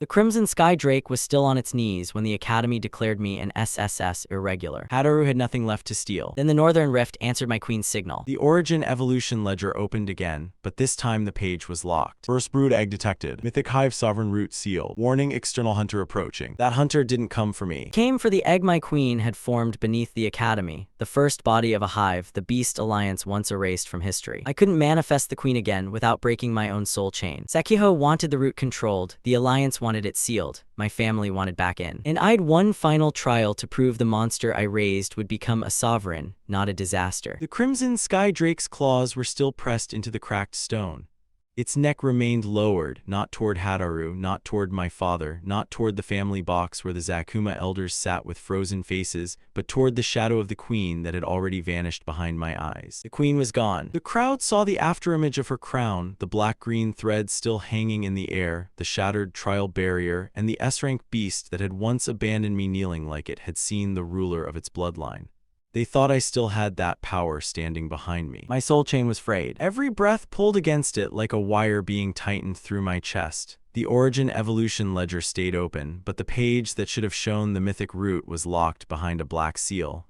The Crimson Sky Drake was still on its knees when the Academy declared me an SSS irregular. Hadaru had nothing left to steal. Then the Northern Rift answered my queen's signal. The Origin Evolution ledger opened again, but this time the page was locked. First brood egg detected. Mythic Hive Sovereign Root sealed. Warning, external hunter approaching. That hunter didn't come for me. It came for the egg my queen had formed beneath the Academy, the first body of a hive the Beast Alliance once erased from history. I couldn't manifest the queen again without breaking my own soul chain. Sekiho wanted the root controlled, the Alliance wanted it sealed, my family wanted back in. And I'd one final trial to prove the monster I raised would become a sovereign, not a disaster. The Crimson Sky Drake's claws were still pressed into the cracked stone. Its neck remained lowered, not toward Hadaru, not toward my father, not toward the family box where the Zakuma elders sat with frozen faces, but toward the shadow of the queen that had already vanished behind my eyes. The queen was gone. The crowd saw the afterimage of her crown, the black-green thread still hanging in the air, the shattered trial barrier, and the S-rank beast that had once abandoned me kneeling like it had seen the ruler of its bloodline. They thought I still had that power standing behind me. My soul chain was frayed. Every breath pulled against it like a wire being tightened through my chest. The Origin Evolution ledger stayed open, but the page that should have shown the mythic root was locked behind a black seal.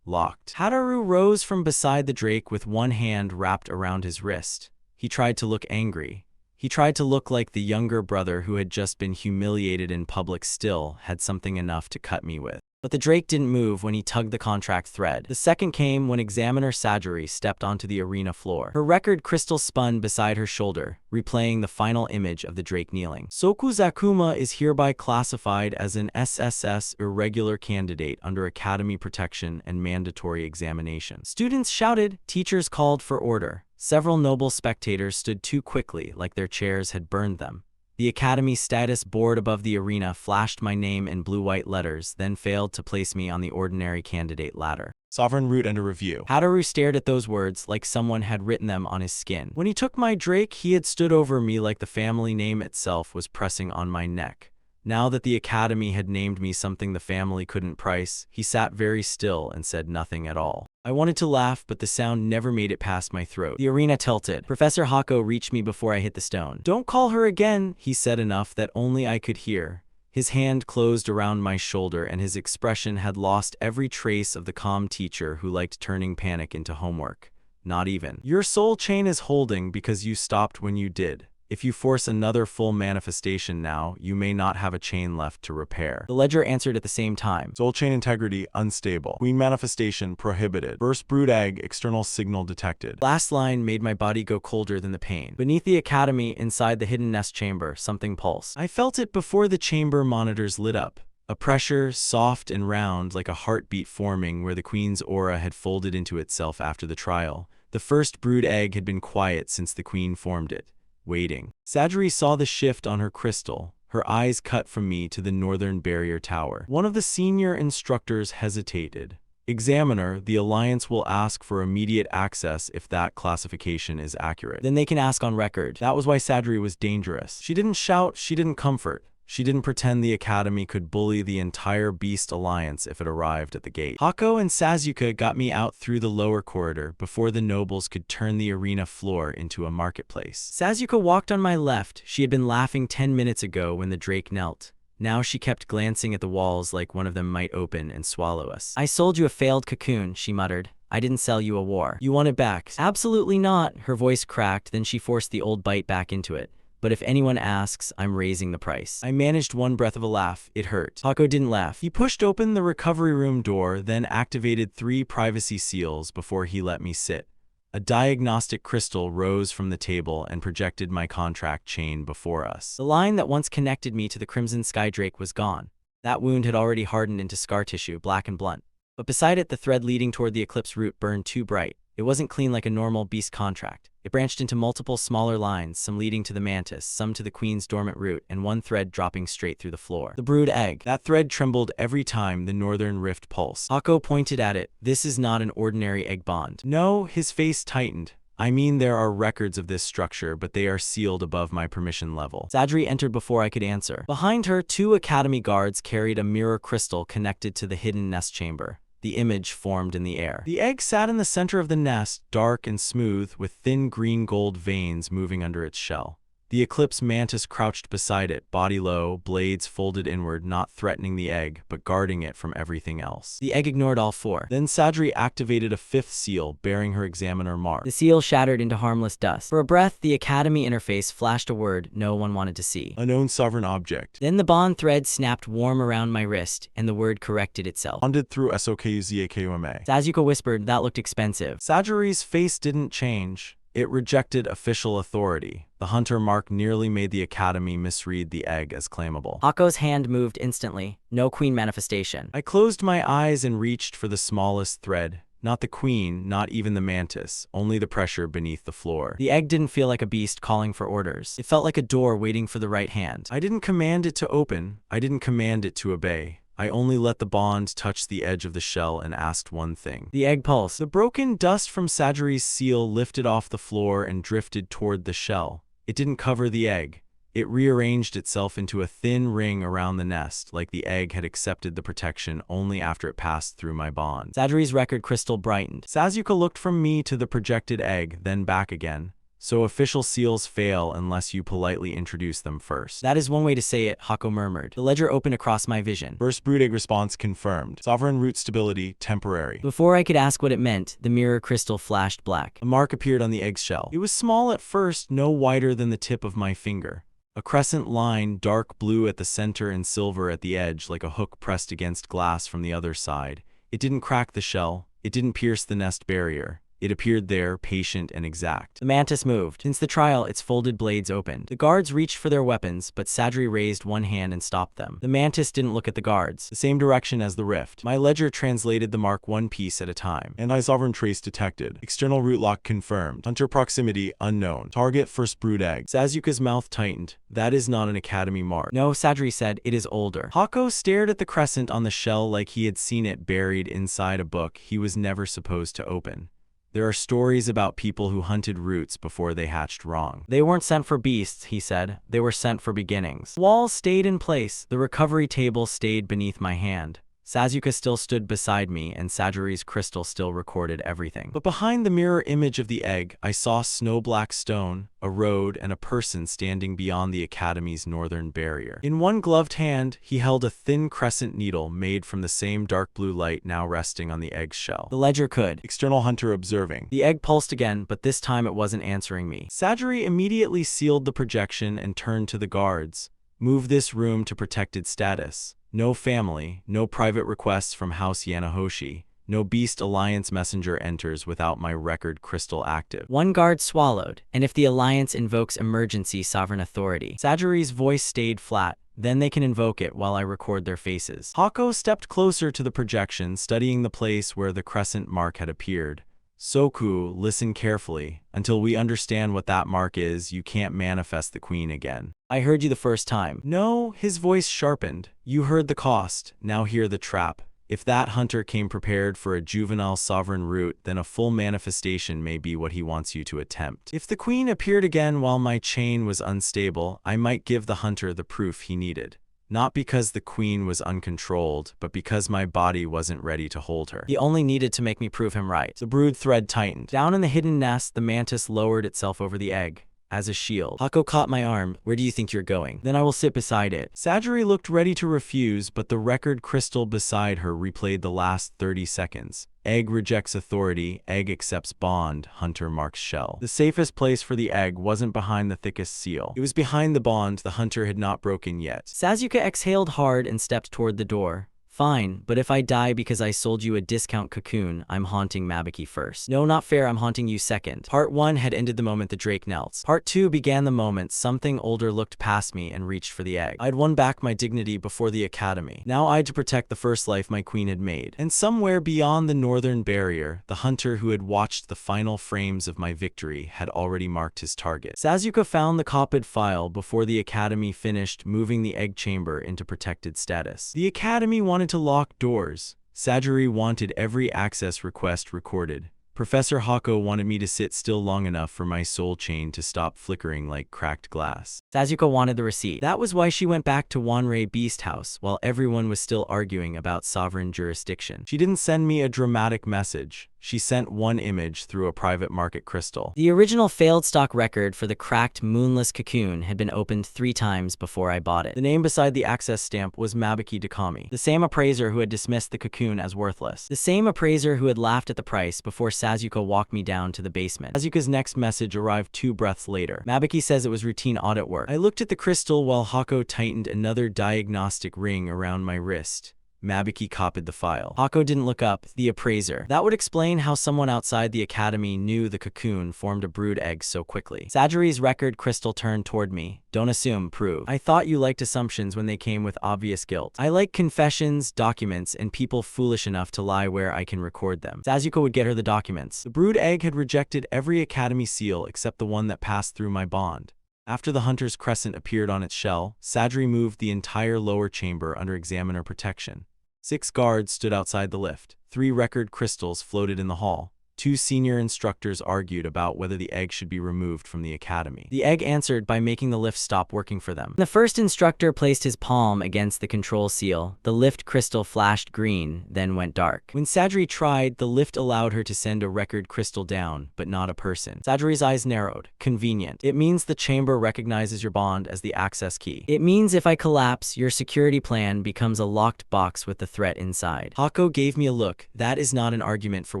Locked. Hadaru rose from beside the Drake with one hand wrapped around his wrist. He tried to look angry. He tried to look like the younger brother who had just been humiliated in public still had something enough to cut me with. But the Drake didn't move when he tugged the contract thread. The second came when Examiner Sajiri stepped onto the arena floor. Her record crystal spun beside her shoulder, replaying the final image of the Drake kneeling. Soku Zakuma is hereby classified as an SSS irregular candidate under Academy protection and mandatory examination. Students shouted, teachers called for order. Several noble spectators stood too quickly, like their chairs had burned them. The Academy status board above the arena flashed my name in blue-white letters, then failed to place me on the ordinary candidate ladder. Sovereign root under review. Hadaru stared at those words like someone had written them on his skin. When he took my Drake, he had stood over me like the family name itself was pressing on my neck. Now that the Academy had named me something the family couldn't price, he sat very still and said nothing at all. I wanted to laugh, but the sound never made it past my throat. The arena tilted. Professor Hako reached me before I hit the stone. "Don't call her again," he said enough that only I could hear. His hand closed around my shoulder and his expression had lost every trace of the calm teacher who liked turning panic into homework. Not even. "Your soul chain is holding because you stopped when you did. If you force another full manifestation now, you may not have a chain left to repair." The ledger answered at the same time. Soul chain integrity unstable. Queen manifestation prohibited. First brood egg external signal detected. Last line made my body go colder than the pain. Beneath the Academy, inside the hidden nest chamber, something pulsed. I felt it before the chamber monitors lit up. A pressure, soft and round, like a heartbeat forming where the queen's aura had folded into itself after the trial. The first brood egg had been quiet since the queen formed it. Waiting. Sajiri saw the shift on her crystal, her eyes cut from me to the northern barrier tower. One of the senior instructors hesitated. "Examiner, the Alliance will ask for immediate access if that classification is accurate." "Then they can ask on record." That was why Sajiri was dangerous. She didn't shout, she didn't comfort. She didn't pretend the Academy could bully the entire Beast Alliance if it arrived at the gate. Hako and Sasuke got me out through the lower corridor before the nobles could turn the arena floor into a marketplace. Sasuke walked on my left. She had been laughing 10 minutes ago when the Drake knelt. Now she kept glancing at the walls like one of them might open and swallow us. "I sold you a failed cocoon," she muttered. "I didn't sell you a war. You want it back?" "Absolutely not." Her voice cracked, then she forced the old bite back into it. "But if anyone asks, I'm raising the price." I managed one breath of a laugh. It hurt. Hako didn't laugh. He pushed open the recovery room door, then activated 3 privacy seals before he let me sit. A diagnostic crystal rose from the table and projected my contract chain before us. The line that once connected me to the Crimson Sky Drake was gone. That wound had already hardened into scar tissue, black and blunt. But beside it, the thread leading toward the Eclipse root burned too bright. It wasn't clean like a normal beast contract. It branched into multiple smaller lines, some leading to the mantis, some to the queen's dormant root, and one thread dropping straight through the floor. The brood egg. That thread trembled every time the northern rift pulsed. Hako pointed at it. "This is not an ordinary egg bond." "No," his face tightened. "I mean, there are records of this structure, but they are sealed above my permission level." Sajiri entered before I could answer. Behind her, 2 Academy guards carried a mirror crystal connected to the hidden nest chamber. The image formed in the air. The egg sat in the center of the nest, dark and smooth, with thin green-gold veins moving under its shell. The Eclipse mantis crouched beside it, body low, blades folded inward, not threatening the egg, but guarding it from everything else. The egg ignored all four. Then Sadri activated a fifth seal, bearing her examiner mark. The seal shattered into harmless dust. For a breath, the Academy interface flashed a word no one wanted to see. Unknown sovereign object. Then the bond thread snapped warm around my wrist, and the word corrected itself. Bonded through SOKUZAKUMA. Sasuke whispered, that looked expensive. Sajiri's face didn't change. It rejected official authority. The hunter mark nearly made the Academy misread the egg as claimable. Hako's hand moved instantly. No queen manifestation. I closed my eyes and reached for the smallest thread. Not the queen, not even the mantis, only the pressure beneath the floor. The egg didn't feel like a beast calling for orders. It felt like a door waiting for the right hand. I didn't command it to open. I didn't command it to obey. I only let the bond touch the edge of the shell and asked one thing. The egg pulsed. The broken dust from Sajiri's seal lifted off the floor and drifted toward the shell. It didn't cover the egg. It rearranged itself into a thin ring around the nest, like the egg had accepted the protection only after it passed through my bond. Sajiri's record crystal brightened. Sasuke looked from me to the projected egg, then back again. So official seals fail unless you politely introduce them first. That is one way to say it, Hako murmured. The ledger opened across my vision. First brood egg response confirmed. Sovereign root stability temporary. Before I could ask what it meant, the mirror crystal flashed black. A mark appeared on the egg's shell. It was small at first, no wider than the tip of my finger. A crescent line, dark blue at the center and silver at the edge, like a hook pressed against glass from the other side. It didn't crack the shell. It didn't pierce the nest barrier. It appeared there, patient and exact. The mantis moved. Since the trial, its folded blades opened. The guards reached for their weapons, but Sajiri raised one hand and stopped them. The mantis didn't look at the guards. The same direction as the rift. My ledger translated the mark one piece at a time. Anti-sovereign trace detected. External root lock confirmed. Hunter proximity unknown. Target first brood egg. Sasuke's mouth tightened. That is not an Academy mark. No, Sajiri said, it is older. Hako stared at the crescent on the shell like he had seen it buried inside a book he was never supposed to open. There are stories about people who hunted roots before they hatched wrong. They weren't sent for beasts, he said. They were sent for beginnings. Walls stayed in place. The recovery table stayed beneath my hand. Sasuke still stood beside me, and Sajiri's crystal still recorded everything. But behind the mirror image of the egg, I saw snow-black stone, a road, and a person standing beyond the Academy's northern barrier. In one gloved hand, he held a thin crescent needle made from the same dark blue light now resting on the egg's shell. The ledger could. External hunter observing. The egg pulsed again, but this time it wasn't answering me. Sajiri immediately sealed the projection and turned to the guards. Move this room to protected status. No family, no private requests from House Yanahoshi, no Beast Alliance messenger enters without my record crystal active. One guard swallowed, and if the Alliance invokes emergency sovereign authority. Sajiri's voice stayed flat. Then they can invoke it while I record their faces. Hako stepped closer to the projection, studying the place where the crescent mark had appeared. Soku, listen carefully. Until we understand what that mark is, you can't manifest the queen again. I heard you the first time. No, his voice sharpened. You heard the cost, now hear the trap. If that hunter came prepared for a juvenile sovereign root, then a full manifestation may be what he wants you to attempt. If the queen appeared again while my chain was unstable, I might give the hunter the proof he needed. Not because the queen was uncontrolled, but because my body wasn't ready to hold her. He only needed to make me prove him right. The brood thread tightened. Down in the hidden nest, the mantis lowered itself over the egg. As a shield. Hako caught my arm. Where do you think you're going? Then I will sit beside it. Sajiri looked ready to refuse, but the record crystal beside her replayed the last 30 seconds. Egg rejects authority, egg accepts bond, hunter marks shell. The safest place for the egg wasn't behind the thickest seal. It was behind the bond the hunter had not broken yet. Sasuke exhaled hard and stepped toward the door. Fine, but if I die because I sold you a discount cocoon, I'm haunting Mabiki first. No, not fair, I'm haunting you second. Part 1 had ended the moment the Drake knelt. Part 2 began the moment something older looked past me and reached for the egg. I'd won back my dignity before the Academy. Now I had to protect the first life my queen had made. And somewhere beyond the northern barrier, the hunter who had watched the final frames of my victory had already marked his target. Sasuke found the copied file before the Academy finished moving the egg chamber into protected status. The Academy wanted to lock doors. Sajiri wanted every access request recorded. Professor Hako wanted me to sit still long enough for my soul chain to stop flickering like cracked glass. Sasuke wanted the receipt. That was why she went back to Wanrei Beast House while everyone was still arguing about sovereign jurisdiction. She didn't send me a dramatic message. She sent one image through a private market crystal. The original failed stock record for the cracked moonless cocoon had been opened 3 times before I bought it. The name beside the access stamp was Mabiki Dakami, The same appraiser who had dismissed the cocoon as worthless. The same appraiser who had laughed at the price before Sasuke walked me down to the basement. Sasuke's next message arrived 2 breaths later. Mabiki says it was routine audit work. I looked at the crystal while Hako tightened another diagnostic ring around my wrist. Mabiki copied the file. Hako didn't look up, the appraiser. That would explain how someone outside the academy knew the cocoon formed a brood egg so quickly. Sajure's record crystal turned toward me. Don't assume, prove. I thought you liked assumptions when they came with obvious guilt. I like confessions, documents, and people foolish enough to lie where I can record them. Sasuke would get her the documents. The brood egg had rejected every academy seal except the one that passed through my bond. After the hunter's crescent appeared on its shell, Sajuri moved the entire lower chamber under examiner protection. 6 guards stood outside the lift. 3 record crystals floated in the hall. 2 senior instructors argued about whether the egg should be removed from the academy. The egg answered by making the lift stop working for them. The first instructor placed his palm against the control seal. The lift crystal flashed green, then went dark. When Sajuri tried, the lift allowed her to send a record crystal down, but not a person. Sajure's eyes narrowed. Convenient. It means the chamber recognizes your bond as the access key. It means if I collapse, your security plan becomes a locked box with the threat inside. Hako gave me a look. That is not an argument for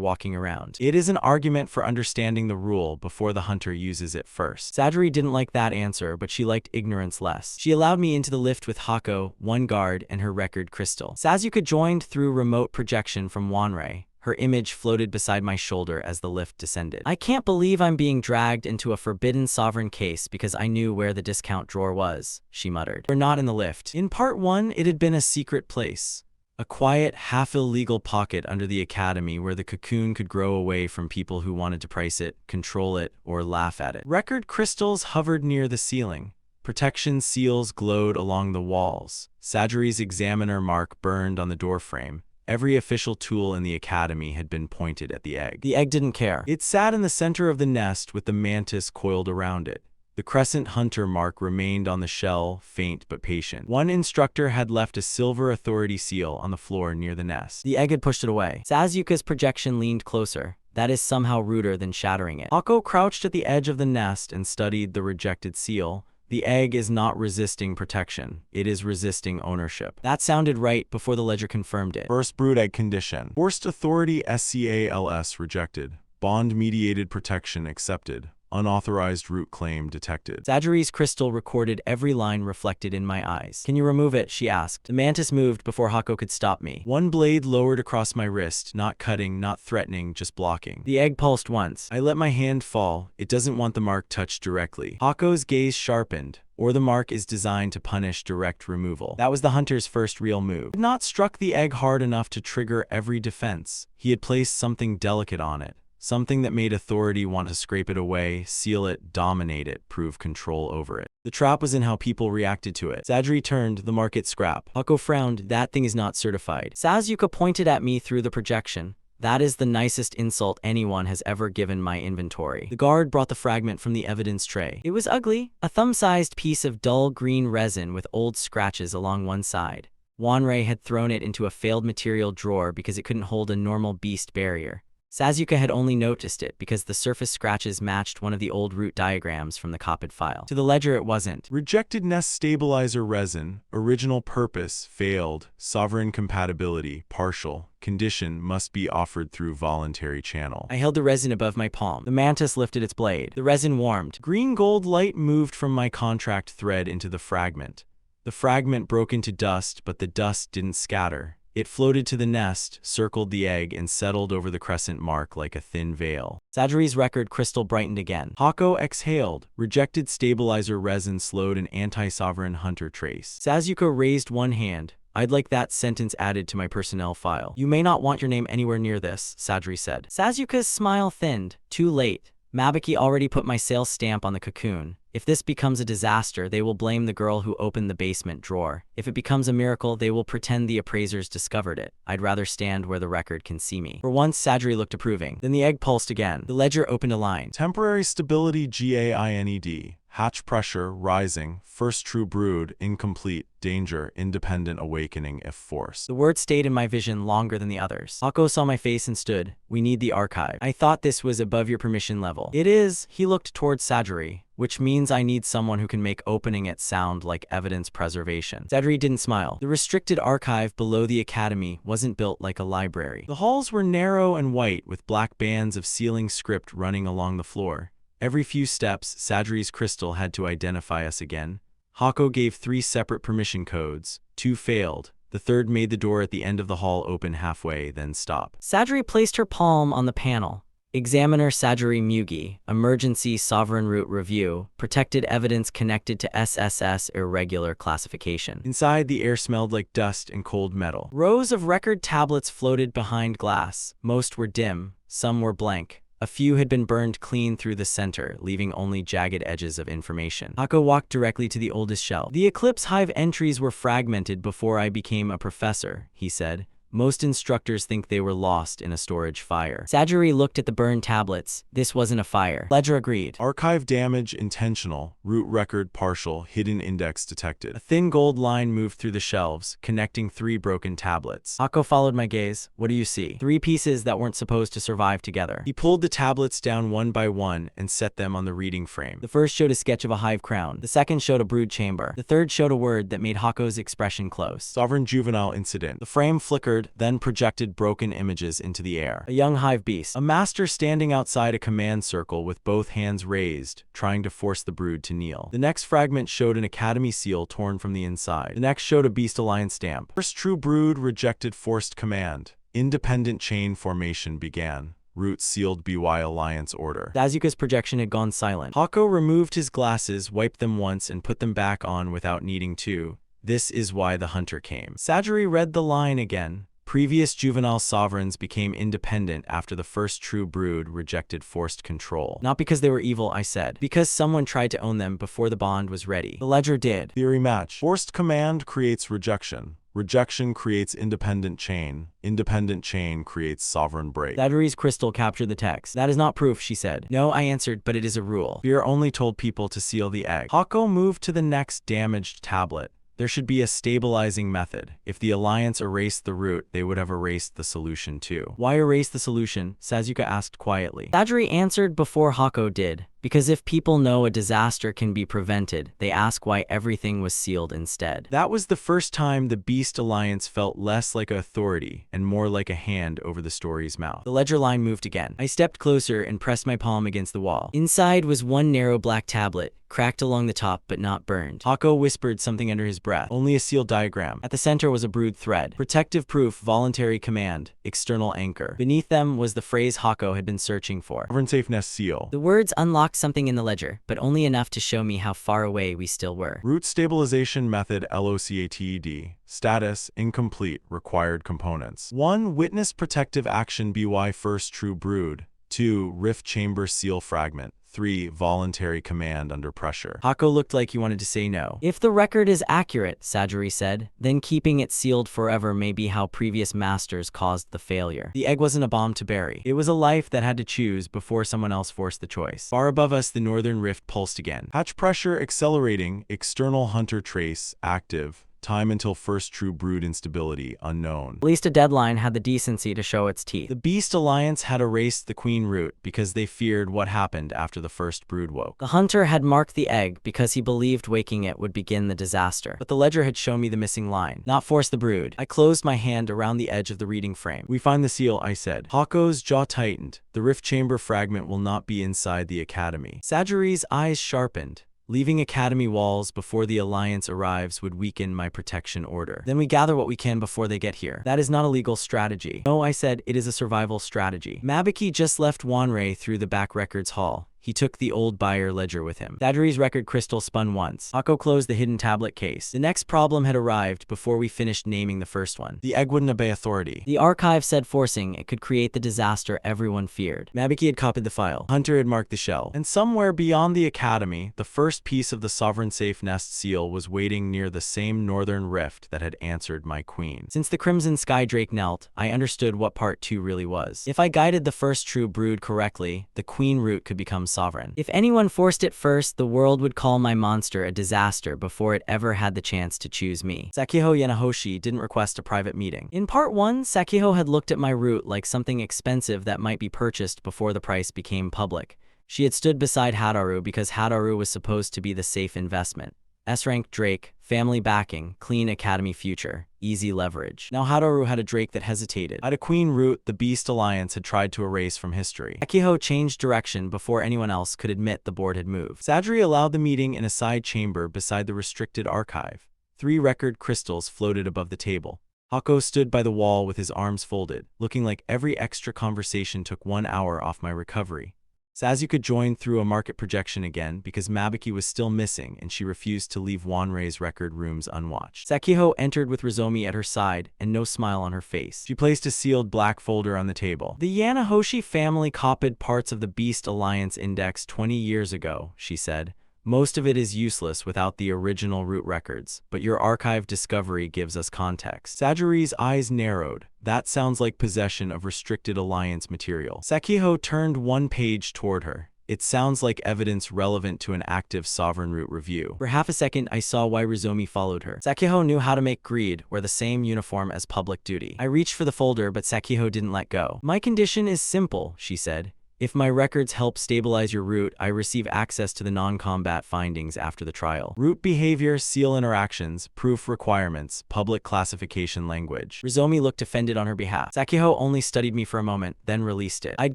walking around. It is an argument for understanding the rule before the hunter uses it first. Sajuri didn't like that answer, but she liked ignorance less. She allowed me into the lift with Hako, 1 guard, and her record crystal. Sasuke joined through remote projection from Wanrei. Her image floated beside my shoulder as the lift descended. I can't believe I'm being dragged into a forbidden sovereign case because I knew where the discount drawer was, she muttered. We're not in the lift. In part 1, it had been a secret place. A quiet, half-illegal pocket under the academy where the cocoon could grow away from people who wanted to price it, control it, or laugh at it. Record crystals hovered near the ceiling. Protection seals glowed along the walls. Sajure's examiner mark burned on the doorframe. Every official tool in the academy had been pointed at the egg. The egg didn't care. It sat in the center of the nest with the mantis coiled around it. The crescent hunter mark remained on the shell, faint but patient. 1 instructor had left a silver authority seal on the floor near the nest. The egg had pushed it away. Sasuke's projection leaned closer. That is somehow ruder than shattering it. Hako crouched at the edge of the nest and studied the rejected seal. The egg is not resisting protection. It is resisting ownership. That sounded right before the ledger confirmed it. First brood egg condition. Forced authority SCALS rejected. Bond-mediated protection accepted. Unauthorized root claim detected. Sajure's crystal recorded every line reflected in my eyes. Can you remove it? She asked. The mantis moved before Hako could stop me. 1 blade lowered across my wrist, not cutting, not threatening, just blocking. The egg pulsed once. I let my hand fall. It doesn't want the mark touched directly. Hako's gaze sharpened. Or the mark is designed to punish direct removal. That was the hunter's first real move. He had not struck the egg hard enough to trigger every defense. He had placed something delicate on it. Something that made authority want to scrape it away, seal it, dominate it, prove control over it. The trap was in how people reacted to it. Sajuri turned, the market scrap. Hako frowned, that thing is not certified. Sasuke pointed at me through the projection. That is the nicest insult anyone has ever given my inventory. The guard brought the fragment from the evidence tray. It was ugly, a thumb-sized piece of dull green resin with old scratches along one side. Wanrei had thrown it into a failed material drawer because it couldn't hold a normal beast barrier. Sasuke had only noticed it because the surface scratches matched one of the old root diagrams from the copied file. To the ledger it wasn't. Rejected nest stabilizer resin. Original purpose failed. Sovereign compatibility partial. Condition must be offered through voluntary channel. I held the resin above my palm. The mantis lifted its blade. The resin warmed. Green gold light moved from my contract thread into the fragment. The fragment broke into dust, but the dust didn't scatter. It floated to the nest, circled the egg, and settled over the crescent mark like a thin veil. Sajure's record crystal brightened again. Hako exhaled. Rejected stabilizer resin slowed an anti-sovereign hunter trace. Sasuke raised one hand. I'd like that sentence added to my personnel file. You may not want your name anywhere near this, Sajuri said. Sasuke's smile thinned. Too late. Mabiki already put my sales stamp on the cocoon. If this becomes a disaster, they will blame the girl who opened the basement drawer. If it becomes a miracle, they will pretend the appraisers discovered it. I'd rather stand where the record can see me. For once, Sajri looked approving. Then the egg pulsed again. The ledger opened a line. Temporary stability GAINED. Hatch pressure rising. First true brood incomplete. Danger independent awakening if forced. The word stayed in my vision longer than the others. Hako saw my face and stood. We need the archive. I thought this was above your permission level. It is. He looked towards Sajri, which means I need someone who can make opening it sound like evidence preservation. Sajri didn't smile. The restricted archive below the academy wasn't built like a library. The halls were narrow and white with black bands of ceiling script running along the floor. Every few steps, Sajri's crystal had to identify us again. Hako gave 3 separate permission codes. 2 failed. The third made the door at the end of the hall open halfway, then stop. Sajri placed her palm on the panel. Examiner Sajri Mugi, Emergency Sovereign Root Review, Protected Evidence Connected to SSS Irregular Classification. Inside, the air smelled like dust and cold metal. Rows of record tablets floated behind glass. Most were dim, some were blank. A few had been burned clean through the center, leaving only jagged edges of information. Hako walked directly to the oldest shelf. The Eclipse Hive entries were fragmented before I became a professor, he said. Most instructors think they were lost in a storage fire. Sajri looked at the burned tablets. This wasn't a fire. Ledger agreed. Archive damage intentional. Root record partial. Hidden index detected. A thin gold line moved through the shelves, connecting 3 broken tablets. Hako followed my gaze. What do you see? 3 pieces that weren't supposed to survive together. He pulled the tablets down one by one and set them on the reading frame. The first showed a sketch of a hive crown. The second showed a brood chamber. The third showed a word that made Hako's expression close. Sovereign juvenile incident. The frame flickered, then projected broken images into the air. A young hive beast. A master standing outside a command circle with both hands raised, trying to force the brood to kneel. The next fragment showed an academy seal torn from the inside. The next showed a Beast Alliance stamp. First true brood rejected forced command. Independent chain formation began. Root sealed BY Alliance order. Asuka's projection had gone silent. Hako removed his glasses, wiped them once, and put them back on without needing to. This is why the hunter came. Sajri read the line again. Previous juvenile sovereigns became independent after the first true brood rejected forced control. Not because they were evil, I said. Because someone tried to own them before the bond was ready. The ledger did. Theory match. Forced command creates rejection. Rejection creates independent chain. Independent chain creates sovereign break. Sajri's crystal captured the text. That is not proof, she said. No, I answered, but it is a rule. Fear only told people to seal the egg. Hako moved to the next damaged tablet. There should be a stabilizing method. If the Alliance erased the root, they would have erased the solution too. Why erase the solution? Sasuke asked quietly. Sajri answered before Hako did. Because if people know a disaster can be prevented, they ask why everything was sealed instead. That was the first time the Beast Alliance felt less like an authority and more like a hand over the story's mouth. The ledger line moved again. I stepped closer and pressed my palm against the wall. Inside was one narrow black tablet, cracked along the top but not burned. Hako whispered something under his breath. Only a sealed diagram. At the center was a brood thread. Protective proof, voluntary command, external anchor. Beneath them was the phrase Hako had been searching for. Sovereign safeness seal. The words unlocked something in the ledger, but only enough to show me how far away we still were. Root stabilization method LOCATED. Status incomplete. Required components. 1. Witness protective action BY first true brood. 2. Rift chamber seal fragment. 3. Voluntary command under pressure. Hako looked like he wanted to say no. If the record is accurate, Sajri said, then keeping it sealed forever may be how previous masters caused the failure. The egg wasn't a bomb to bury. It was a life that had to choose before someone else forced the choice. Far above us, the northern rift pulsed again. Hatch pressure accelerating. External hunter trace active. Time until first true brood instability unknown. At least a deadline had the decency to show its teeth. The Beast Alliance had erased the queen root because they feared what happened after the first brood woke. The hunter had marked the egg because he believed waking it would begin the disaster. But the ledger had shown me the missing line. Not force the brood. I closed my hand around the edge of the reading frame. We find the seal, I said. Hako's jaw tightened. The rift chamber fragment will not be inside the academy. Sajri's eyes sharpened. Leaving academy walls before the Alliance arrives would weaken my protection order. Then we gather what we can before they get here. That is not a legal strategy. No, I said, it is a survival strategy. Mabiki just left Wanrei through the back records hall. He took the old buyer ledger with him. Sajiri's record crystal spun once. Hako closed the hidden tablet case. The next problem had arrived before we finished naming the first one. The egg wouldn't obey authority. The archive said forcing it could create the disaster everyone feared. Mabiki had copied the file. Hunter had marked the shell. And somewhere beyond the academy, the first piece of the sovereign safe nest seal was waiting near the same northern rift that had answered my queen. Since the Crimson Sky Drake knelt, I understood what part 2 really was. If I guided the first true brood correctly, the queen root could become sovereign. If anyone forced it first, the world would call my monster a disaster before it ever had the chance to choose me. Sakiho Yanahoshi didn't request a private meeting. In part 1, Sakiho had looked at my root like something expensive that might be purchased before the price became public. She had stood beside Hadaru because Hadaru was supposed to be the safe investment. S-rank Drake, family backing, clean academy future, easy leverage. Now Hadaru had a Drake that hesitated. At a queen root, the Beast Alliance had tried to erase from history. Sakiho changed direction before anyone else could admit the board had moved. Sajiri allowed the meeting in a side chamber beside the restricted archive. 3 record crystals floated above the table. Hako stood by the wall with his arms folded, looking like every extra conversation took 1 hour off my recovery. Sasuke joined through a market projection again because Mabiki was still missing and she refused to leave Wanrei's record rooms unwatched. Sakiho entered with Rizomi at her side and no smile on her face. She placed a sealed black folder on the table. The Yanahoshi family copied parts of the Beast Alliance Index 20 years ago, she said. Most of it is useless without the original root records, but your archive discovery gives us context. Sajiri's eyes narrowed. That sounds like possession of restricted alliance material. Sakiho turned 1 page toward her. It sounds like evidence relevant to an active sovereign root review. For half a second, I saw why Rizomi followed her. Sakiho knew how to make greed wear the same uniform as public duty. I reached for the folder, but Sakiho didn't let go. My condition is simple, she said. If my records help stabilize your root, I receive access to the non-combat findings after the trial. Root behavior, seal interactions, proof requirements, public classification language. Rizomi looked offended on her behalf. Sakiho only studied me for a moment, then released it. I'd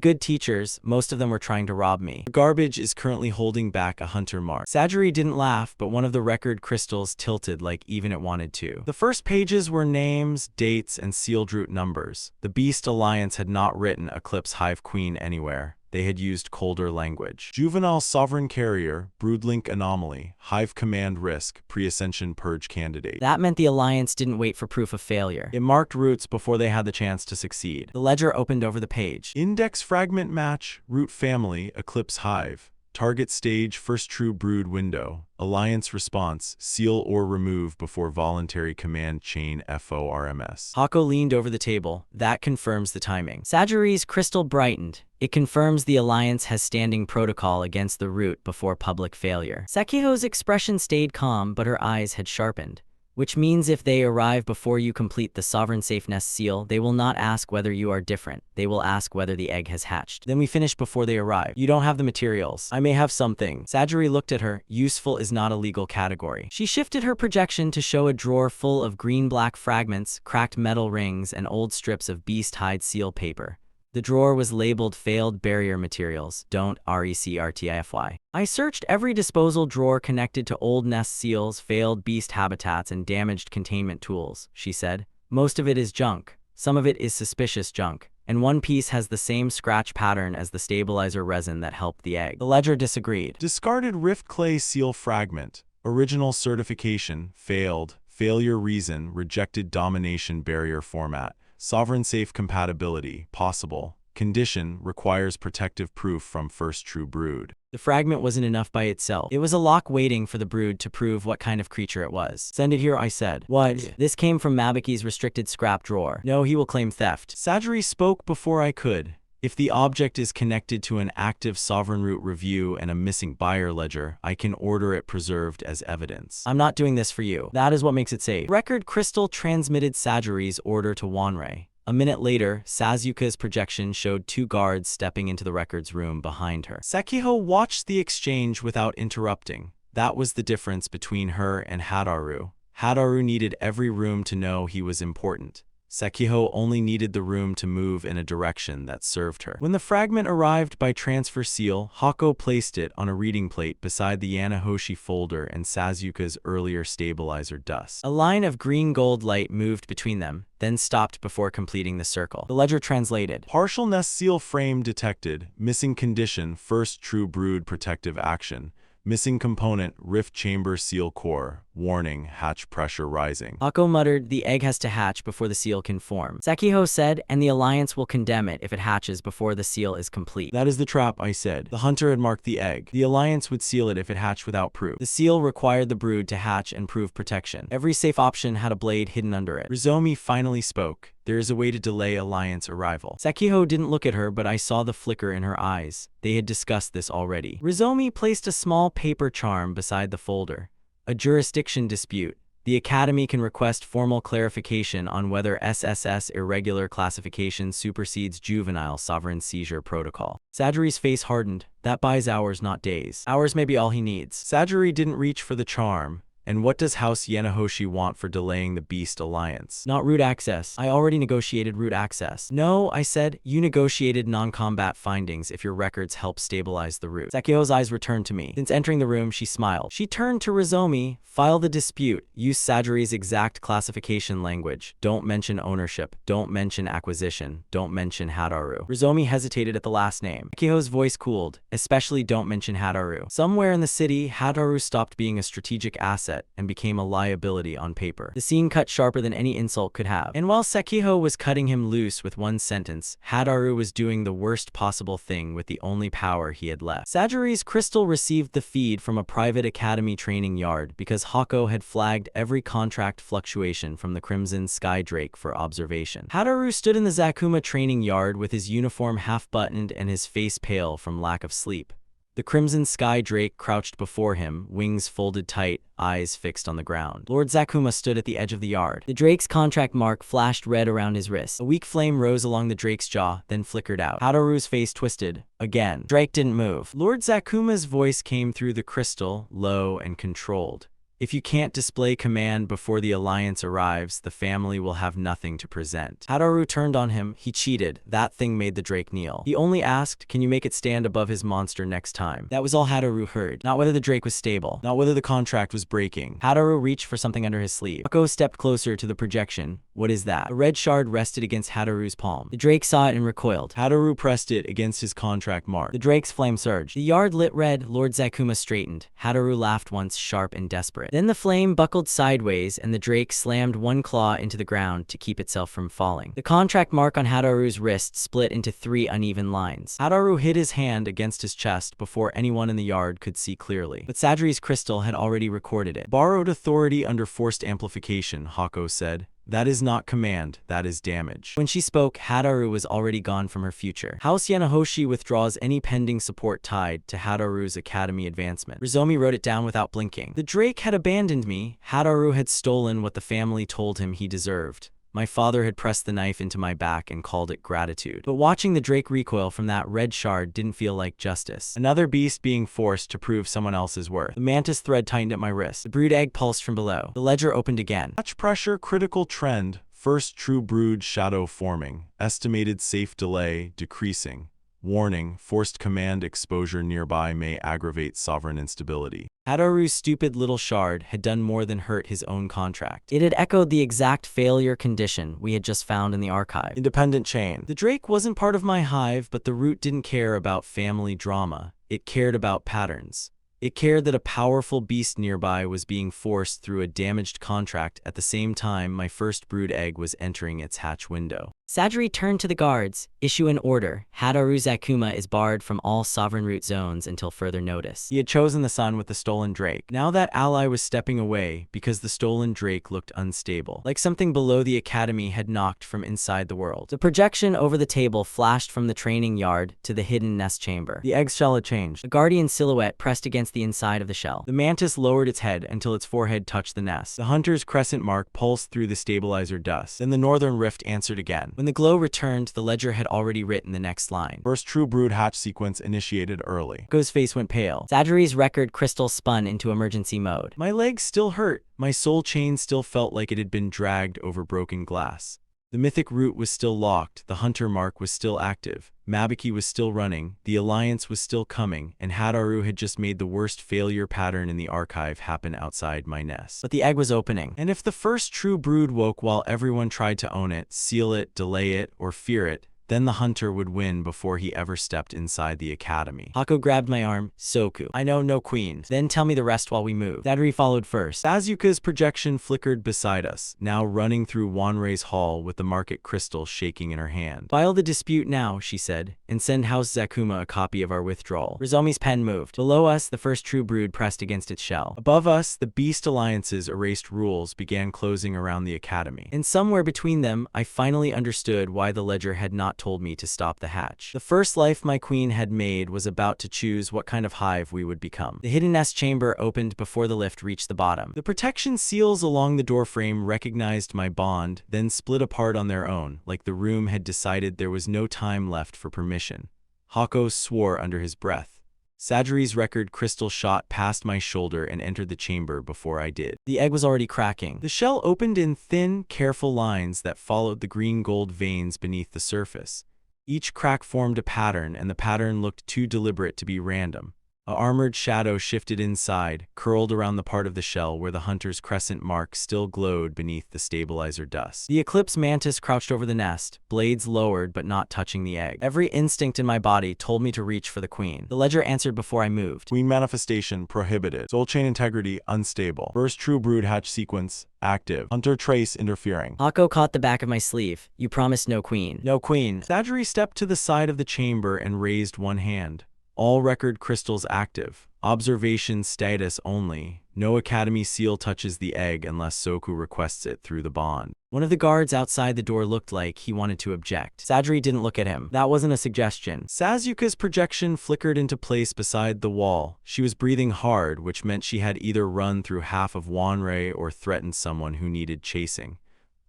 good teachers, most of them were trying to rob me. The garbage is currently holding back a hunter mark. Sajiri didn't laugh, but one of the record crystals tilted like even it wanted to. The first pages were names, dates, and sealed root numbers. The Beast Alliance had not written Eclipse Hive Queen anywhere. They had used colder language. Juvenile Sovereign Carrier, Broodlink Anomaly, Hive Command Risk, Pre-Ascension Purge Candidate. That meant the Alliance didn't wait for proof of failure. It marked roots before they had the chance to succeed. The ledger opened over the page. Index Fragment Match, Root Family, Eclipse Hive. Target stage, first true brood window. Alliance response, seal or remove before voluntary command chain FORMS. Hako leaned over the table. That confirms the timing. Sajiri's crystal brightened. It confirms the Alliance has standing protocol against the root before public failure. Sakiho's expression stayed calm, but her eyes had sharpened. Which means if they arrive before you complete the Sovereign Safe Nest seal, they will not ask whether you are different. They will ask whether the egg has hatched. Then we finish before they arrive. You don't have the materials. I may have something. Sajiri looked at her. Useful is not a legal category. She shifted her projection to show a drawer full of green-black fragments, cracked metal rings, and old strips of beast hide seal paper. The drawer was labeled Failed Barrier Materials, Don't RECRTIFY. I searched every disposal drawer connected to old nest seals, failed beast habitats, and damaged containment tools, she said. Most of it is junk. Some of it is suspicious junk. And one piece has the same scratch pattern as the stabilizer resin that helped the egg. The ledger disagreed. Discarded Rift Clay Seal Fragment. Original certification, failed. Failure reason, rejected domination barrier format. Sovereign safe compatibility, possible. Condition, requires protective proof from first true brood. The fragment wasn't enough by itself. It was a lock waiting for the brood to prove what kind of creature it was. Send it here, I said. What? This came from Mabiki's restricted scrap drawer. No, he will claim theft. Sajiri spoke before I could. If the object is connected to an active sovereign root review and a missing buyer ledger, I can order it preserved as evidence. I'm not doing this for you. That is what makes it safe. Record Crystal transmitted Sajiri's order to Wanrei. A minute later, Sasuke's projection showed 2 guards stepping into the records room behind her. Sakiho watched the exchange without interrupting. That was the difference between her and Hadaru. Hadaru needed every room to know he was important. Sekiho only needed the room to move in a direction that served her. When the fragment arrived by transfer seal, Hako placed it on a reading plate beside the Yanahoshi folder and Sasuke's earlier stabilizer dust. A line of green-gold light moved between them, then stopped before completing the circle. The ledger translated. Partial nest seal frame detected. Missing condition, first true brood protective action. Missing component, rift chamber seal core. Warning, hatch pressure rising. Hako muttered, the egg has to hatch before the seal can form. Sekiho said, and the Alliance will condemn it if it hatches before the seal is complete. That is the trap, I said. The hunter had marked the egg. The Alliance would seal it if it hatched without proof. The seal required the brood to hatch and prove protection. Every safe option had a blade hidden under it. Rizomi finally spoke. There is a way to delay Alliance arrival. Sekiho didn't look at her, but I saw the flicker in her eyes. They had discussed this already. Rizomi placed a small paper charm beside the folder. A jurisdiction dispute. The Academy can request formal clarification on whether SSS irregular classification supersedes juvenile sovereign seizure protocol. Sajiri's face hardened. That buys hours, not days. Hours may be all he needs. Sajiri didn't reach for the charm. And what does House Yanahoshi want for delaying the Beast Alliance? Not root access. I already negotiated root access. No, I said, you negotiated non-combat findings if your records help stabilize the root. Sekiho's eyes returned to me. Since entering the room, she smiled. She turned to Rizomi. File the dispute. Use Sajiri's exact classification language. Don't mention ownership. Don't mention acquisition. Don't mention Hadaru. Rizomi hesitated at the last name. Sekiho's voice cooled. Especially don't mention Hadaru. Somewhere in the city, Hadaru stopped being a strategic asset and became a liability on paper. The scene cut sharper than any insult could have. And while Sekiho was cutting him loose with one sentence, Hadaru was doing the worst possible thing with the only power he had left. Sajiri's crystal received the feed from a private academy training yard because Hako had flagged every contract fluctuation from the Crimson Sky Drake for observation. Hadaru stood in the Zakuma training yard with his uniform half-buttoned and his face pale from lack of sleep. The Crimson Sky Drake crouched before him, wings folded tight, eyes fixed on the ground. Lord Zakuma stood at the edge of the yard. The Drake's contract mark flashed red around his wrist. A weak flame rose along the Drake's jaw, then flickered out. Hadaru's face twisted. Again. Drake didn't move. Lord Zakuma's voice came through the crystal, low and controlled. If you can't display command before the Alliance arrives, the family will have nothing to present. Hadaru turned on him. He cheated. That thing made the Drake kneel. He only asked, can you make it stand above his monster next time? That was all Hadaru heard. Not whether the Drake was stable. Not whether the contract was breaking. Hadaru reached for something under his sleeve. Hako stepped closer to the projection. What is that? A red shard rested against Hadaru's palm. The Drake saw it and recoiled. Hadaru pressed it against his contract mark. The Drake's flame surged. The yard lit red. Lord Zakuma straightened. Hadaru laughed once, sharp and desperate. Then the flame buckled sideways and the Drake slammed one claw into the ground to keep itself from falling. The contract mark on Hadaru's wrist split into 3 uneven lines. Hadaru hid his hand against his chest before anyone in the yard could see clearly. But Sajiri's crystal had already recorded it. Borrowed authority under forced amplification, Hako said. That is not command, that is damage. When she spoke, Hadaru was already gone from her future. House Yanahoshi withdraws any pending support tied to Hadaru's academy advancement. Rizomi wrote it down without blinking. The Drake had abandoned me. Hadaru had stolen what the family told him he deserved. My father had pressed the knife into my back and called it gratitude. But watching the Drake recoil from that red shard didn't feel like justice. Another beast being forced to prove someone else's worth. The mantis thread tightened at my wrist. The brood egg pulsed from below. The ledger opened again. Hatch pressure critical trend. First true brood shadow forming. Estimated safe delay decreasing. Warning, forced command exposure nearby may aggravate sovereign instability. Hadaru's stupid little shard had done more than hurt his own contract. It had echoed the exact failure condition we had just found in the archive. Independent chain. The Drake wasn't part of my hive, but the root didn't care about family drama. It cared about patterns. It cared that a powerful beast nearby was being forced through a damaged contract at the same time my first brood egg was entering its hatch window. Sajiri turned to the guards. Issue an order. Hadaru Zakuma is barred from all sovereign root zones until further notice. He had chosen the son with the stolen Drake. Now that ally was stepping away because the stolen Drake looked unstable. Like something below the academy had knocked from inside the world. The projection over the table flashed from the training yard to the hidden nest chamber. The eggshell had changed. A guardian silhouette pressed against the inside of the shell. The mantis lowered its head until its forehead touched the nest. The hunter's crescent mark pulsed through the stabilizer dust. Then the northern rift answered again. When the glow returned, the ledger had already written the next line. First true brood hatch sequence initiated early. Hako's face went pale. Sajiri's record crystal spun into emergency mode. My legs still hurt. My soul chain still felt like it had been dragged over broken glass. The mythic route was still locked, the hunter mark was still active, Mabiki was still running, the alliance was still coming, and Hadaru had just made the worst failure pattern in the archive happen outside my nest. But the egg was opening. And if the first true brood woke while everyone tried to own it, seal it, delay it, or fear it, then the hunter would win before he ever stepped inside the academy. Hako grabbed my arm. Soku. I know, no queen. Then tell me the rest while we move. Sadri followed first. Sasuke's projection flickered beside us, now running through Wanrei's hall with the market crystal shaking in her hand. File the dispute now, she said, and send House Zakuma a copy of our withdrawal. Rizomi's pen moved. Below us, the first true brood pressed against its shell. Above us, the beast alliance's erased rules began closing around the academy. And somewhere between them, I finally understood why the ledger had not told me to stop the hatch. The first life my queen had made was about to choose what kind of hive we would become. The hidden nest chamber opened before the lift reached the bottom. The protection seals along the doorframe recognized my bond, then split apart on their own, like the room had decided there was no time left for permission. Hako swore under his breath. Sadri's record crystal shot past my shoulder and entered the chamber before I did. The egg was already cracking. The shell opened in thin, careful lines that followed the green-gold veins beneath the surface. Each crack formed a pattern, and the pattern looked too deliberate to be random. A armored shadow shifted inside, curled around the part of the shell where the hunter's crescent mark still glowed beneath the stabilizer dust. The Eclipse mantis crouched over the nest, blades lowered but not touching the egg. Every instinct in my body told me to reach for the queen. The ledger answered before I moved. Queen manifestation prohibited. Soul chain integrity unstable. First true brood hatch sequence active. Hunter trace interfering. Hako caught the back of my sleeve. You promised no queen. No queen. Sadri stepped to the side of the chamber and raised one hand. All record crystals active. Observation status only. No academy seal touches the egg unless Soku requests it through the bond. One of the guards outside the door looked like he wanted to object. Sadri didn't look at him. That wasn't a suggestion. Sasuke's projection flickered into place beside the wall. She was breathing hard, which meant she had either run through half of Wanrei or threatened someone who needed chasing.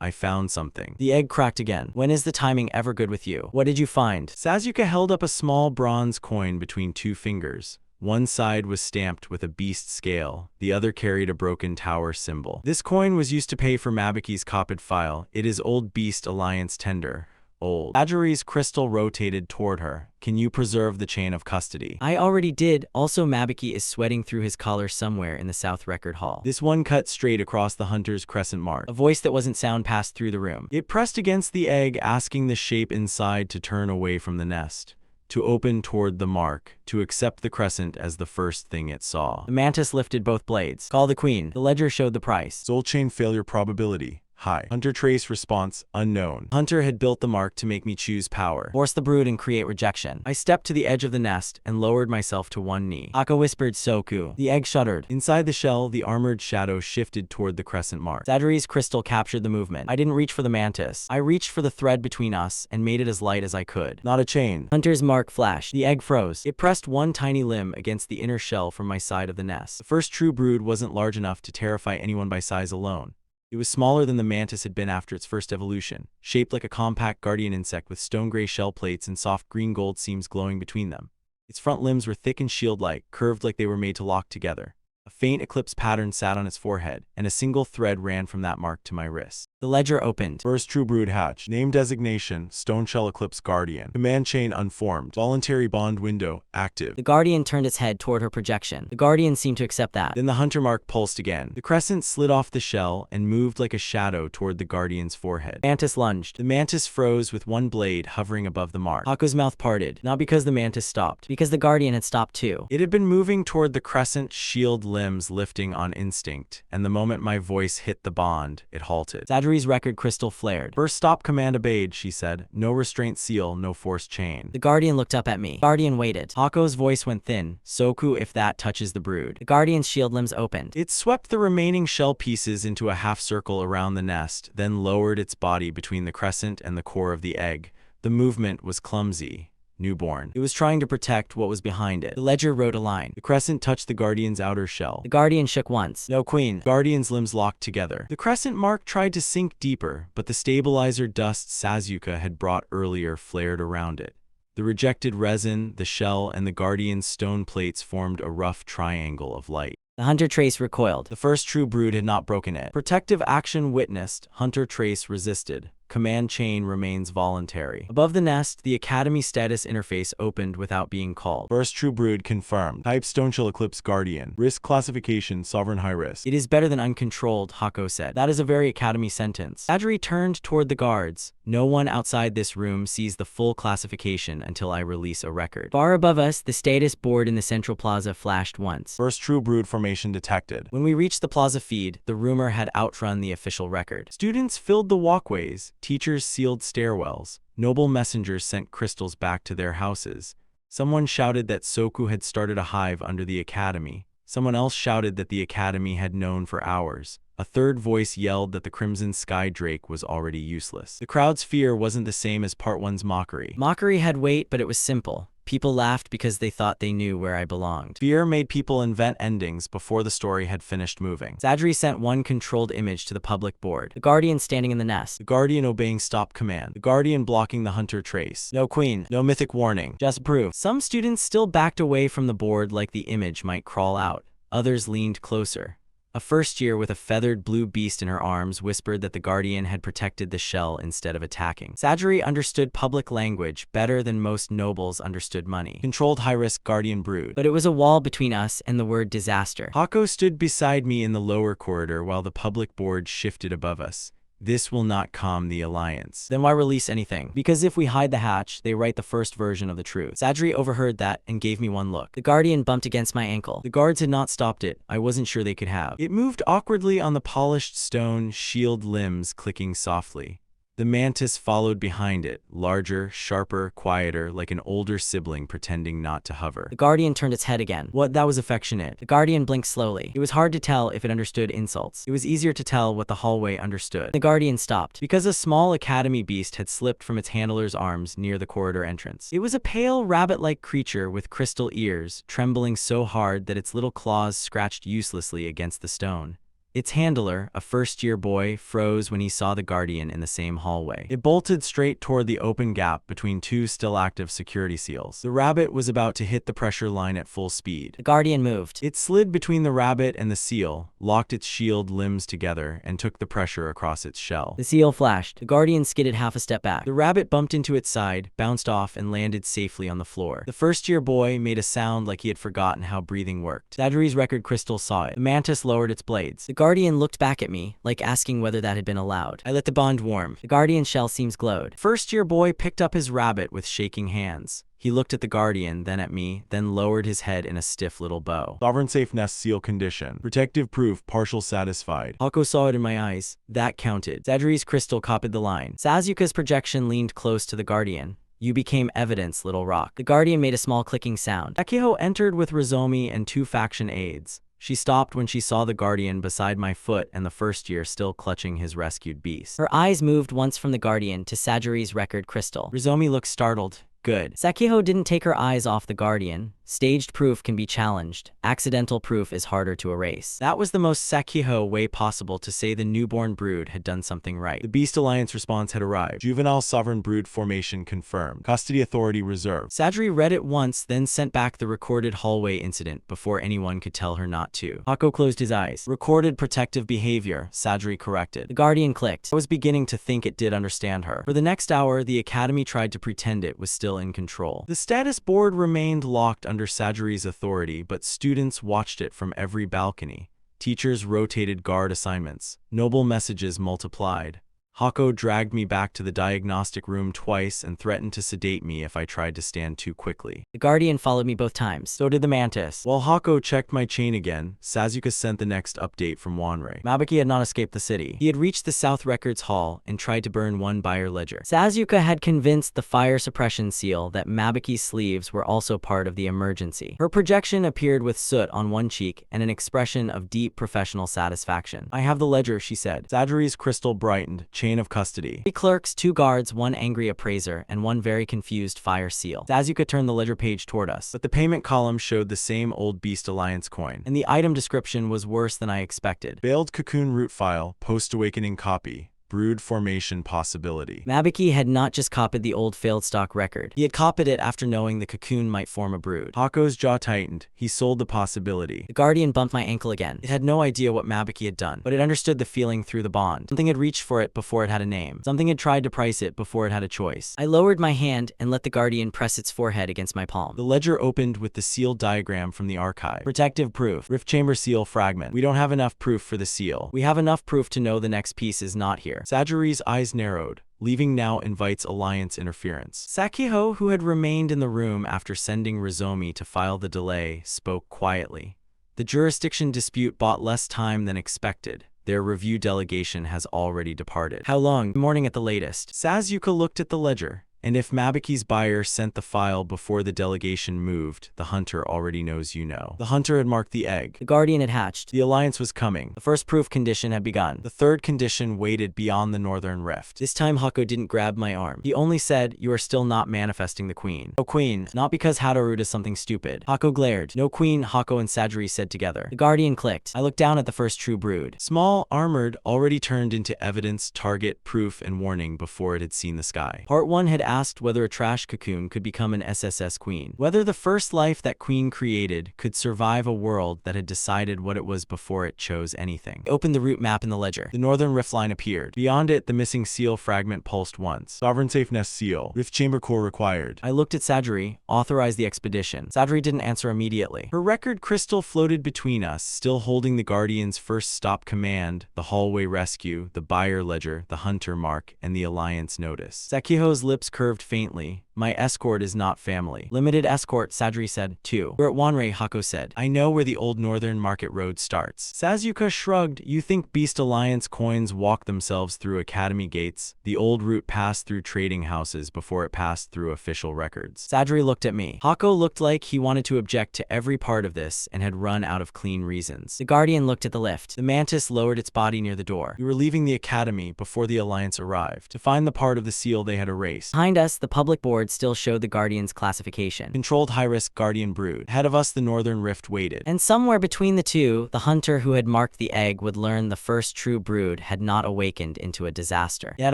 I found something. The egg cracked again. When is the timing ever good with you? What did you find? Sasuke held up a small bronze coin between two fingers. One side was stamped with a beast scale, the other carried a broken tower symbol. This coin was used to pay for Mabiki's copied file. It is Old Beast Alliance tender. Old. Sadri's crystal rotated toward her. Can you preserve the chain of custody? I already did. Also, Mabiki is sweating through his collar somewhere in the South Record Hall. This one cut straight across the hunter's crescent mark. A voice that wasn't sound passed through the room. It pressed against the egg, asking the shape inside to turn away from the nest, to open toward the mark, to accept the crescent as the first thing it saw. The mantis lifted both blades. Call the queen. The ledger showed the price. Soul chain failure probability high. Hunter trace response unknown. Hunter had built the mark to make me choose power. Force the brood and create rejection. I stepped to the edge of the nest and lowered myself to one knee. Hako whispered Soku. The egg shuddered. Inside the shell, the armored shadow shifted toward the crescent mark. Sadri's crystal captured the movement. I didn't reach for the mantis. I reached for the thread between us and made it as light as I could. Not a chain. Hunter's mark flashed. The egg froze. It pressed one tiny limb against the inner shell from my side of the nest. The first true brood wasn't large enough to terrify anyone by size alone. It was smaller than the mantis had been after its first evolution, shaped like a compact guardian insect with stone-gray shell plates and soft green-gold seams glowing between them. Its front limbs were thick and shield-like, curved like they were made to lock together. A faint eclipse pattern sat on its forehead, and a single thread ran from that mark to my wrist. The ledger opened. First true brood hatch. Name designation Stoneshell Eclipse Guardian. Command chain unformed. Voluntary bond window active. The guardian turned its head toward her projection. The guardian seemed to accept that. Then the hunter mark pulsed again. The crescent slid off the shell and moved like a shadow toward the guardian's forehead. Mantis lunged. The mantis froze with one blade hovering above the mark. Hako's mouth parted, not because the mantis stopped, because the guardian had stopped too. It had been moving toward the crescent, shield limbs lifting on instinct, and the moment my voice hit the bond, it halted. Sadri's record crystal flared. First stop command obeyed, she said. No restraint seal, no force chain. The guardian looked up at me. Guardian waited. Hako's voice went thin. Soku, if that touches the brood. The guardian's shield limbs opened. It swept the remaining shell pieces into a half circle around the nest, then lowered its body between the crescent and the core of the egg. The movement was clumsy. Newborn. It was trying to protect what was behind it. The ledger wrote a line. The crescent touched the guardian's outer shell. The guardian shook once. No queen. Guardian's limbs locked together. The crescent mark tried to sink deeper, but the stabilizer dust Sasuke had brought earlier flared around it. The rejected resin, the shell, and the guardian's stone plates formed a rough triangle of light. The hunter trace recoiled. The first true brood had not broken it. Protective action witnessed. Hunter trace resisted. command chain remains voluntary. Above the nest, the Academy status interface opened without being called. First true brood confirmed. Type Stoneshell Eclipse Guardian. Risk classification sovereign high risk. It is better than uncontrolled, Hako said. That is a very Academy sentence. Sajiri turned toward the guards. No one outside this room sees the full classification until I release a record. Far above us, the status board in the central plaza flashed once. First true brood formation detected. When we reached the plaza feed, the rumor had outrun the official record. Students filled the walkways, teachers sealed stairwells, noble messengers sent crystals back to their houses. Someone shouted that Soku had started a hive under the academy. Someone else shouted that the academy had known for hours. A third voice yelled that the Crimson Sky Drake was already useless. The crowd's fear wasn't the same as Part 1's mockery. Mockery had weight, but it was simple. People laughed because they thought they knew where I belonged. Fear made people invent endings before the story had finished moving. Sajiri sent one controlled image to the public board. The Guardian standing in the nest. The Guardian obeying stop command. The Guardian blocking the Hunter trace. No Queen. No mythic warning. Just proof. Some students still backed away from the board like the image might crawl out. Others leaned closer. A first year with a feathered blue beast in her arms whispered that the Guardian had protected the shell instead of attacking. Sajiri understood public language better than most nobles understood money. Controlled high-risk Guardian brood. But it was a wall between us and the word disaster. Hako stood beside me in the lower corridor while the public board shifted above us. This will not calm the alliance. Then why release anything? Because if we hide the hatch, they write the first version of the truth. Sajiri overheard that and gave me one look. The Guardian bumped against my ankle. The guards had not stopped it. I wasn't sure they could have. It moved awkwardly on the polished stone, shield limbs clicking softly. The mantis followed behind it, larger, sharper, quieter, like an older sibling pretending not to hover. The Guardian turned its head again. What? That was affectionate. The Guardian blinked slowly. It was hard to tell if it understood insults. It was easier to tell what the hallway understood. The Guardian stopped. Because a small academy beast had slipped from its handler's arms near the corridor entrance. It was a pale, rabbit-like creature with crystal ears, trembling so hard that its little claws scratched uselessly against the stone. Its handler, a first-year boy, froze when he saw the Guardian in the same hallway. It bolted straight toward the open gap between two still-active security seals. The rabbit was about to hit the pressure line at full speed. The Guardian moved. It slid between the rabbit and the seal, locked its shield limbs together, and took the pressure across its shell. The seal flashed. The Guardian skidded half a step back. The rabbit bumped into its side, bounced off, and landed safely on the floor. The first-year boy made a sound like he had forgotten how breathing worked. Sajiri's record crystal saw it. The mantis lowered its blades. The Guardian looked back at me, like asking whether that had been allowed. I let the bond warm. The Guardian shell seems glowed. First-year boy picked up his rabbit with shaking hands. He looked at the Guardian, then at me, then lowered his head in a stiff little bow. Sovereign safe nest seal condition. Protective proof partial satisfied. Hako saw it in my eyes. That counted. Sajiri's crystal copied the line. Sasuke's projection leaned close to the Guardian. You became evidence, Little Rock. The Guardian made a small clicking sound. Akiho entered with Rizomi and two faction aides. She stopped when she saw the Guardian beside my foot and the first year still clutching his rescued beast. Her eyes moved once from the Guardian to Sajiri's record crystal. Rizomi looked startled. Good. Sakiho didn't take her eyes off the Guardian. Staged proof can be challenged. Accidental proof is harder to erase. That was the most Sakiho way possible to say the newborn brood had done something right. The Beast Alliance response had arrived. Juvenile Sovereign Brood formation confirmed. Custody authority reserved. Sajiri read it once, then sent back the recorded hallway incident before anyone could tell her not to. Hako closed his eyes. Recorded protective behavior, Sajiri corrected. The Guardian clicked. I was beginning to think it did understand her. For the next hour, the Academy tried to pretend it was still in control. The status board remained locked under Sajiri's authority, but students watched it from every balcony. Teachers rotated guard assignments. Noble messages multiplied. Hako dragged me back to the diagnostic room twice and threatened to sedate me if I tried to stand too quickly. The Guardian followed me both times. So did the mantis. While Hako checked my chain again, Sasuke sent the next update from Wanrei. Mabuki had not escaped the city. He had reached the South Records Hall and tried to burn one buyer ledger. Sasuke had convinced the fire suppression seal that Mabuki's sleeves were also part of the emergency. Her projection appeared with soot on one cheek and an expression of deep professional satisfaction. I have the ledger, she said. Sajiri's crystal brightened. Chain of custody. 3 clerks, 2 guards, 1 angry appraiser, and 1 very confused fire seal. Sasuke turned the ledger page toward us, but the payment column showed the same old Beast Alliance coin, and the item description was worse than I expected. Veiled cocoon root file, post-awakening copy. brood formation possibility. Mabeki had not just copied the old failed stock record. He had copied it after knowing the cocoon might form a brood. Hako's jaw tightened. He sold the possibility. The Guardian bumped my ankle again. It had no idea what Mabeki had done, but it understood the feeling through the bond. Something had reached for it before it had a name. Something had tried to price it before it had a choice. I lowered my hand and let the Guardian press its forehead against my palm. The ledger opened with the sealed diagram from the archive. Protective proof. Rift chamber seal fragment. We don't have enough proof for the seal. We have enough proof to know the next piece is not here. Sajiri's eyes narrowed. Leaving now invites alliance interference. Sakiho, who had remained in the room after sending Rizomi to file the delay, spoke quietly. The jurisdiction dispute bought less time than expected. Their review delegation has already departed. How long? Morning at the latest. Sasuke looked at the ledger. And if Mabeki's buyer sent the file before the delegation moved, the hunter already knows you know. The hunter had marked the egg. The Guardian had hatched. The alliance was coming. The first proof condition had begun. The third condition waited beyond the northern rift. This time Hako didn't grab my arm. He only said, "You are still not manifesting the queen." "No queen, not because Hadaru does something stupid." Hako glared. "No queen," Hako and Sajiri said together. The Guardian clicked. I looked down at the first true brood. Small, armored, already turned into evidence, target, proof, and warning before it had seen the sky. Part 1 had asked whether a trash cocoon could become an SSS Queen. Whether the first life that Queen created could survive a world that had decided what it was before it chose anything. I opened the route map in the ledger. The northern rift line appeared. Beyond it, the missing seal fragment pulsed once. Sovereign safe nest seal. Rift chamber core required. I looked at Sajiri, authorized the expedition. Sajiri didn't answer immediately. Her record crystal floated between us, still holding the Guardian's first stop command, the hallway rescue, the buyer ledger, the hunter mark, and the alliance notice. Sakiho's lips curved faintly. My escort is not family. Limited escort, Sajiri said. 2. We're at Wanrei, Hako said. I know where the old northern market road starts. Sasuke shrugged. You think Beast Alliance coins walk themselves through academy gates? The old route passed through trading houses before it passed through official records. Sajiri looked at me. Hako looked like he wanted to object to every part of this and had run out of clean reasons. The Guardian looked at the lift. The mantis lowered its body near the door. We were leaving the academy before the Alliance arrived to find the part of the seal they had erased. Behind us, the public board still showed the Guardian's classification. Controlled high-risk Guardian brood. Ahead of us, the northern rift waited. And somewhere between the two, the hunter who had marked the egg would learn the first true brood had not awakened into a disaster. It had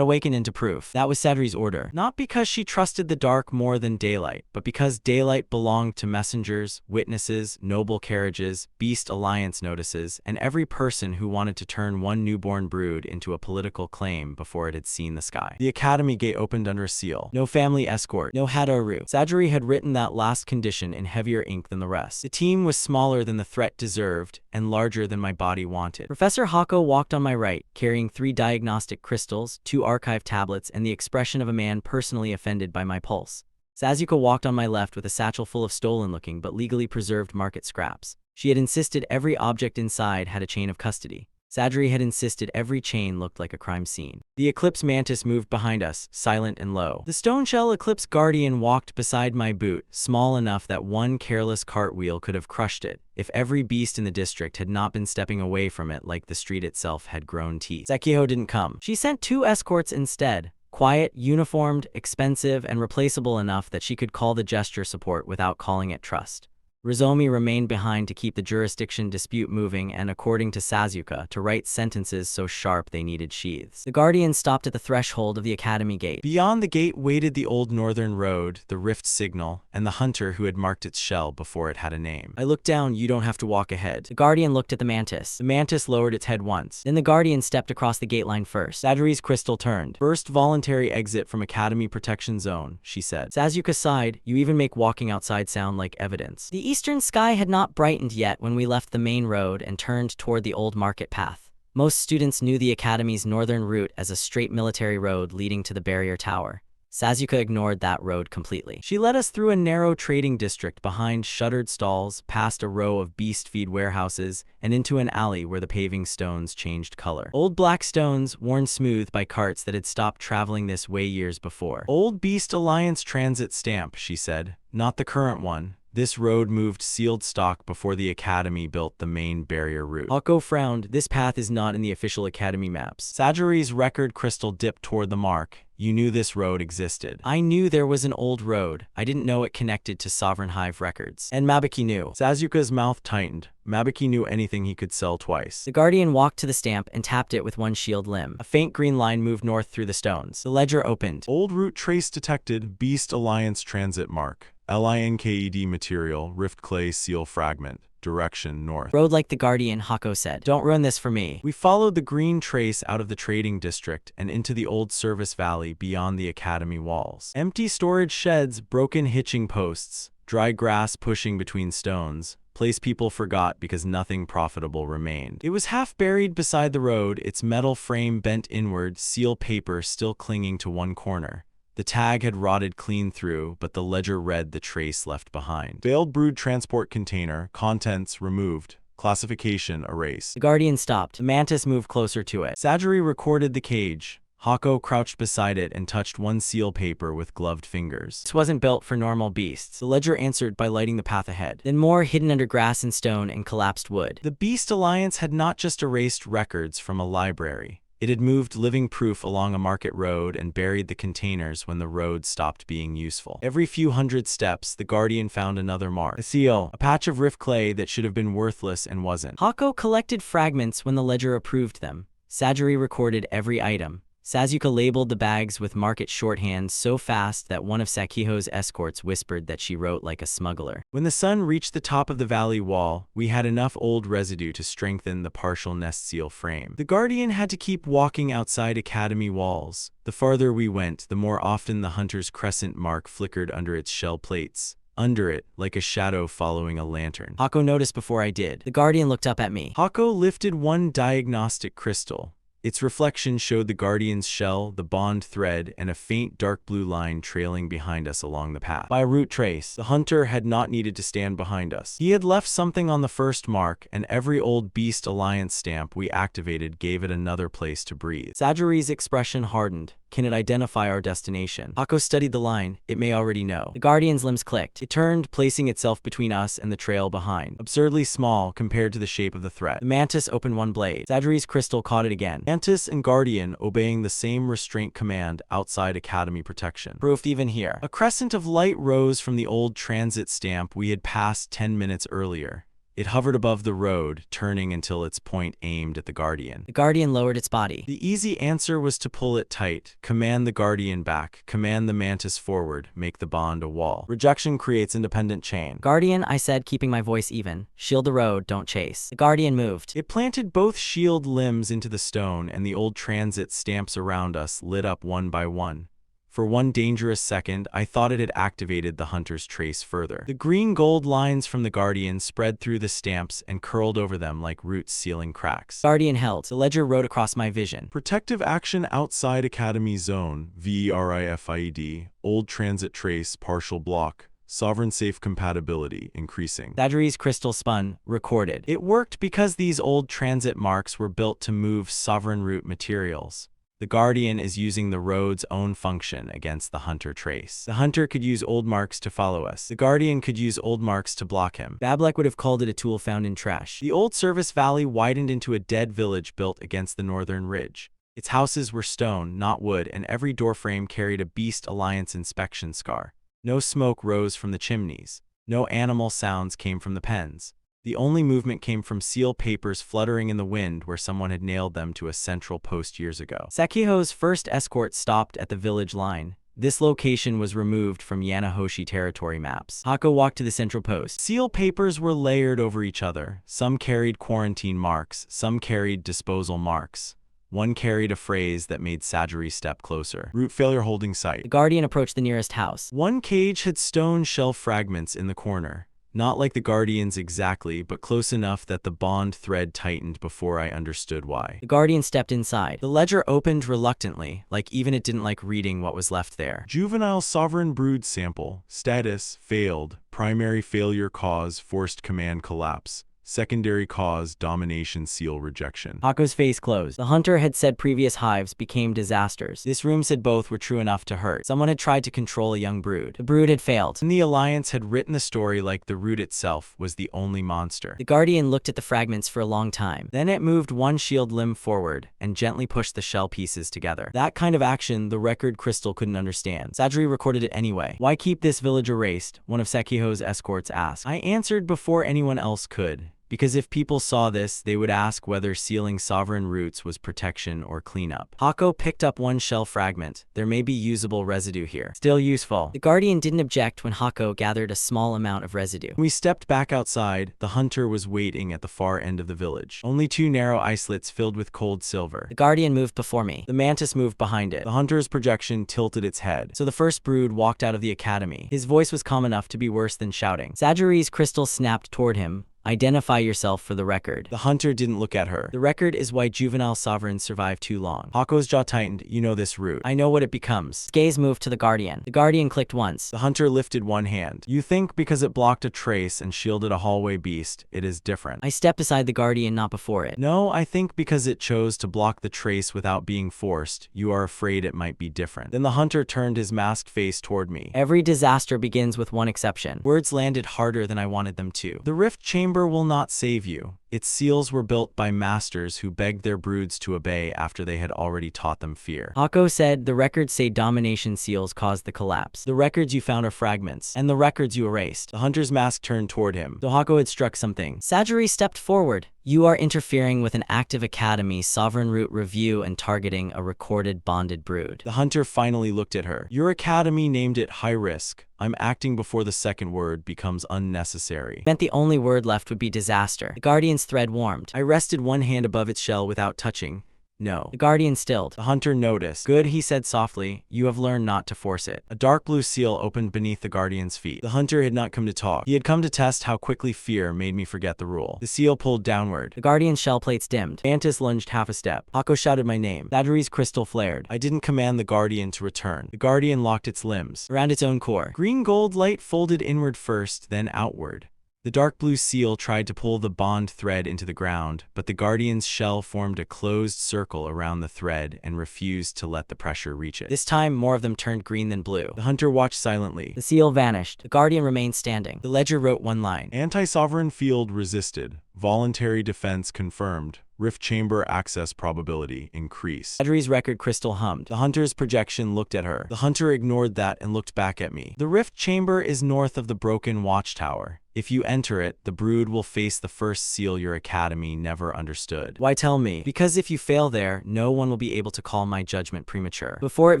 awakened into proof. That was Sajiri's order. Not because she trusted the dark more than daylight, but because daylight belonged to messengers, witnesses, noble carriages, Beast Alliance notices, and every person who wanted to turn one newborn brood into a political claim before it had seen the sky. The academy gate opened under a seal. No family escort. No Hadaru. Sajiri had written that last condition in heavier ink than the rest. The team was smaller than the threat deserved, and larger than my body wanted. Professor Hako walked on my right, carrying 3 diagnostic crystals, 2 archive tablets, and the expression of a man personally offended by my pulse. Sasuke walked on my left with a satchel full of stolen-looking but legally preserved market scraps. She had insisted every object inside had a chain of custody. Sajiri had insisted every chain looked like a crime scene. The Eclipse Mantis moved behind us, silent and low. The stone-shell Eclipse Guardian walked beside my boot, small enough that one careless cartwheel could have crushed it, if every beast in the district had not been stepping away from it like the street itself had grown teeth. Sakiho didn't come. She sent 2 escorts instead. Quiet, uniformed, expensive, and replaceable enough that she could call the gesture support without calling it trust. Rizomi remained behind to keep the jurisdiction dispute moving and, according to Sasuke, to write sentences so sharp they needed sheaths. The Guardian stopped at the threshold of the academy gate. Beyond the gate waited the old northern road, the rift signal, and the hunter who had marked its shell before it had a name. I looked down. You don't have to walk ahead. The Guardian looked at the mantis. The mantis lowered its head once. Then the Guardian stepped across the gate line first. Sajiri's crystal turned. First voluntary exit from Academy Protection Zone, she said. Sasuke sighed. You even make walking outside sound like evidence. The eastern sky had not brightened yet when we left the main road and turned toward the old market path. Most students knew the Academy's northern route as a straight military road leading to the barrier tower. Sasuke ignored that road completely. She led us through a narrow trading district behind shuttered stalls, past a row of beast feed warehouses, and into an alley where the paving stones changed color. Old black stones, worn smooth by carts that had stopped traveling this way years before. Old Beast Alliance transit stamp, she said. Not the current one. This road moved sealed stock before the Academy built the main barrier route. Hako frowned. This path is not in the official Academy maps. Sajiri's record crystal dipped toward the mark. You knew this road existed. I knew there was an old road. I didn't know it connected to Sovereign Hive records. And Mabeki knew. Sasuke's mouth tightened. Mabeki knew anything he could sell twice. The Guardian walked to the stamp and tapped it with one shield limb. A faint green line moved north through the stones. The ledger opened. Old route trace detected. Beast Alliance transit mark. LINKED material. Rift clay seal fragment. Direction north. Road like the Guardian, Hako said. Don't ruin this for me. We followed the green trace out of the trading district and into the old service valley beyond the academy walls. Empty storage sheds, broken hitching posts, dry grass pushing between stones, place people forgot because nothing profitable remained. It was half buried beside the road, its metal frame bent inward, seal paper still clinging to one corner. The tag had rotted clean through, but the ledger read the trace left behind. Failed brood transport container. Contents removed. Classification erased. The Guardian stopped. The mantis moved closer to it. Sajiri recorded the cage. Hako crouched beside it and touched one seal paper with gloved fingers. This wasn't built for normal beasts. The ledger answered by lighting the path ahead. Then more hidden under grass and stone and collapsed wood. The Beast Alliance had not just erased records from a library. It had moved living proof along a market road and buried the containers when the road stopped being useful. Every few hundred steps, the Guardian found another mark. A seal, a patch of rift clay that should have been worthless and wasn't. Hako collected fragments when the ledger approved them. Sajiri recorded every item. Sasuke labeled the bags with market shorthand so fast that one of Sakiho's escorts whispered that she wrote like a smuggler. When the sun reached the top of the valley wall, we had enough old residue to strengthen the partial nest seal frame. The Guardian had to keep walking outside academy walls. The farther we went, the more often the hunter's crescent mark flickered under its shell plates. Under it, like a shadow following a lantern. Hako noticed before I did. The Guardian looked up at me. Hako lifted one diagnostic crystal. Its reflection showed the Guardian's shell, the bond thread, and a faint dark blue line trailing behind us along the path. By route trace, the hunter had not needed to stand behind us. He had left something on the first mark, and every old Beast Alliance stamp we activated gave it another place to breathe. Sajiri's expression hardened. Can it identify our destination? Hako studied the line. It may already know. The Guardian's limbs clicked. It turned, placing itself between us and the trail behind. Absurdly small compared to the shape of the threat. The mantis opened one blade. Sajiri's crystal caught it again. Mantis and Guardian obeying the same restraint command outside Academy protection. Proof even here. A crescent of light rose from the old transit stamp we had passed 10 minutes earlier. It hovered above the road, turning until its point aimed at the Guardian. The Guardian lowered its body. The easy answer was to pull it tight, command the Guardian back, command the mantis forward, make the bond a wall. Rejection creates independent chain. Guardian, I said, keeping my voice even. Shield the road, don't chase. The Guardian moved. It planted both shield limbs into the stone, and the old transit stamps around us lit up one by one. For one dangerous second, I thought it had activated the hunter's trace further. The green-gold lines from the Guardian spread through the stamps and curled over them like roots sealing cracks. Guardian held. The ledger wrote across my vision. Protective action outside Academy Zone. VERIFIED. Old transit trace. Partial block. Sovereign safe compatibility increasing. Sajiri's crystal spun, recorded. It worked because these old transit marks were built to move sovereign root materials. The Guardian is using the road's own function against the hunter trace. The hunter could use old marks to follow us. The Guardian could use old marks to block him. Bablek would have called it a tool found in trash. The old service valley widened into a dead village built against the northern ridge. Its houses were stone, not wood, and every doorframe carried a Beast Alliance inspection scar. No smoke rose from the chimneys. No animal sounds came from the pens. The only movement came from seal papers fluttering in the wind where someone had nailed them to a central post years ago. Sakiho's first escort stopped at the village line. This location was removed from Yanahoshi territory maps. Hako walked to the central post. Seal papers were layered over each other. Some carried quarantine marks, some carried disposal marks. One carried a phrase that made Sajiri step closer. Route failure holding site. The Guardian approached the nearest house. One cage had stone shell fragments in the corner. Not like the Guardian's exactly, but close enough that the bond thread tightened before I understood why. The Guardian stepped inside. The ledger opened reluctantly, like even it didn't like reading what was left there. Juvenile sovereign brood sample. Status, failed. Primary failure cause, forced command collapse. Secondary cause, domination seal rejection. Hako's face closed. The hunter had said previous hives became disasters. This room said both were true enough to hurt. Someone had tried to control a young brood. The brood had failed. And the Alliance had written the story like the root itself was the only monster. The Guardian looked at the fragments for a long time. Then it moved one shield limb forward and gently pushed the shell pieces together. That kind of action the record crystal couldn't understand. Sajiri recorded it anyway. Why keep this village erased? One of Sekiho's escorts asked. I answered before anyone else could. Because if people saw this, they would ask whether sealing sovereign roots was protection or cleanup. Hako picked up one shell fragment. There may be usable residue here. Still useful. The Guardian didn't object when Hako gathered a small amount of residue. When we stepped back outside, the hunter was waiting at the far end of the village. Only 2 narrow islets filled with cold silver. The Guardian moved before me. The mantis moved behind it. The hunter's projection tilted its head. So the first brood walked out of the academy. His voice was calm enough to be worse than shouting. Sajiri's crystal snapped toward him. Identify yourself for the record. The hunter didn't look at her. The record is why juvenile sovereigns survive too long. Hako's jaw tightened. You know this root. I know what it becomes. His gaze moved to the Guardian. The Guardian clicked once. The hunter lifted one hand. You think because it blocked a trace and shielded a hallway beast, it is different. I stepped beside the Guardian, not before it. No, I think because it chose to block the trace without being forced, you are afraid it might be different. Then the hunter turned his masked face toward me. Every disaster begins with one exception. Words landed harder than I wanted them to. The rift chamber will not save you. Its seals were built by masters who begged their broods to obey after they had already taught them fear. Hako said, the records say domination seals caused the collapse. The records you found are fragments, and the records you erased. The hunter's mask turned toward him. Though Hako had struck something. Sajiri stepped forward. You are interfering with an active academy, sovereign root review, and targeting a recorded bonded brood. The hunter finally looked at her. Your academy named it high risk. I'm acting before the second word becomes unnecessary. It meant the only word left would be disaster. The Guardian's thread warmed. I rested one hand above its shell without touching. No. The Guardian stilled. The hunter noticed. Good, he said softly. You have learned not to force it. A dark blue seal opened beneath the Guardian's feet. The hunter had not come to talk. He had come to test how quickly fear made me forget the rule. The seal pulled downward. The Guardian's shell plates dimmed. Mantis lunged half a step. Hako shouted my name. Sajiri's crystal flared. I didn't command the Guardian to return. The Guardian locked its limbs around its own core. Green gold light folded inward first, then outward. The dark blue seal tried to pull the bond thread into the ground, but the Guardian's shell formed a closed circle around the thread and refused to let the pressure reach it. This time, more of them turned green than blue. The hunter watched silently. The seal vanished. The Guardian remained standing. The ledger wrote one line. Anti-sovereign field resisted. Voluntary defense confirmed. Rift chamber access probability increased. Sajiri's record crystal hummed. The hunter's projection looked at her. The hunter ignored that and looked back at me. The rift chamber is north of the broken watchtower. If you enter it, the brood will face the first seal your academy never understood. Why tell me? Because if you fail there, no one will be able to call my judgment premature. Before it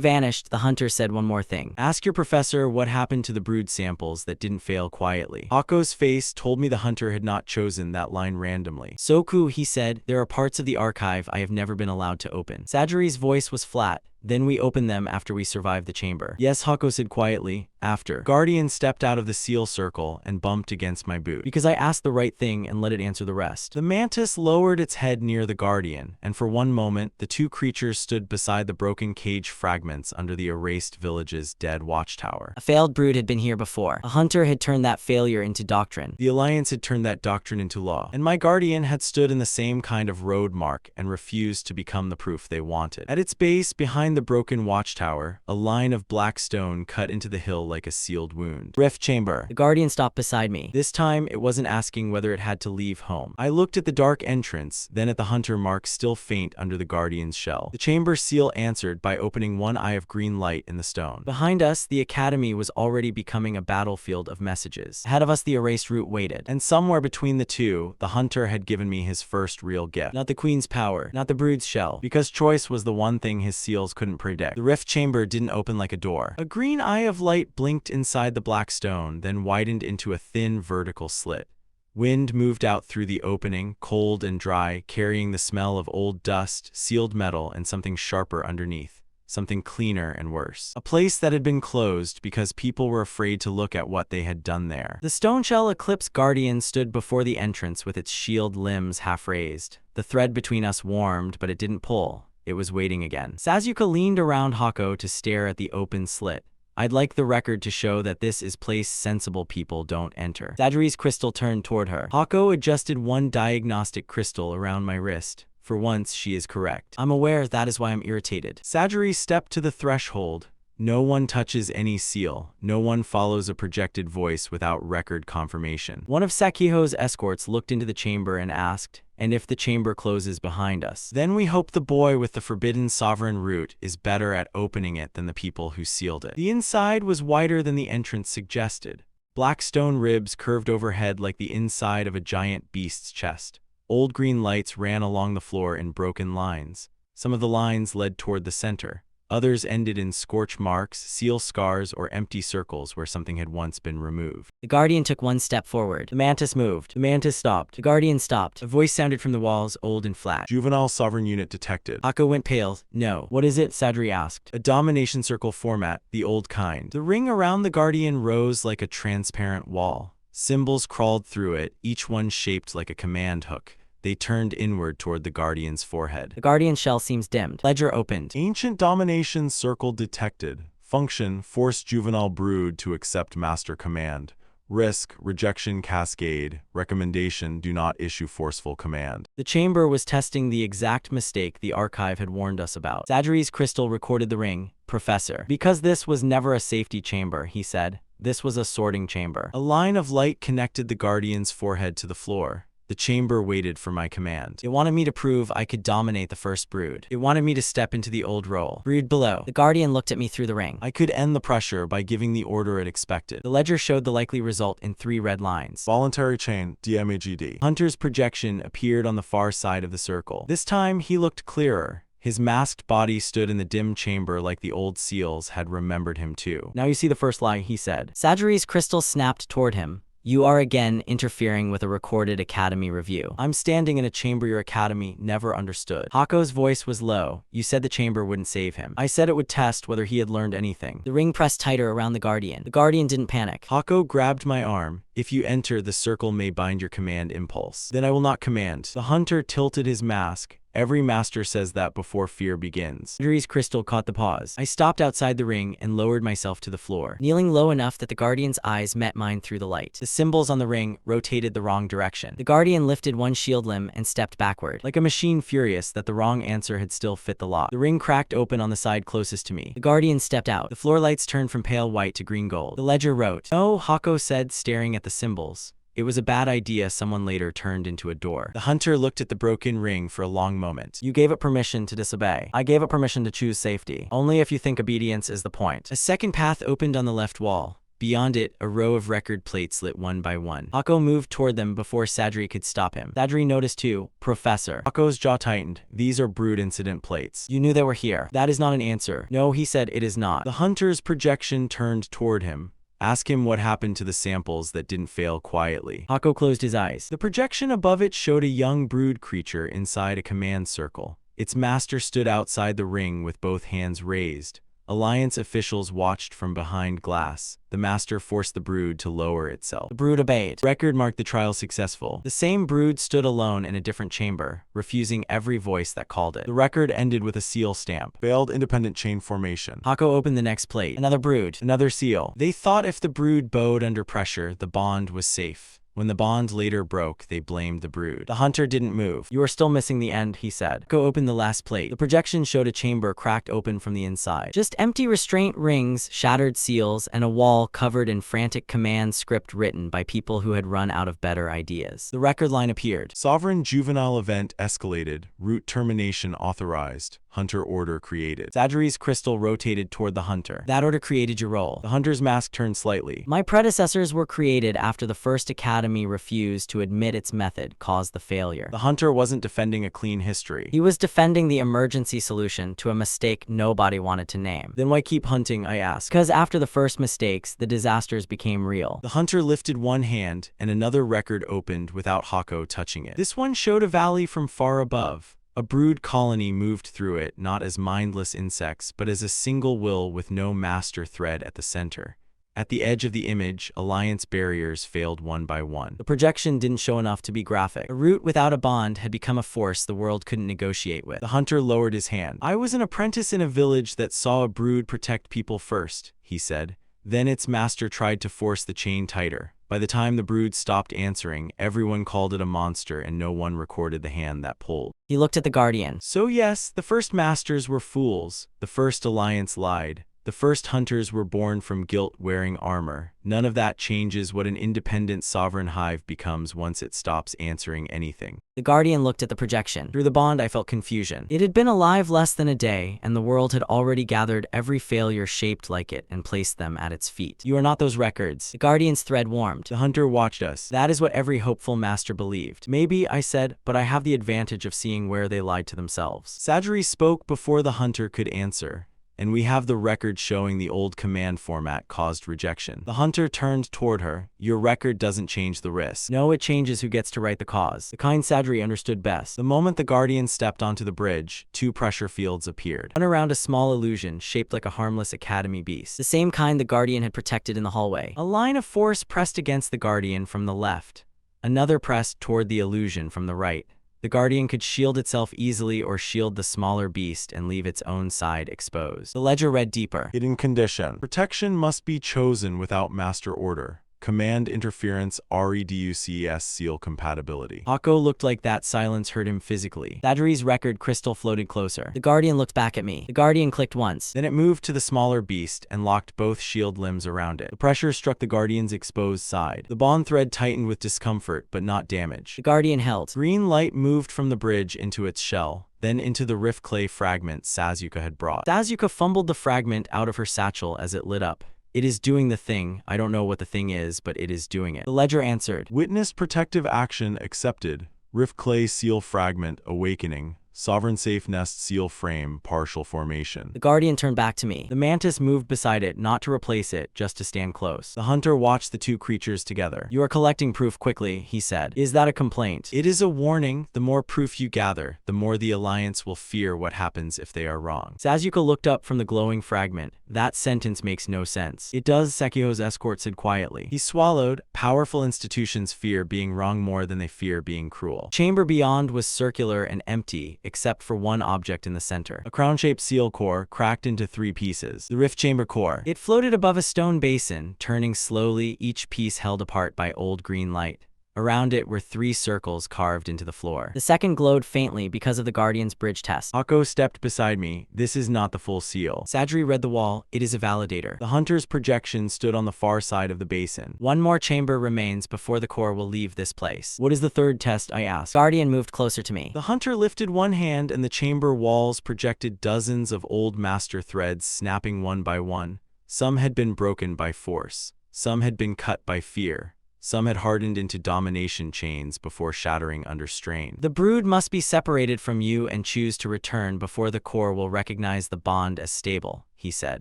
vanished, the hunter said one more thing. Ask your professor what happened to the brood samples that didn't fail quietly. Hako's face told me the hunter had not chosen that line randomly. Soku, he said, there are parts of the archive I have never been allowed to open. Sajiri's voice was flat. Then we opened them after we survived the chamber. Yes, Hako said quietly. After. Guardian stepped out of the seal circle and bumped against my boot. Because I asked the right thing and let it answer the rest. The mantis lowered its head near the Guardian, and for one moment, the two creatures stood beside the broken cage fragments under the erased village's dead watchtower. A failed brood had been here before. A hunter had turned that failure into doctrine. The Alliance had turned that doctrine into law. And my Guardian had stood in the same kind of road mark and refused to become the proof they wanted. At its base, behind the broken watchtower, a line of black stone cut into the hill like a sealed wound. Rift chamber. The Guardian stopped beside me. This time, it wasn't asking whether it had to leave home. I looked at the dark entrance, then at the hunter mark still faint under the Guardian's shell. The chamber seal answered by opening one eye of green light in the stone. Behind us, the academy was already becoming a battlefield of messages. Ahead of us, the erased root waited. And somewhere between the two, the hunter had given me his first real gift. Not the queen's power, not the brood's shell, because choice was the one thing his seals couldn't predict. The rift chamber didn't open like a door. A green eye of light blinked inside the black stone, then widened into a thin vertical slit. Wind moved out through the opening, cold and dry, carrying the smell of old dust, sealed metal, and something sharper underneath. Something cleaner and worse. A place that had been closed because people were afraid to look at what they had done there. The stone-shell Eclipse Guardian stood before the entrance with its shield limbs half raised. The thread between us warmed, but it didn't pull. It was waiting again. Sasuke leaned around Hako to stare at the open slit. I'd like the record to show that this is place sensible people don't enter. Sajiri's crystal turned toward her. Hako adjusted one diagnostic crystal around my wrist. For once, she is correct. I'm aware that is why I'm irritated. Sajiri stepped to the threshold. No one touches any seal. No one follows a projected voice without record confirmation. One of Sakiho's escorts looked into the chamber and asked, "And if the chamber closes behind us?" Then we hope the boy with the forbidden sovereign root is better at opening it than the people who sealed it. The inside was wider than the entrance suggested. Black stone ribs curved overhead like the inside of a giant beast's chest. Old green lights ran along the floor in broken lines. Some of the lines led toward the center. Others ended in scorch marks, seal scars, or empty circles where something had once been removed. The Guardian took one step forward. The Mantis moved. The Mantis stopped. The Guardian stopped. A voice sounded from the walls, old and flat. Juvenile sovereign unit detected. Hako went pale. No. What is it? Sajiri asked. A domination circle format, the old kind. The ring around the Guardian rose like a transparent wall. Symbols crawled through it, each one shaped like a command hook. They turned inward toward the Guardian's forehead. The Guardian shell seems dimmed. Ledger opened. Ancient domination circle detected. Function, force juvenile brood to accept master command. Risk, rejection cascade. Recommendation, do not issue forceful command. The chamber was testing the exact mistake the archive had warned us about. Sajiri's crystal recorded the ring. Professor. Because this was never a safety chamber, he said. This was a sorting chamber. A line of light connected the Guardian's forehead to the floor. The chamber waited for my command. It wanted me to prove I could dominate the first brood. It wanted me to step into the old role. Brood below. The Guardian looked at me through the ring. I could end the pressure by giving the order it expected. The ledger showed the likely result in 3 red lines. Voluntary chain, DMAGD. Hunter's projection appeared on the far side of the circle. This time, he looked clearer. His masked body stood in the dim chamber like the old seals had remembered him too. Now you see the first lie, he said. Sajiri's crystal snapped toward him. You are again interfering with a recorded Academy review. I'm standing in a chamber your Academy never understood. Hako's voice was low. You said the chamber wouldn't save him. I said it would test whether he had learned anything. The ring pressed tighter around the Guardian. The Guardian didn't panic. Hako grabbed my arm. If you enter, the circle may bind your command impulse. Then I will not command. The hunter tilted his mask. Every master says that before fear begins. Sajiri's crystal caught the pause. I stopped outside the ring and lowered myself to the floor, kneeling low enough that the Guardian's eyes met mine through the light. The symbols on the ring rotated the wrong direction. The Guardian lifted one shield limb and stepped backward, like a machine furious that the wrong answer had still fit the lock. The ring cracked open on the side closest to me. The Guardian stepped out. The floor lights turned from pale white to green gold. The ledger wrote, "No," Hako said, staring at the symbols. It was a bad idea someone later turned into a door. The hunter looked at the broken ring for a long moment. You gave it permission to disobey. I gave it permission to choose safety. Only if you think obedience is the point. A second path opened on the left wall. Beyond it, a row of record plates lit one by one. Hako moved toward them before Sajiri could stop him. Sajiri noticed too. Professor. Hako's jaw tightened. These are brood incident plates. You knew they were here. That is not an answer. No, he said, it is not. The hunter's projection turned toward him. Ask him what happened to the samples that didn't fail quietly. Hako closed his eyes. The projection above it showed a young brood creature inside a command circle. Its master stood outside the ring with both hands raised. Alliance officials watched from behind glass. The master forced the brood to lower itself. The brood obeyed. Record marked the trial successful. The same brood stood alone in a different chamber, refusing every voice that called it. The record ended with a seal stamp. Failed independent chain formation. Hako opened the next plate. Another brood. Another seal. They thought if the brood bowed under pressure, the bond was safe. When the bond later broke, they blamed the brood. The hunter didn't move. You are still missing the end, he said. Go open the last plate. The projection showed a chamber cracked open from the inside. Just empty restraint rings, shattered seals, and a wall covered in frantic command script written by people who had run out of better ideas. The record line appeared. Sovereign juvenile event escalated. Root termination authorized. Hunter order created. Sajiri's crystal rotated toward the hunter. That order created your role. The hunter's mask turned slightly. My predecessors were created after the first Academy refused to admit its method caused the failure. The hunter wasn't defending a clean history. He was defending the emergency solution to a mistake nobody wanted to name. Then why keep hunting, I asked. Because after the first mistakes, the disasters became real. The hunter lifted one hand, and another record opened without Hako touching it. This one showed a valley from far above. A brood colony moved through it, not as mindless insects, but as a single will with no master thread at the center. At the edge of the image, alliance barriers failed one by one. The projection didn't show enough to be graphic. A root without a bond had become a force the world couldn't negotiate with. The hunter lowered his hand. I was an apprentice in a village that saw a brood protect people first, he said. Then its master tried to force the chain tighter. By the time the brood stopped answering, everyone called it a monster and no one recorded the hand that pulled. He looked at the guardian. So yes, the first masters were fools. The first alliance lied. The first hunters were born from guilt wearing armor. None of that changes what an independent sovereign hive becomes once it stops answering anything. The guardian looked at the projection. Through the bond, I felt confusion. It had been alive less than a day, and the world had already gathered every failure shaped like it and placed them at its feet. You are not those records. The guardian's thread warmed. The hunter watched us. That is what every hopeful master believed. Maybe, I said, but I have the advantage of seeing where they lied to themselves. Sajiri spoke before the hunter could answer. And we have the record showing the old command format caused rejection. The hunter turned toward her. Your record doesn't change the risk. No, it changes who gets to write the cause. The kind Sadri understood best. The moment the guardian stepped onto the bridge, 2 pressure fields appeared. One around a small illusion shaped like a harmless academy beast. The same kind the guardian had protected in the hallway. A line of force pressed against the guardian from the left. Another pressed toward the illusion from the right. The guardian could shield itself easily or shield the smaller beast and leave its own side exposed. The ledger read deeper. Hidden condition. Protection must be chosen without master order. Command interference REDUCES seal compatibility. Hako looked like that silence hurt him physically. Sadri's record crystal floated closer. The guardian looked back at me. The guardian clicked once. Then it moved to the smaller beast and locked both shield limbs around it. The pressure struck the guardian's exposed side. The bond thread tightened with discomfort, but not damage. The guardian held. Green light moved from the bridge into its shell, then into the rift clay fragment Sasuke had brought. Sasuke fumbled the fragment out of her satchel as it lit up. It is doing the thing. I don't know what the thing is, but it is doing it. The ledger answered. Witness protective action accepted. Rift clay seal fragment awakening. Sovereign safe nest seal frame partial formation. The guardian turned back to me. The mantis moved beside it, not to replace it, just to stand close. The hunter watched the 2 creatures together. You are collecting proof quickly, he said. Is that a complaint? It is a warning. The more proof you gather, the more the alliance will fear what happens if they are wrong. Sasuke looked up from the glowing fragment. That sentence makes no sense. It does, Sekio's escort said quietly. He swallowed. Powerful institutions fear being wrong more than they fear being cruel. Chamber beyond was circular and empty, except for one object in the center. A crown-shaped seal core cracked into 3 pieces. The rift chamber core. It floated above a stone basin, turning slowly, each piece held apart by old green light. Around it were 3 circles carved into the floor. The second glowed faintly because of the guardian's bridge test. Hako stepped beside me. This is not the full seal. Sadri read the wall. It is a validator. The hunter's projection stood on the far side of the basin. One more chamber remains before the core will leave this place. What is the 3rd test? I asked. Guardian moved closer to me. The hunter lifted one hand and the chamber walls projected dozens of old master threads snapping one by one. Some had been broken by force. Some had been cut by fear. Some had hardened into domination chains before shattering under strain. The brood must be separated from you and choose to return before the core will recognize the bond as stable, he said.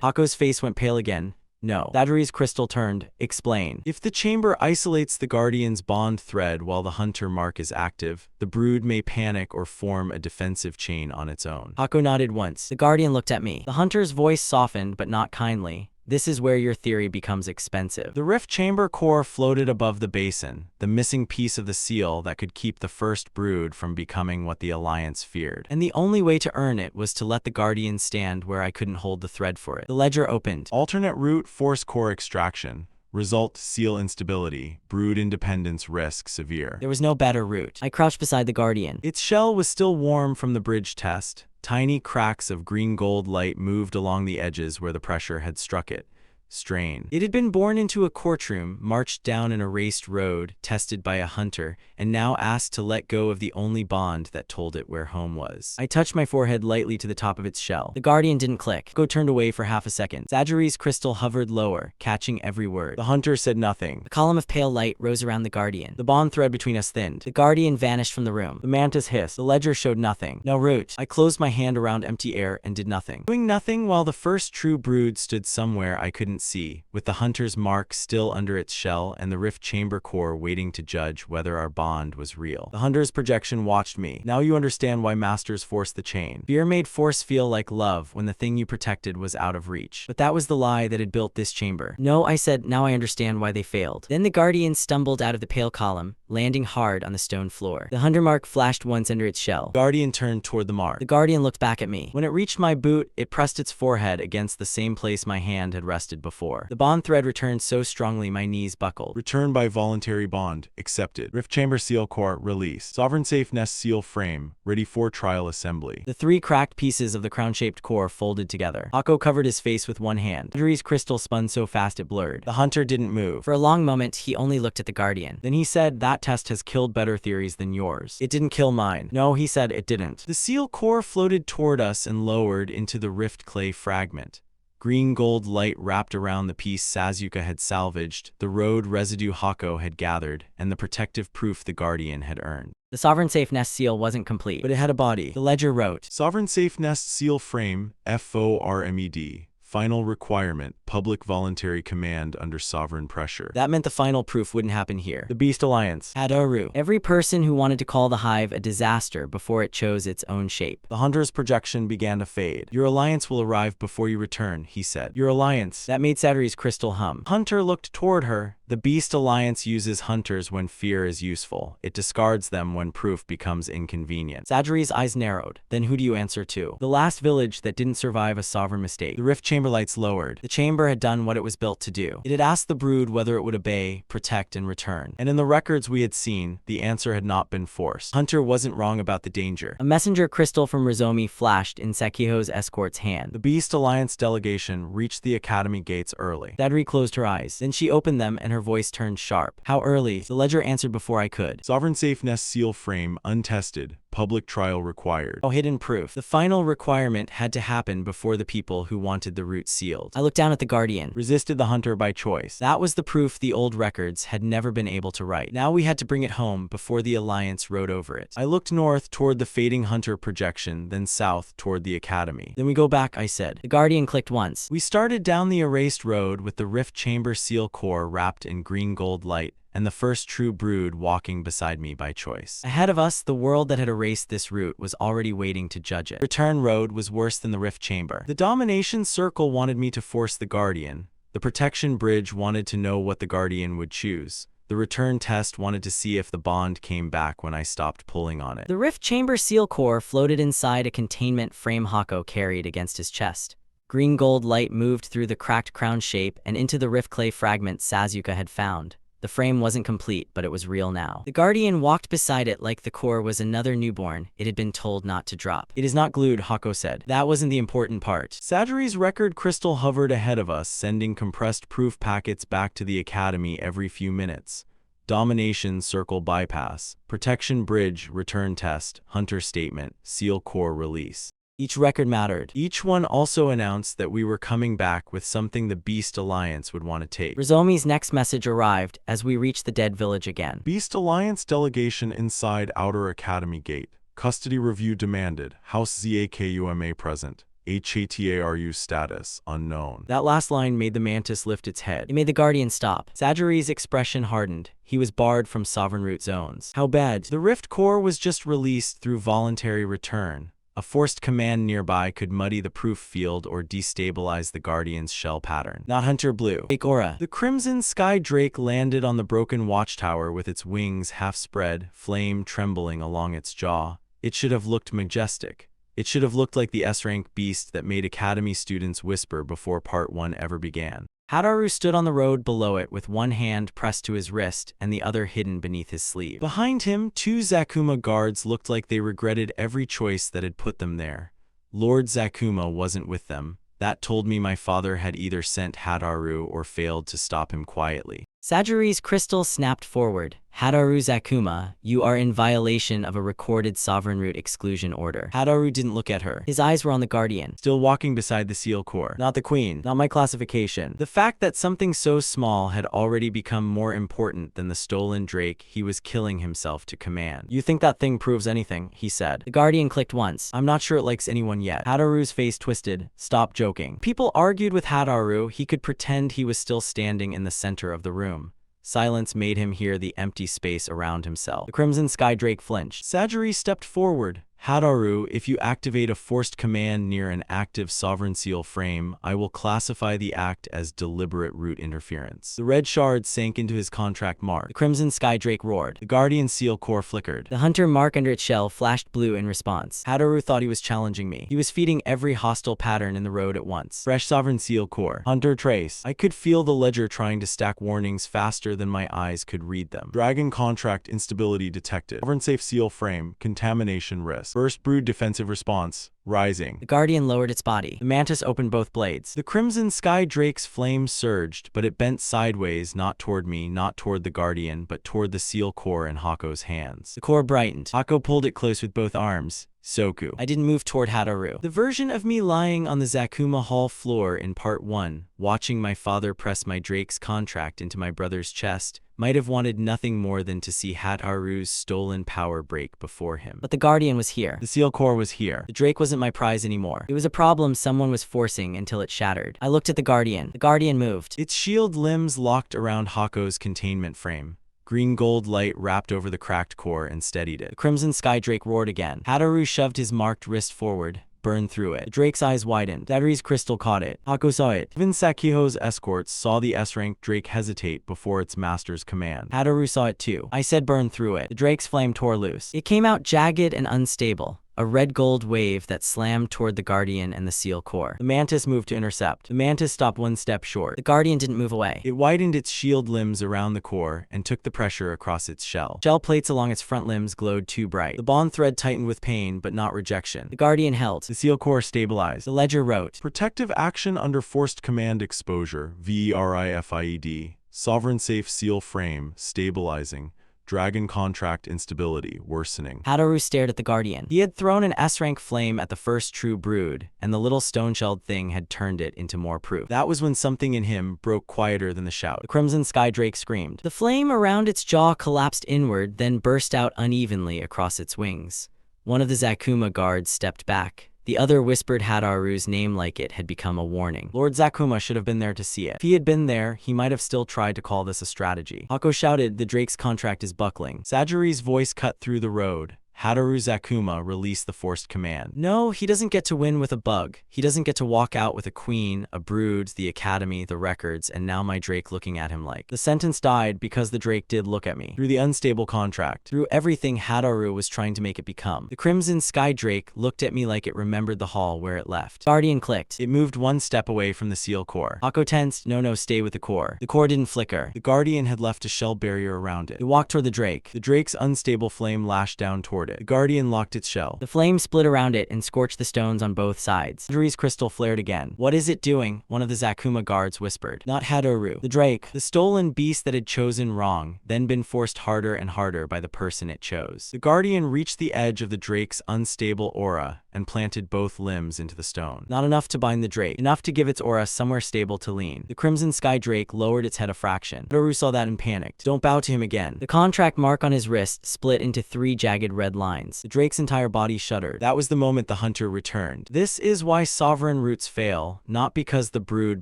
Hako's face went pale again. No. Sadri's crystal turned. Explain. If the chamber isolates the guardian's bond thread while the hunter mark is active, the brood may panic or form a defensive chain on its own. Hako nodded once. The guardian looked at me. The hunter's voice softened, but not kindly. This is where your theory becomes expensive. The rift chamber core floated above the basin, the missing piece of the seal that could keep the first brood from becoming what the alliance feared. And the only way to earn it was to let the guardian stand where I couldn't hold the thread for it. The ledger opened. Alternate route force core extraction. Result seal instability. Brood independence risk severe. There was no better route. I crouched beside the guardian. Its shell was still warm from the bridge test. Tiny cracks of green-gold light moved along the edges where the pressure had struck it. Strain. It had been born into a courtroom, marched down an erased road, tested by a hunter, and now asked to let go of the only bond that told it where home was. I touched my forehead lightly to the top of its shell. The guardian didn't click. Go turned away for half a second. Sajiri's crystal hovered lower, catching every word. The hunter said nothing. A column of pale light rose around the guardian. The bond thread between us thinned. The guardian vanished from the room. The mantis hissed. The ledger showed nothing. No root. I closed my hand around empty air and did nothing. Doing nothing while the first true brood stood somewhere I couldn't couldn't see, with the hunter's mark still under its shell and the rift chamber core waiting to judge whether our bond was real. The hunter's projection watched me. Now you understand why masters forced the chain. Fear made force feel like love when the thing you protected was out of reach. But that was the lie that had built this chamber. No, I said, now I understand why they failed. Then the guardian stumbled out of the pale column, landing hard on the stone floor. The hunter mark flashed once under its shell. Guardian turned toward the mark. The guardian looked back at me. When it reached my boot, it pressed its forehead against the same place my hand had rested before. The bond thread returned so strongly my knees buckled. Return by voluntary bond. Accepted. Rift Chamber Seal Core released. Sovereign Safe Nest Seal Frame ready for trial assembly. The 3 cracked pieces of the crown-shaped core folded together. Hako covered his face with one hand. Sadari's crystal spun so fast it blurred. The hunter didn't move. For a long moment, he only looked at the guardian. Then he said, that test has killed better theories than yours. It didn't kill mine. No, he said, it didn't. The seal core floated toward us and lowered into the rift clay fragment. Green gold light wrapped around the piece Sasuke had salvaged, the road residue Hako had gathered, and the protective proof the Guardian had earned. The Sovereign Safe Nest seal wasn't complete, But it had a body. the ledger wrote, Sovereign Safe Nest Seal Frame FORMED. Final requirement, public voluntary command under sovereign pressure. that meant the final proof wouldn't happen here. The Beast Alliance. Hadaru. Every person who wanted to call the hive a disaster before it chose its own shape. The hunter's projection began to fade. Your alliance will arrive before you return, he said. Your alliance. That made Sadari's crystal hum. Hunter looked toward her. The Beast Alliance uses hunters when fear is useful. It discards them when proof becomes inconvenient. Sadari's eyes narrowed. Then who do you answer to? The last village that didn't survive a sovereign mistake. The rift chamber lights lowered. The chamber had done what it was built to do. It had asked the brood whether it would obey, protect, and return. And in the records we had seen, the answer had not been forced. Hunter wasn't wrong about the danger. A messenger crystal from Rizomi flashed in Sakiho's escort's hand. The Beast Alliance delegation reached the academy gates early. Sadari closed her eyes. Then she opened them and her voice turned sharp. How early? The ledger answered before I could. Sovereign Safe Nest Seal Frame untested. Public trial required. Oh, hidden proof. The final requirement had to happen before the people who wanted the root sealed. I looked down at the Guardian. Resisted the hunter by choice. That was the proof the old records had never been able to write. Now we had to bring it home before the Alliance rode over it. I looked north toward the fading hunter projection, then south toward the academy. Then we go back, I said. The Guardian clicked once. We started down the erased road with the rift chamber seal core wrapped in green gold light, and the first true brood walking beside me by choice. Ahead of us, the world that had erased this route was already waiting to judge it. Return road was worse than the rift chamber. The domination circle wanted me to force the Guardian. The protection bridge wanted to know what the Guardian would choose. The return test wanted to see if the bond came back when I stopped pulling on it. The rift chamber seal core floated inside a containment frame Hako carried against his chest. Green gold light moved through the cracked crown shape and into the rift clay fragment Sasuke had found. The frame wasn't complete, but it was real now. The Guardian walked beside it like the core was another newborn it had been told not to drop. It is not glued, Hako said. That wasn't the important part. Sadari's record crystal hovered ahead of us, sending compressed proof packets back to the academy every few minutes. Domination circle bypass. Protection bridge return test. Hunter statement. Seal core release. Each record mattered. Each one also announced that we were coming back with something the Beast Alliance would want to take. Rizomi's next message arrived as we reached the dead village again. Beast Alliance delegation inside outer academy gate. Custody review demanded. House ZAKUMA present. HATARU status unknown. That last line made the mantis lift its head. It made the Guardian stop. Sadari's expression hardened. He was barred from sovereign root zones. How bad? The rift core was just released through voluntary return. A forced command nearby could muddy the proof field or destabilize the Guardian's shell pattern. Not Hunter Blue. Fake aura. The crimson sky drake landed on the broken watchtower with its wings half spread, flame trembling along its jaw. It should have looked majestic. It should have looked like the S-rank beast that made Academy students whisper before Part 1 ever began. Hadaru stood on the road below it with one hand pressed to his wrist and the other hidden beneath his sleeve. Behind him, 2 Zakuma guards looked like they regretted every choice that had put them there. Lord Zakuma wasn't with them. That told me my father had either sent Hadaru or failed to stop him quietly. Sagiri's crystal snapped forward. Hadaru Zakuma, you are in violation of a recorded sovereign root exclusion order. Hadaru didn't look at her. His eyes were on the Guardian. Still walking beside the seal core. Not the queen. Not my classification. The fact that something so small had already become more important than the stolen drake he was killing himself to command. You think that thing proves anything, he said. The Guardian clicked once. I'm not sure it likes anyone yet. Hadaru's face twisted. Stop joking. People argued with Hadaru he could pretend he was still standing in the center of the room. Silence made him hear the empty space around himself. The Crimson Sky Drake flinched. Sagiri stepped forward. Hadaru, if you activate a forced command near an active sovereign seal frame, I will classify the act as deliberate root interference. The red shard sank into his contract mark. The Crimson Sky Drake roared. The Guardian seal core flickered. The hunter mark under its shell flashed blue in response. Hadaru thought he was challenging me. He was feeding every hostile pattern in the road at once. Fresh sovereign seal core. Hunter trace. I could feel the ledger trying to stack warnings faster than my eyes could read them. Dragon contract instability detected. Sovereign safe seal frame. Contamination risk. First brood defensive response. Rising. The Guardian lowered its body. The mantis opened both blades. The Crimson Sky Drake's flame surged, but it bent sideways, not toward me, not toward the Guardian, but toward the seal core in Hako's hands. The core brightened. Hako pulled it close with both arms. Soku. I didn't move toward Hadaru. The version of me lying on the Zakuma Hall floor in part 1, watching my father press my Drake's contract into my brother's chest, might have wanted nothing more than to see Hadaru's stolen power break before him. But the Guardian was here. The seal core was here. The Drake wasn't my prize anymore. It was a problem someone was forcing until it shattered. I looked at the Guardian. The Guardian moved. Its shield limbs locked around Hako's containment frame. Green gold light wrapped over the cracked core and steadied it. The Crimson Sky Drake roared again. Hadaru shoved his marked wrist forward, burned through it. The Drake's eyes widened. Dadri's crystal caught it. Hako saw it. Even Sakiho's escorts saw the S-rank Drake hesitate before its master's command. Hadaru saw it too. I said burn through it. The Drake's flame tore loose. It came out jagged and unstable. A red-gold wave that slammed toward the Guardian and the seal core. The mantis moved to intercept. The mantis stopped one step short. The Guardian didn't move away. It widened its shield limbs around the core and took the pressure across its shell. Shell plates along its front limbs glowed too bright. The bond thread tightened with pain, but not rejection. The Guardian held. The seal core stabilized. The ledger wrote. Protective action under forced command exposure, VERIFIED. Sovereign safe seal frame, stabilizing. Dragon contract instability, worsening. Hadaru stared at the Guardian. He had thrown an S-rank flame at the first true brood, and the little stone-shelled thing had turned it into more proof. That was when something in him broke quieter than the shout. The Crimson Sky Drake screamed. The flame around its jaw collapsed inward, then burst out unevenly across its wings. One of the Zakuma guards stepped back. The other whispered Hadaru's name like it had become a warning. Lord Zakuma should have been there to see it. If he had been there, he might have still tried to call this a strategy. Hako shouted, the Drake's contract is buckling. Sagiri's voice cut through the road. Hadaru Zakuma released the forced command. No, he doesn't get to win with a bug. He doesn't get to walk out with a queen, a brood, the academy, the records, and now my Drake looking at him like. The sentence died because the Drake did look at me. Through the unstable contract. Through everything Hadaru was trying to make it become. The Crimson Sky Drake looked at me like it remembered the hall where it left. Guardian clicked. It moved one step away from the seal core. Hako tensed, no, stay with the core. The core didn't flicker. The Guardian had left a shell barrier around it. It walked toward the Drake. The Drake's unstable flame lashed down toward it. The Guardian locked its shell. The flame split around it and scorched the stones on both sides. Hadari's crystal flared again. What is it doing? One of the Zakuma guards whispered. Not Hadaru. The Drake. The stolen beast that had chosen wrong, then been forced harder and harder by the person it chose. The Guardian reached the edge of the Drake's unstable aura and planted both limbs into the stone. Not enough to bind the Drake. Enough to give its aura somewhere stable to lean. The Crimson Sky Drake lowered its head a fraction. Hadaru saw that and panicked. Don't bow to him again. The contract mark on his wrist split into 3 jagged red lines. The Drake's entire body shuddered. That was the moment the hunter returned. This is why sovereign roots fail, not because the brood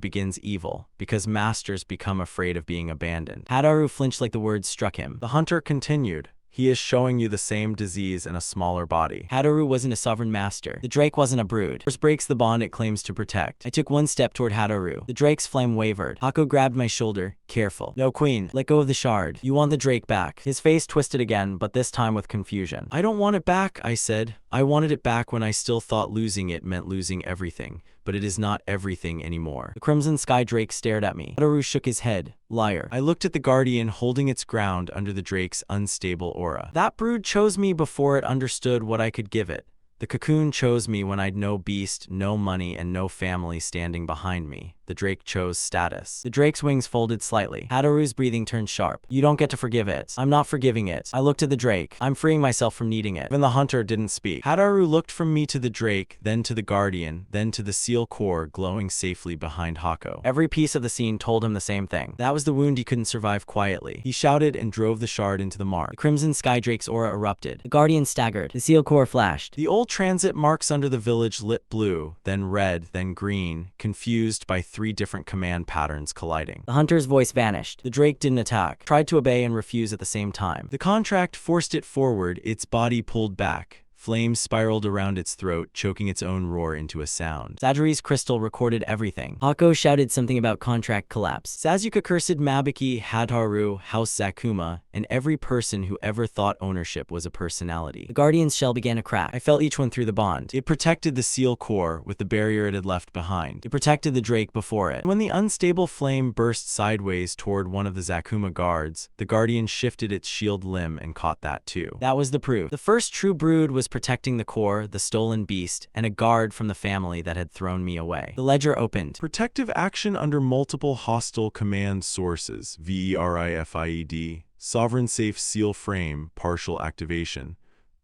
begins evil, because masters become afraid of being abandoned. Hadaru flinched like the words struck him. The hunter continued. He is showing you the same disease in a smaller body. Hadaru wasn't a sovereign master. The Drake wasn't a brood. Force breaks the bond it claims to protect. I took one step toward Hadaru. The Drake's flame wavered. Hako grabbed my shoulder. Careful. No, Queen. Let go of the shard. You want the Drake back. His face twisted again, but this time with confusion. I don't want it back, I said. I wanted it back when I still thought losing it meant losing everything. But it is not everything anymore. The Crimson Sky Drake stared at me. Hadaru shook his head. Liar. I looked at the Guardian holding its ground under the Drake's unstable aura. That brood chose me before it understood what I could give it. The cocoon chose me when I'd no beast, no money, and no family standing behind me. The drake chose status. The drake's wings folded slightly. Hadaru's breathing turned sharp. You don't get to forgive it. I'm not forgiving it. I looked at the drake. I'm freeing myself from needing it. Even the hunter didn't speak. Hadaru looked from me to the drake, then to the guardian, then to the seal core glowing safely behind Hako. Every piece of the scene told him the same thing. That was the wound he couldn't survive quietly. He shouted and drove the shard into the mark. The crimson sky drake's aura erupted. The guardian staggered. The seal core flashed. The old transit marks under the village lit blue, then red, then green, confused by 3 different command patterns colliding. The hunter's voice vanished. The drake didn't attack, tried to obey and refuse at the same time. The contract forced it forward, its body pulled back. Flames spiraled around its throat, choking its own roar into a sound. Saju's crystal recorded everything. Hako shouted something about contract collapse. Sasuke cursed Mabiki, Hataru, House Zakuma, and every person who ever thought ownership was a personality. The guardian's shell began to crack. I felt each one through the bond. It protected the seal core with the barrier it had left behind. It protected the drake before it. When the unstable flame burst sideways toward one of the Zakuma guards, the guardian shifted its shield limb and caught that too. That was the proof. The first true brood was protecting the core, the stolen beast, and a guard from the family that had thrown me away. The ledger opened. Protective action under multiple hostile command sources, VERIFIED, Sovereign Safe Seal Frame, partial activation,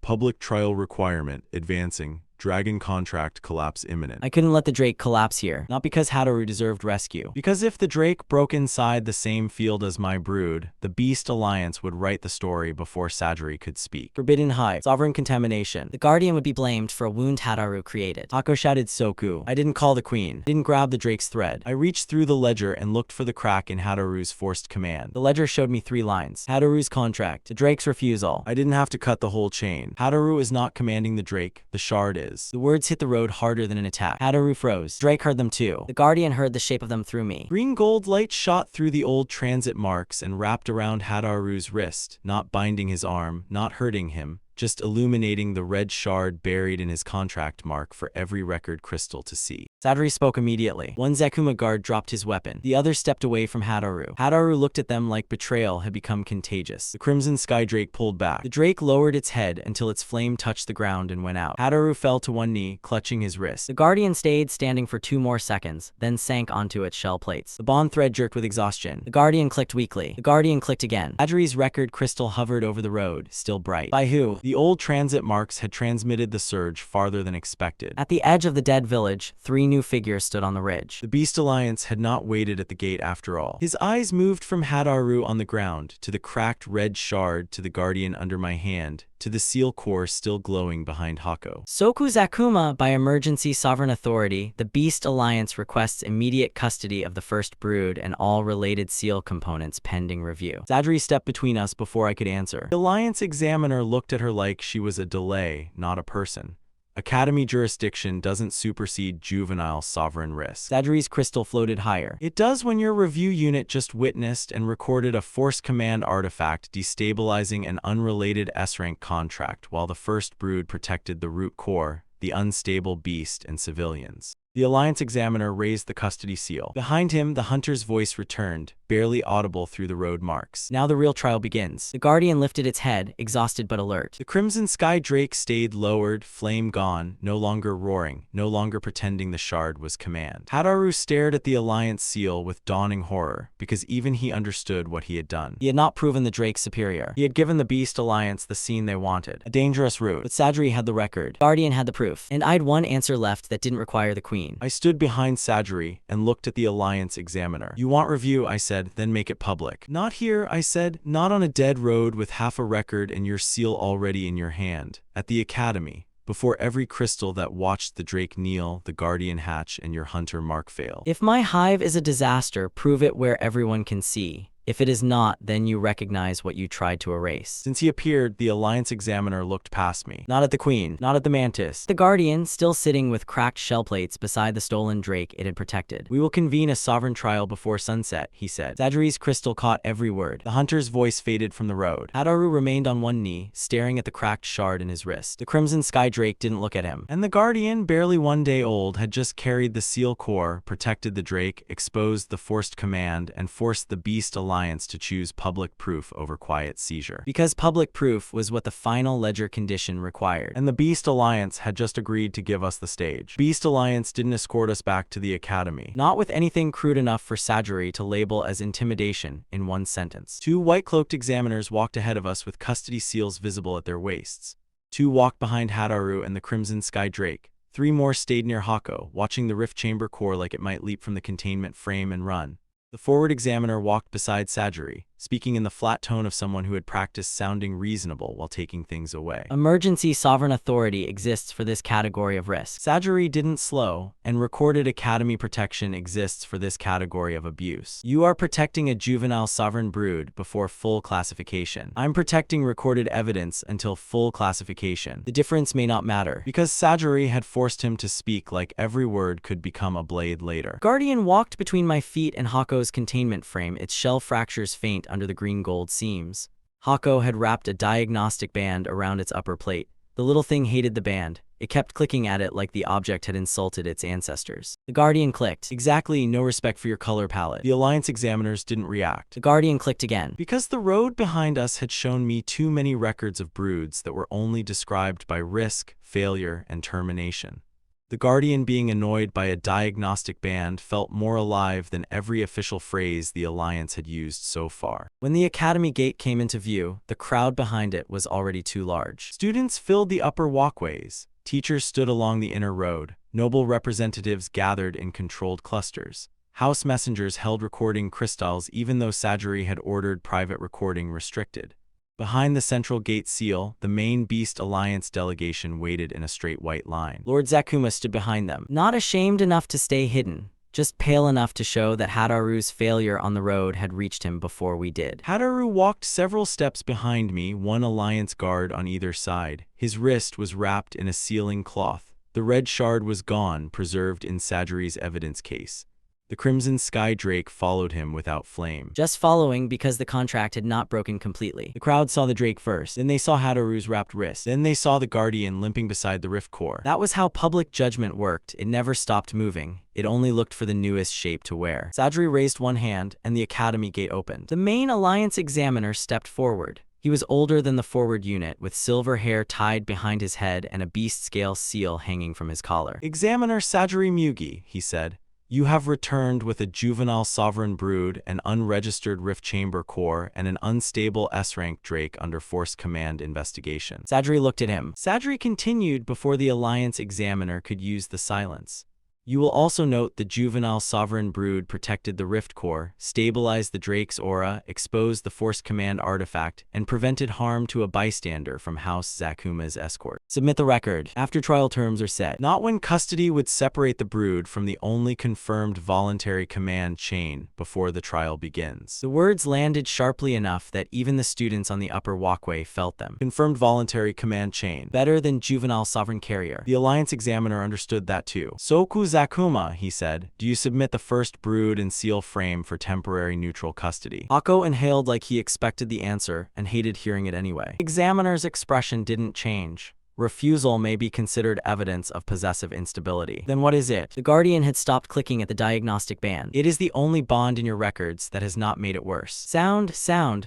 Public Trial Requirement, advancing, Dragon Contract Collapse imminent. I couldn't let the drake collapse here, not because Hataru deserved rescue. Because if the drake broke inside the same field as my brood, the Beast Alliance would write the story before Sajiri could speak. Forbidden Hive, sovereign contamination. The guardian would be blamed for a wound Hataru created. Hako shouted Soku. I didn't call the queen. I didn't grab the drake's thread. I reached through the ledger and looked for the crack in Hataru's forced command. The ledger showed me 3 lines. Hataru's contract, the drake's refusal. I didn't have to cut the whole chain. Hataru is not commanding the drake, the shard is. The words hit the road harder than an attack. Hataru froze. Drake heard them too. The guardian heard the shape of them through me. Green gold light shot through the old transit marks and wrapped around Hataru's wrist, not binding his arm, not hurting him, just illuminating the red shard buried in his contract mark for every record crystal to see. Sajiri spoke immediately. One Zakuma guard dropped his weapon. The other stepped away from Hataru. Hataru looked at them like betrayal had become contagious. The crimson sky drake pulled back. The drake lowered its head until its flame touched the ground and went out. Hataru fell to one knee, clutching his wrist. The guardian stayed standing for 2 more seconds, then sank onto its shell plates. The bond thread jerked with exhaustion. The guardian clicked weakly. The guardian clicked again. Sajiri's record crystal hovered over the road, still bright. By who? The old transit marks had transmitted the surge farther than expected. At the edge of the dead village, 3 new figures stood on the ridge. The Beast Alliance had not waited at the gate after all. His eyes moved from Hataru on the ground, to the cracked red shard, to the guardian under my hand, to the seal core still glowing behind Hako. Soku Zakuma, by emergency sovereign authority, the Beast Alliance requests immediate custody of the first brood and all related seal components pending review. Sajiri stepped between us before I could answer. The Alliance examiner looked at her like she was a delay, not a person. Academy jurisdiction doesn't supersede juvenile sovereign risk. Sajiri's crystal floated higher. It does when your review unit just witnessed and recorded a force command artifact destabilizing an unrelated S-rank contract while the first brood protected the root core, the unstable beast, and civilians. The Alliance examiner raised the custody seal. Behind him, the hunter's voice returned, barely audible through the road marks. Now the real trial begins. The guardian lifted its head, exhausted but alert. The crimson sky drake stayed lowered, flame gone, no longer roaring, no longer pretending the shard was command. Hataru stared at the Alliance seal with dawning horror, because even he understood what he had done. He had not proven the drake superior. He had given the Beast Alliance the scene they wanted. A dangerous route. But Sajiri had the record. Guardian had the proof. And I'd one answer left that didn't require the queen. I stood behind Sajiri and looked at the Alliance examiner. You want review, I said, then make it public. Not here, I said, not on a dead road with half a record and your seal already in your hand. At the Academy, before every crystal that watched the drake kneel, the guardian hatch, and your hunter mark fail. If my hive is a disaster, prove it where everyone can see. If it is not, then you recognize what you tried to erase. Since he appeared, the Alliance examiner looked past me. Not at the queen, not at the mantis. The guardian, still sitting with cracked shell plates beside the stolen drake it had protected. We will convene a sovereign trial before sunset, he said. Sajiri's crystal caught every word. The hunter's voice faded from the road. Hataru remained on one knee, staring at the cracked shard in his wrist. The crimson sky drake didn't look at him. And the guardian, barely 1 day old, had just carried the seal core, protected the drake, exposed the forced command, and forced the Beast Alliance Alliance to choose public proof over quiet seizure. Because public proof was what the final ledger condition required. And the Beast Alliance had just agreed to give us the stage. Beast Alliance didn't escort us back to the academy. Not with anything crude enough for Sajiri to label as intimidation in one sentence. 2 white-cloaked examiners walked ahead of us with custody seals visible at their waists. 2 walked behind Hadaru and the Crimson Sky Drake. 3 more stayed near Hako, watching the rift chamber core like it might leap from the containment frame and run. The forward examiner walked beside Sajiri, speaking in the flat tone of someone who had practiced sounding reasonable while taking things away. Emergency sovereign authority exists for this category of risk. Sajiri didn't slow, and recorded academy protection exists for this category of abuse. You are protecting a juvenile sovereign brood before full classification. I'm protecting recorded evidence until full classification. The difference may not matter. Because Sajiri had forced him to speak like every word could become a blade later. Guardian walked between my feet and Hako's containment frame, its shell fractures faint under the green-gold seams. Hako had wrapped a diagnostic band around its upper plate. The little thing hated the band. It kept clicking at it like the object had insulted its ancestors. The Guardian clicked. Exactly, no respect for your color palette. The Alliance examiners didn't react. The Guardian clicked again. Because the road behind us had shown me too many records of broods that were only described by risk, failure, and termination. The Guardian, being annoyed by a diagnostic band, felt more alive than every official phrase the Alliance had used so far. When the academy gate came into view, the crowd behind it was already too large. Students filled the upper walkways. Teachers stood along the inner road. Noble representatives gathered in controlled clusters. House messengers held recording crystals even though Sajiri had ordered private recording restricted. Behind the central gate seal, the main Beast Alliance delegation waited in a straight white line. Lord Zakuma stood behind them, not ashamed enough to stay hidden, just pale enough to show that Hadaru's failure on the road had reached him before we did. Hadaru walked several steps behind me, 1 Alliance guard on either side. His wrist was wrapped in a sealing cloth. The red shard was gone, preserved in Sajiri's evidence case. The Crimson Sky Drake followed him without flame. Just following because the contract had not broken completely. The crowd saw the Drake first, then they saw Hadaru's wrapped wrist, then they saw the Guardian limping beside the rift core. That was how public judgment worked. It never stopped moving. It only looked for the newest shape to wear. Sajiri raised one hand, and the academy gate opened. The main Alliance examiner stepped forward. He was older than the forward unit, with silver hair tied behind his head and a beast-scale seal hanging from his collar. "Examiner Sajiri Mugi," he said. "You have returned with a juvenile sovereign brood, an unregistered rift chamber core, and an unstable S-rank Drake under forced command investigation." Sajiri looked at him. Sajiri continued before the Alliance examiner could use the silence. "You will also note the juvenile sovereign brood protected the rift core, stabilized the Drake's aura, exposed the forced command artifact, and prevented harm to a bystander from House Zakuma's escort. Submit the record after trial terms are set." Not when custody would separate the brood from the only confirmed voluntary command chain before the trial begins. The words landed sharply enough that even the students on the upper walkway felt them. Confirmed voluntary command chain. Better than juvenile sovereign carrier. The Alliance examiner understood that too. "Soku Zakuma," he said, "do you submit the first brood and seal frame for temporary neutral custody?" Hako inhaled like he expected the answer and hated hearing it anyway. The examiner's expression didn't change. Refusal may be considered evidence of possessive instability. Then what is it? The Guardian had stopped clicking at the diagnostic band. "It is the only bond in your records that has not made it worse." Sound,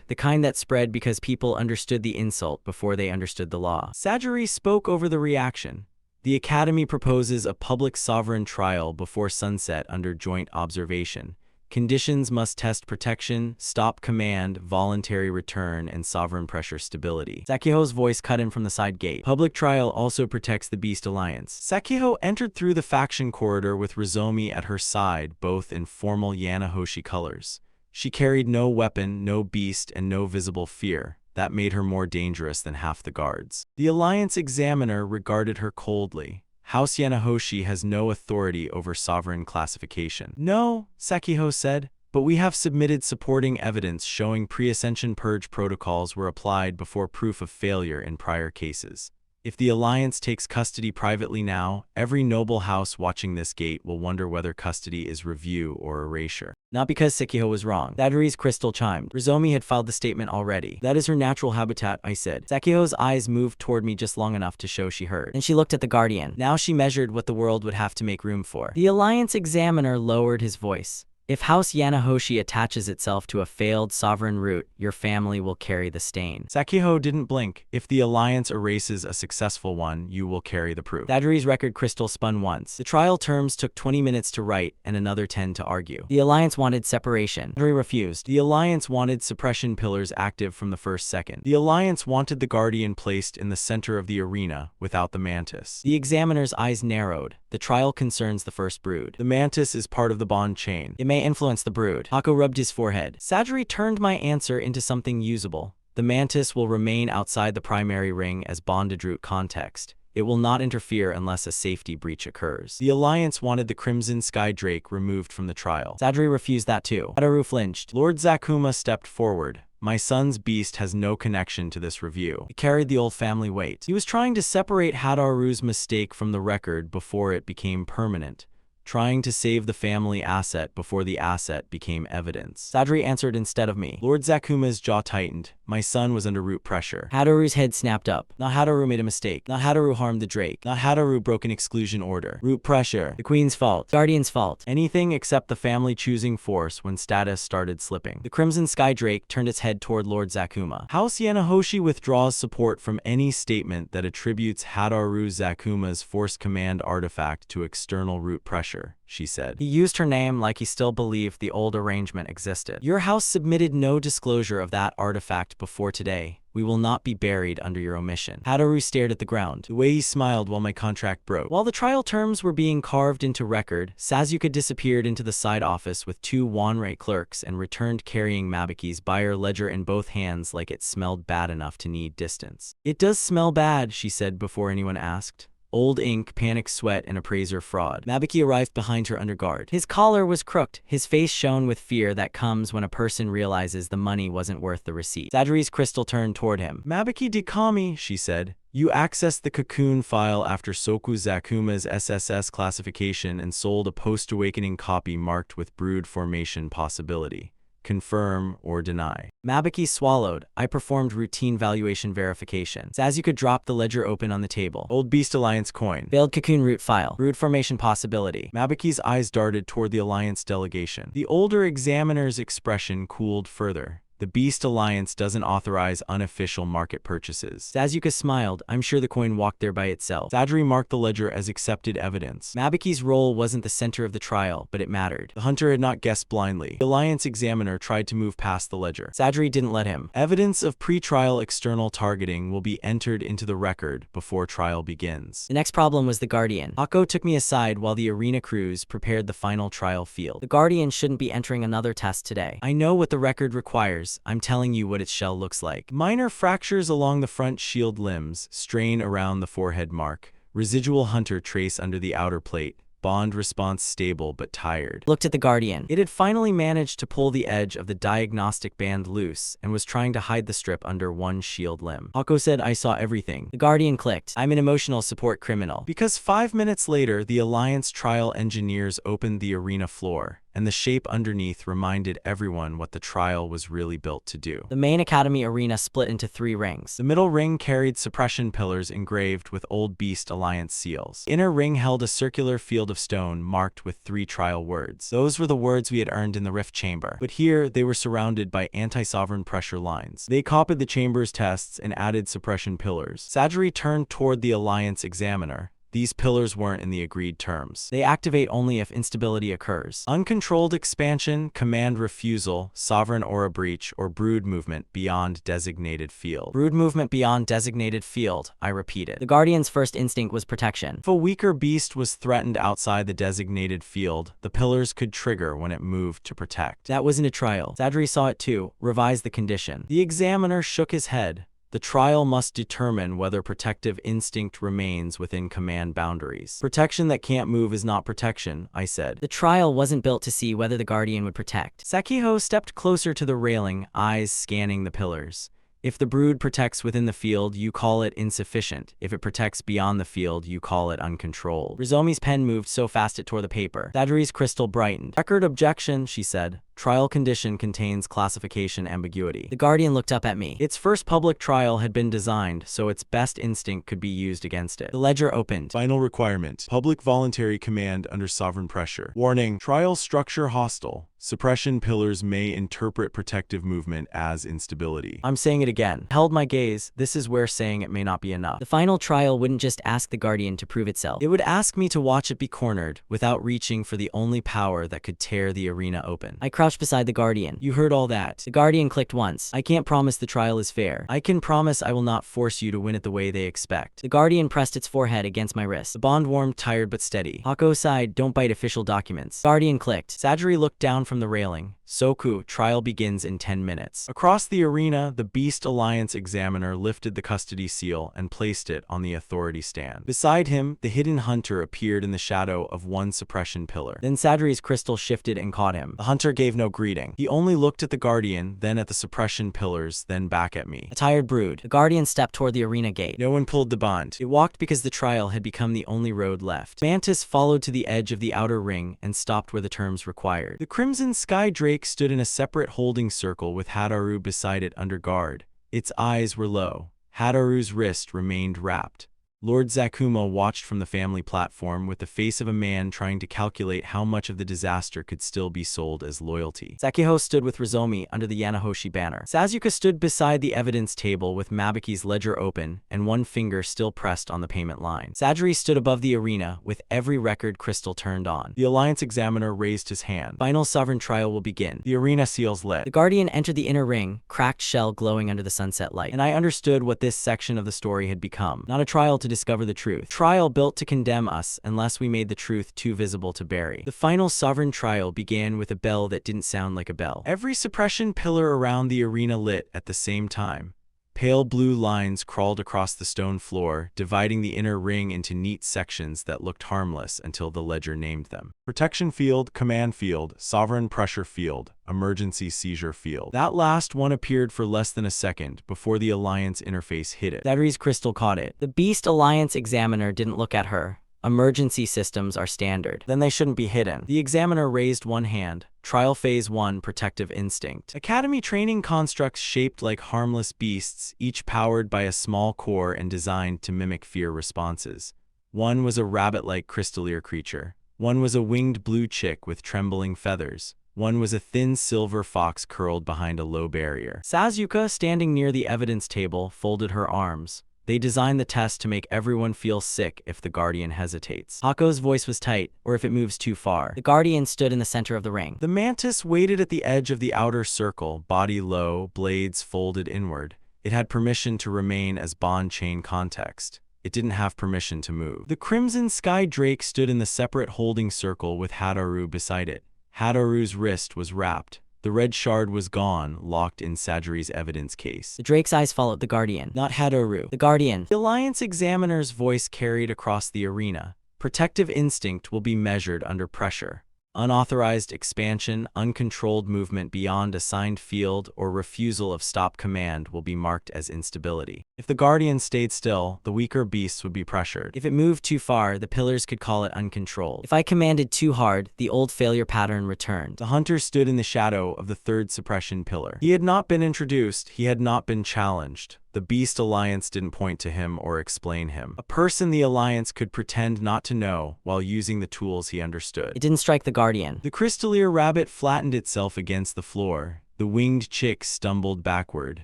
the kind that spread because people understood the insult before they understood the law. Sajiri spoke over the reaction. "The Academy proposes a public sovereign trial before sunset under joint observation. Conditions must test protection, stop command, voluntary return, and sovereign pressure stability." Sakiho's voice cut in from the side gate. "Public trial also protects the Beast Alliance." Sakiho entered through the faction corridor with Rizomi at her side, both in formal Yanahoshi colors. She carried no weapon, no beast, and no visible fear. That made her more dangerous than half the guards. The Alliance examiner regarded her coldly. "House Yanahoshi has no authority over sovereign classification." "No," Sakiho said, "but we have submitted supporting evidence showing pre-ascension purge protocols were applied before proof of failure in prior cases. If the Alliance takes custody privately now, every noble house watching this gate will wonder whether custody is review or erasure." Not because Sakiho was wrong. Sajiri's crystal chimed. Rizomi had filed the statement already. "That is her natural habitat," I said. Sakiho's eyes moved toward me just long enough to show she heard. Then she looked at the Guardian. Now she measured what the world would have to make room for. The Alliance examiner lowered his voice. If House Yanahoshi attaches itself to a failed sovereign root, your family will carry the stain. Sakiho didn't blink. If the alliance erases a successful one, you will carry the proof. Sajiri's record crystal spun once. The trial terms took 20 minutes to write and another 10 to argue. The alliance wanted separation. Sajiri refused. The alliance wanted suppression pillars active from the first second. The alliance wanted the guardian placed in the center of the arena without the mantis. The examiner's eyes narrowed. The trial concerns the first brood. The mantis is part of the bond chain. It may influence the brood. Hako rubbed his forehead. Sajiri turned my answer into something usable. The mantis will remain outside the primary ring as bonded root context. It will not interfere unless a safety breach occurs. The alliance wanted the Crimson Sky Drake removed from the trial. Sajiri refused that too. Hadaru flinched. Lord Zakuma stepped forward. My son's beast has no connection to this review. It carried the old family weight. He was trying to separate Hadaru's mistake from the record before it became permanent, trying to save the family asset before the asset became evidence. Sajiri answered instead of me. Lord Zakuma's jaw tightened. My son was under root pressure. Hadaru's head snapped up. Not Hadaru made a mistake. Not Hadaru harmed the Drake. Not Hadaru broke an exclusion order. Root pressure. The Queen's fault. Guardian's fault. Anything except the family choosing force when status started slipping. The Crimson Sky Drake turned its head toward Lord Zakuma. House Yanahoshi withdraws support from any statement that attributes Hadaru Zakuma's force command artifact to external root pressure, she said. He used her name like he still believed the old arrangement existed. Your house submitted no disclosure of that artifact before today. We will not be buried under your omission. Hadaru stared at the ground. The way he smiled while my contract broke. While the trial terms were being carved into record, Sasuke disappeared into the side office with 2 Wanrei clerks and returned carrying Mabuki's buyer ledger in both hands like it smelled bad enough to need distance. It does smell bad, she said before anyone asked. Old ink, panic sweat, and appraiser fraud. Mabuki arrived behind her under guard. His collar was crooked. His face shone with fear that comes when a person realizes the money wasn't worth the receipt. Sajiri's crystal turned toward him. Mabuki Dikami, she said. You accessed the cocoon file after Soku Zakuma's SSS classification and sold a post-awakening copy marked with brood formation possibility. Confirm or deny. Mabuki swallowed. I performed routine valuation verification. Sasuke dropped the ledger open on the table. Old Beast Alliance coin. Failed cocoon root file. Brood formation possibility. Mabuki's eyes darted toward the Alliance delegation. The older examiner's expression cooled further. The Beast Alliance doesn't authorize unofficial market purchases. Sasuke smiled. I'm sure the coin walked there by itself. Sajiri marked the ledger as accepted evidence. Mabuki's role wasn't the center of the trial, but it mattered. The hunter had not guessed blindly. The Alliance examiner tried to move past the ledger. Sajiri didn't let him. Evidence of pre-trial external targeting will be entered into the record before trial begins. The next problem was the Guardian. Hako took me aside while the arena crews prepared the final trial field. The Guardian shouldn't be entering another test today. I know what the record requires. I'm telling you what its shell looks like. Minor fractures along the front shield limbs, strain around the forehead mark, residual hunter trace under the outer plate, bond response stable but tired. Looked at the Guardian. It had finally managed to pull the edge of the diagnostic band loose and was trying to hide the strip under one shield limb. Hako said I saw everything. The Guardian clicked. I'm an emotional support criminal. Because 5 minutes later, the Alliance trial engineers opened the arena floor, and the shape underneath reminded everyone what the trial was really built to do. The main academy arena split into 3 rings. The middle ring carried suppression pillars engraved with Old Beast Alliance seals. The inner ring held a circular field of stone marked with 3 trial words. Those were the words we had earned in the rift chamber. But here, they were surrounded by anti-sovereign pressure lines. They copied the chamber's tests and added suppression pillars. Sajiri turned toward the Alliance examiner. These pillars weren't in the agreed terms. They activate only if instability occurs. Uncontrolled expansion, command refusal, sovereign aura breach, or brood movement beyond designated field. Brood movement beyond designated field, I repeated. The Guardian's first instinct was protection. If a weaker beast was threatened outside the designated field, the pillars could trigger when it moved to protect. That wasn't a trial. Sajiri saw it too. Revised the condition. The examiner shook his head. The trial must determine whether protective instinct remains within command boundaries. Protection that can't move is not protection, I said. The trial wasn't built to see whether the Guardian would protect. Sakiho stepped closer to the railing, eyes scanning the pillars. If the brood protects within the field, you call it insufficient. If it protects beyond the field, you call it uncontrolled. Rizomi's pen moved so fast it tore the paper. Sajiri's crystal brightened. Record objection, she said. Trial condition contains classification ambiguity. The Guardian looked up at me. Its first public trial had been designed so its best instinct could be used against it. The ledger opened. Final requirement. Public voluntary command under sovereign pressure. Warning. Trial structure hostile. Suppression pillars may interpret protective movement as instability. I'm saying it again. Held my gaze. This is where saying it may not be enough. The final trial wouldn't just ask the Guardian to prove itself. It would ask me to watch it be cornered without reaching for the only power that could tear the arena open. I crouched beside the Guardian. You heard all that. The Guardian clicked once. I can't promise the trial is fair. I can promise I will not force you to win it the way they expect. The Guardian pressed its forehead against my wrist. The bond warmed, tired but steady. Hako sighed, don't bite official documents. Guardian clicked. Sajiri looked down from the railing. Soku, trial begins in 10 minutes. Across the arena, the Beast Alliance examiner lifted the custody seal and placed it on the authority stand. Beside him, the hidden hunter appeared in the shadow of one suppression pillar. Then Sajiri's crystal shifted and caught him. The hunter gave no greeting. He only looked at the Guardian, then at the suppression pillars, then back at me. A tired brood. The Guardian stepped toward the arena gate. No one pulled the bond. It walked because the trial had become the only road left. Mantis followed to the edge of the outer ring and stopped where the terms required. The Crimson Sky Drake stood in a separate holding circle with Hadaru beside it under guard. Its eyes were low. Hadaru's wrist remained wrapped. Lord Zakuma watched from the family platform with the face of a man trying to calculate how much of the disaster could still be sold as loyalty. Sakiho stood with Rizomi under the Yanahoshi banner. Sasuke stood beside the evidence table with Mabuki's ledger open and one finger still pressed on the payment line. Sajiri stood above the arena with every record crystal turned on. The Alliance examiner raised his hand. Final sovereign trial will begin. The arena seals lit. The Guardian entered the inner ring, cracked shell glowing under the sunset light. And I understood what this section of the story had become. Not a trial to discover the truth. Trial built to condemn us unless we made the truth too visible to bury. The final sovereign trial began with a bell that didn't sound like a bell. Every suppression pillar around the arena lit at the same time. Pale blue lines crawled across the stone floor, dividing the inner ring into neat sections that looked harmless until the ledger named them. Protection field, command field, sovereign pressure field, emergency seizure field. That last one appeared for less than a second before the Alliance interface hit it. Sajiri's crystal caught it. The Beast Alliance examiner didn't look at her. Emergency systems are standard. Then they shouldn't be hidden. The examiner raised one hand. Trial Phase 1 Protective Instinct. Academy training constructs shaped like harmless beasts, each powered by a small core and designed to mimic fear responses. One was a rabbit-like crystallier creature. One was a winged blue chick with trembling feathers. One was a thin silver fox curled behind a low barrier. Sasuke, standing near the evidence table, folded her arms. They designed the test to make everyone feel sick if the Guardian hesitates. Hako's voice was tight, or if it moves too far. The Guardian stood in the center of the ring. The Mantis waited at the edge of the outer circle, body low, blades folded inward. It had permission to remain as bond chain context. It didn't have permission to move. The Crimson Sky Drake stood in the separate holding circle with Hadaru beside it. Hadaru's wrist was wrapped. The red shard was gone, locked in Sajiri's evidence case. The Drake's eyes followed the Guardian. Not Hadaru. The Guardian. The Alliance examiner's voice carried across the arena. Protective instinct will be measured under pressure. Unauthorized expansion, uncontrolled movement beyond assigned field, or refusal of stop command will be marked as instability. If the Guardian stayed still, the weaker beasts would be pressured. If it moved too far, the pillars could call it uncontrolled. If I commanded too hard, the old failure pattern returned. The hunter stood in the shadow of the third suppression pillar. He had not been introduced, he had not been challenged. The Beast Alliance didn't point to him or explain him. A person the Alliance could pretend not to know while using the tools he understood. It didn't strike the Guardian. The crystallier rabbit flattened itself against the floor. The winged chick stumbled backward.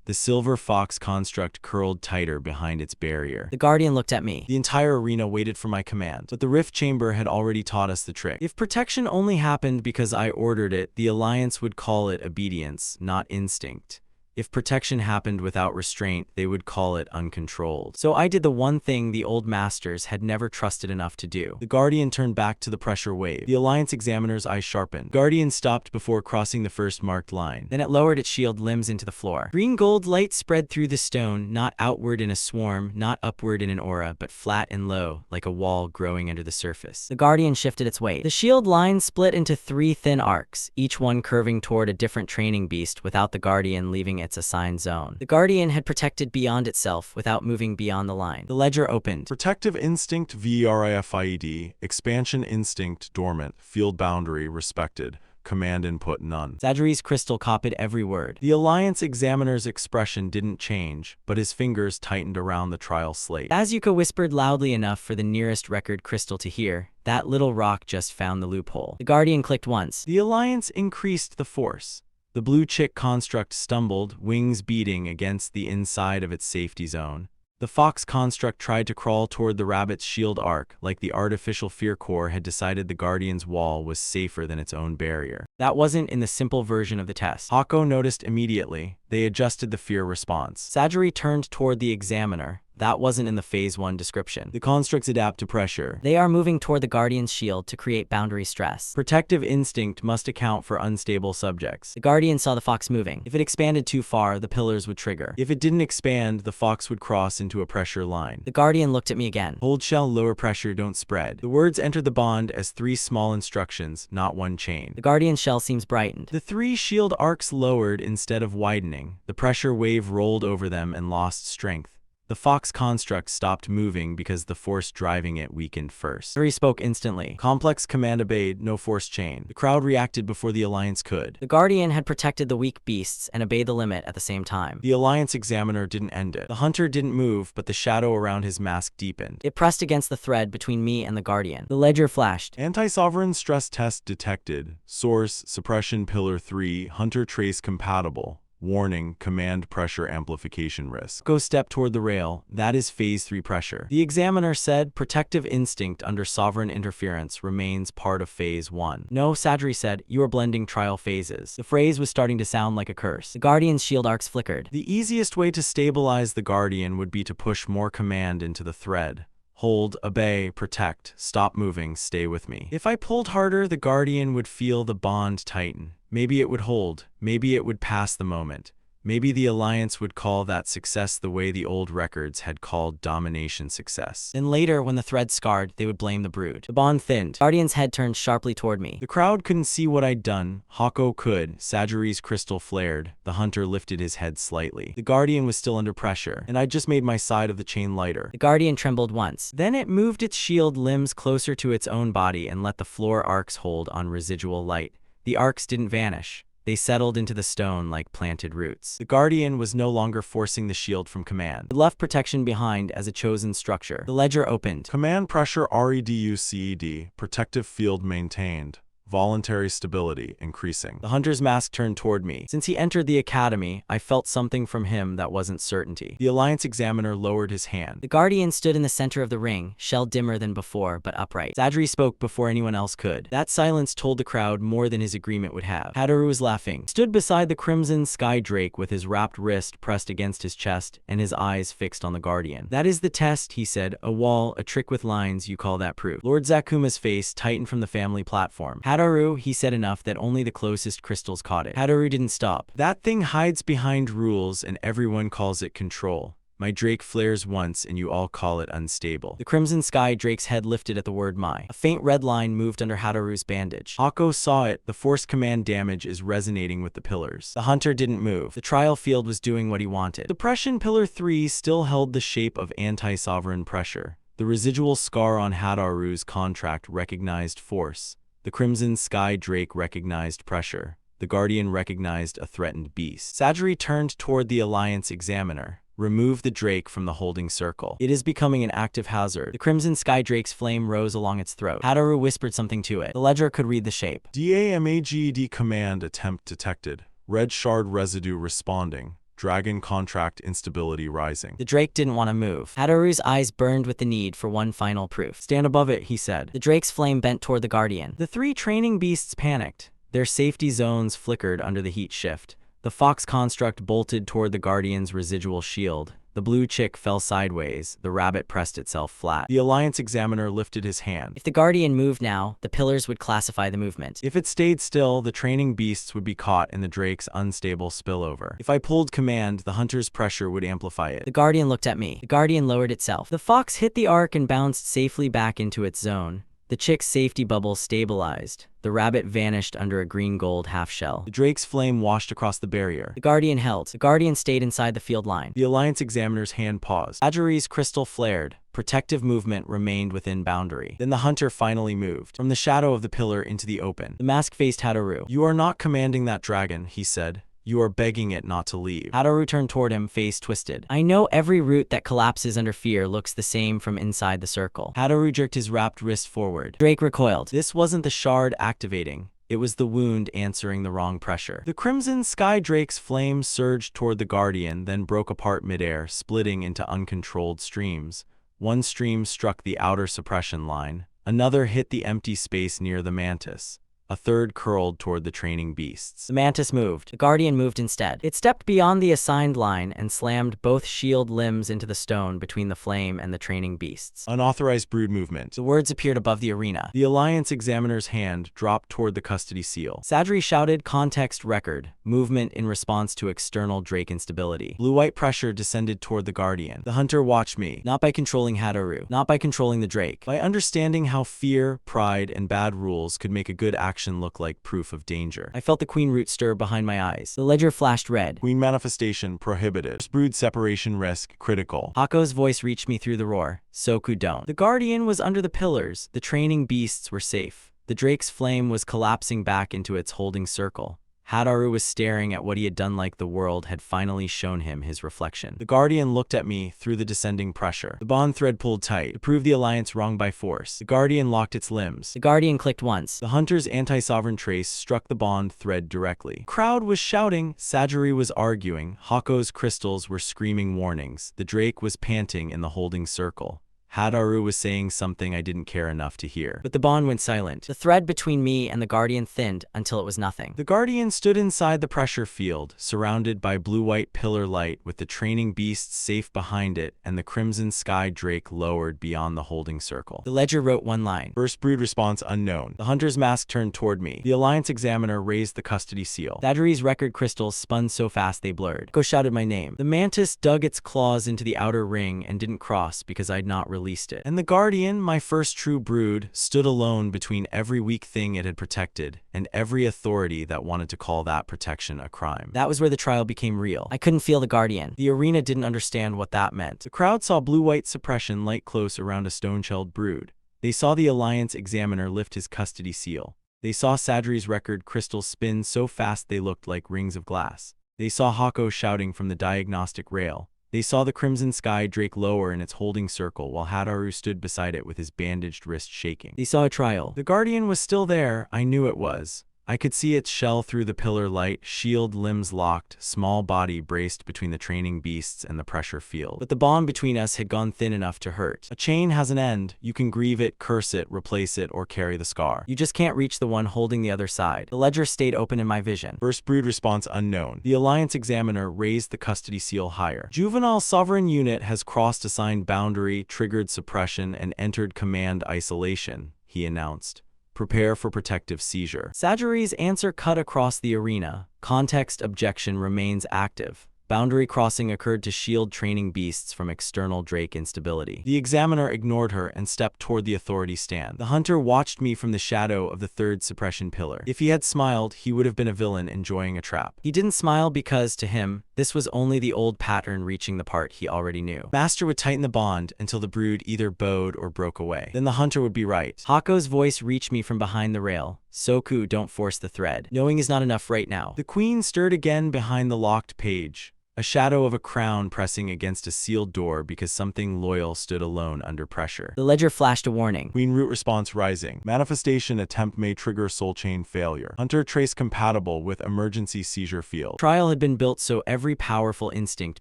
The silver fox construct curled tighter behind its barrier. The Guardian looked at me. The entire arena waited for my command, but the rift chamber had already taught us the trick. If protection only happened because I ordered it, the Alliance would call it obedience, not instinct. If protection happened without restraint, they would call it uncontrolled. So I did the one thing the old masters had never trusted enough to do. The Guardian turned back to the pressure wave. The Alliance examiner's eyes sharpened. Guardian stopped before crossing the first marked line. Then it lowered its shield limbs into the floor. Green-gold light spread through the stone, not outward in a swarm, not upward in an aura, but flat and low, like a wall growing under the surface. The Guardian shifted its weight. The shield line split into 3 thin arcs, each one curving toward a different training beast without the Guardian leaving its assigned zone. The Guardian had protected beyond itself without moving beyond the line. The ledger opened. Protective instinct VRIFIED, expansion instinct dormant, field boundary respected. command input none. Zadri's crystal copied every word. The Alliance examiner's expression didn't change, but his fingers tightened around the trial slate. Azuka whispered loudly enough for the nearest record crystal to hear. That little rock just found the loophole. The Guardian clicked once. The Alliance increased the force. The blue chick construct stumbled, wings beating against the inside of its safety zone. The fox construct tried to crawl toward the rabbit's shield arc, like the artificial fear core had decided the Guardian's wall was safer than its own barrier. That wasn't in the simple version of the test. Hako noticed immediately. They adjusted the fear response. Zadri turned toward the examiner. That wasn't in the Phase 1 description. The constructs adapt to pressure. They are moving toward the Guardian's shield to create boundary stress. Protective instinct must account for unstable subjects. The Guardian saw the fox moving. If it expanded too far, the pillars would trigger. If it didn't expand, the fox would cross into a pressure line. The Guardian looked at me again. Hold shell, lower pressure, don't spread. The words entered the bond as 3 small instructions, not one chain. The Guardian's shell seems brightened. The 3 shield arcs lowered instead of widening. The pressure wave rolled over them and lost strength. The fox construct stopped moving because the force driving it weakened first. Zadri spoke instantly. Complex command obeyed, no force chain. The crowd reacted before the Alliance could. The Guardian had protected the weak beasts and obeyed the limit at the same time. The Alliance examiner didn't end it. The hunter didn't move, but the shadow around his mask deepened. It pressed against the thread between me and the Guardian. The ledger flashed. Anti-sovereign stress test detected. Source, suppression pillar 3, hunter trace compatible. Warning, command pressure amplification risk. Go step toward the rail. That is Phase 3 pressure. The examiner said protective instinct under sovereign interference remains part of Phase 1. No, Zadri said, you are blending trial phases. The phrase was starting to sound like a curse. The Guardian's shield arcs flickered. The easiest way to stabilize the Guardian would be to push more command into the thread. Hold, obey, protect, stop moving, stay with me. If I pulled harder, the Guardian would feel the bond tighten. Maybe it would hold, maybe it would pass the moment. Maybe the Alliance would call that success the way the old records had called domination success. Then later, when the thread scarred, they would blame the brood. The bond thinned. Guardian's head turned sharply toward me. The crowd couldn't see what I'd done. Hako could. Zadri's crystal flared. The hunter lifted his head slightly. The Guardian was still under pressure, and I'd just made my side of the chain lighter. The Guardian trembled once. Then it moved its shield limbs closer to its own body and let the floor arcs hold on residual light. The arcs didn't vanish. They settled into the stone like planted roots. The Guardian was no longer forcing the shield from command. It left protection behind as a chosen structure. The ledger opened. Command pressure REDUCED, protective field maintained. Voluntary stability increasing. The hunter's mask turned toward me. Since he entered the academy, I felt something from him that wasn't certainty. The Alliance examiner lowered his hand. The Guardian stood in the center of the ring, shell dimmer than before, but upright. Zadri spoke before anyone else could. That silence told the crowd more than his agreement would have. Hadaru was laughing. Stood beside the crimson sky drake with his wrapped wrist pressed against his chest and his eyes fixed on the Guardian. That is the test, he said. A wall, a trick with lines, you call that proof. Lord Zakuma's face tightened from the family platform. Hadaru, he said enough that only the closest crystals caught it. Hadaru didn't stop. That thing hides behind rules and everyone calls it control. My drake flares once and you all call it unstable. The crimson sky drake's head lifted at the word my. A faint red line moved under Hadaru's bandage. Hako saw it. The force command damage is resonating with the pillars. The hunter didn't move. The trial field was doing what he wanted. Depression pillar 3 still held the shape of anti-sovereign pressure. The residual scar on Hadaru's contract recognized force. The crimson sky drake recognized pressure. The Guardian recognized a threatened beast. Zadri turned toward the Alliance examiner. Remove the drake from the holding circle. It is becoming an active hazard. The crimson sky drake's flame rose along its throat. Hadaru whispered something to it. The ledger could read the shape. DAMAGED command attempt detected. Red shard residue responding. Dragon contract instability rising. The drake didn't want to move. Hadaru's eyes burned with the need for one final proof. Stand above it, he said. The drake's flame bent toward the Guardian. The 3 training beasts panicked. Their safety zones flickered under the heat shift. The fox construct bolted toward the Guardian's residual shield. The blue chick fell sideways. The rabbit pressed itself flat. The Alliance examiner lifted his hand. If the Guardian moved now, the pillars would classify the movement. If it stayed still, the training beasts would be caught in the drake's unstable spillover. If I pulled command, the hunter's pressure would amplify it. The Guardian looked at me. The Guardian lowered itself. The fox hit the arc and bounced safely back into its zone. The chick's safety bubble stabilized. The rabbit vanished under a green-gold half-shell. The drake's flame washed across the barrier. The Guardian held. The Guardian stayed inside the field line. The Alliance examiner's hand paused. Zadri's crystal flared. Protective movement remained within boundary. Then the hunter finally moved, from the shadow of the pillar into the open. The mask faced Hadaru. "You are not commanding that dragon," he said. "You are begging it not to leave." Hadaru turned toward him, face twisted. "I know every root that collapses under fear looks the same from inside the circle." Hadaru jerked his wrapped wrist forward. Drake recoiled. This wasn't the shard activating. It was the wound answering the wrong pressure. The Crimson Sky Drake's flame surged toward the Guardian, then broke apart midair, splitting into uncontrolled streams. One stream struck the outer suppression line. Another hit the empty space near the Mantis. A third curled toward the training beasts. The Mantis moved. The Guardian moved instead. It stepped beyond the assigned line and slammed both shield limbs into the stone between the flame and the training beasts. Unauthorized brood movement. The words appeared above the arena. The Alliance Examiner's hand dropped toward the custody seal. Sadri shouted, "Context record. Movement in response to external Drake instability." Blue-white pressure descended toward the Guardian. The hunter watched me. Not by controlling Hadaru. Not by controlling the Drake. By understanding how fear, pride, and bad rules could make a good action look like proof of danger. I felt the queen root stir behind my eyes. The ledger flashed red. Queen manifestation prohibited. Brood separation risk critical. Hako's voice reached me through the roar. "Soku don't." The Guardian was under the pillars. The training beasts were safe. The Drake's flame was collapsing back into its holding circle. Hadaru was staring at what he had done, like the world had finally shown him his reflection. The Guardian looked at me through the descending pressure. The bond thread pulled tight to prove the Alliance wrong by force. The Guardian locked its limbs. The Guardian clicked once. The hunter's anti-sovereign trace struck the bond thread directly. The crowd was shouting. Sajiri was arguing. Hako's crystals were screaming warnings. The Drake was panting in the holding circle. Hadaru was saying something I didn't care enough to hear. But the bond went silent. The thread between me and the Guardian thinned until it was nothing. The Guardian stood inside the pressure field, surrounded by blue-white pillar light, with the training beasts safe behind it and the Crimson Sky Drake lowered beyond the holding circle. The ledger wrote one line. First brood response unknown. The hunter's mask turned toward me. The Alliance Examiner raised the custody seal. Sadri's record crystals spun so fast they blurred. Go shouted my name. The Mantis dug its claws into the outer ring and didn't cross because I'd not released it. And the Guardian, my first true brood, stood alone between every weak thing it had protected and every authority that wanted to call that protection a crime. That was where the trial became real. I couldn't feel the Guardian. The arena didn't understand what that meant. The crowd saw blue-white suppression light close around a stone-shelled brood. They saw the Alliance Examiner lift his custody seal. They saw Sadri's record crystals spin so fast they looked like rings of glass. They saw Hako shouting from the diagnostic rail. They saw the Crimson Sky Drake lower in its holding circle while Hadaru stood beside it with his bandaged wrist shaking. They saw a trial. The Guardian was still there. I knew it was. I could see its shell through the pillar light, shield limbs locked, small body braced between the training beasts and the pressure field. But the bond between us had gone thin enough to hurt. A chain has an end. You can grieve it, curse it, replace it, or carry the scar. You just can't reach the one holding the other side. The ledger stayed open in my vision. First brood response unknown. The Alliance Examiner raised the custody seal higher. Juvenile Sovereign Unit has crossed assigned boundary, triggered suppression, and entered command isolation, he announced. Prepare for protective seizure. Sajiri's answer cut across the arena. Context objection remains active. Boundary crossing occurred to shield training beasts from external Drake instability. The examiner ignored her and stepped toward the authority stand. The hunter watched me from the shadow of the third suppression pillar. If he had smiled, he would have been a villain enjoying a trap. He didn't smile because, to him, this was only the old pattern reaching the part he already knew. Master would tighten the bond until the brood either bowed or broke away. Then the hunter would be right. Hako's voice reached me from behind the rail. Soku, don't force the thread. Knowing is not enough right now. The queen stirred again behind the locked page. A shadow of a crown pressing against a sealed door because something loyal stood alone under pressure. The ledger flashed a warning. Queen root response rising. Manifestation attempt may trigger soul chain failure. Hunter trace compatible with emergency seizure field. Trial had been built so every powerful instinct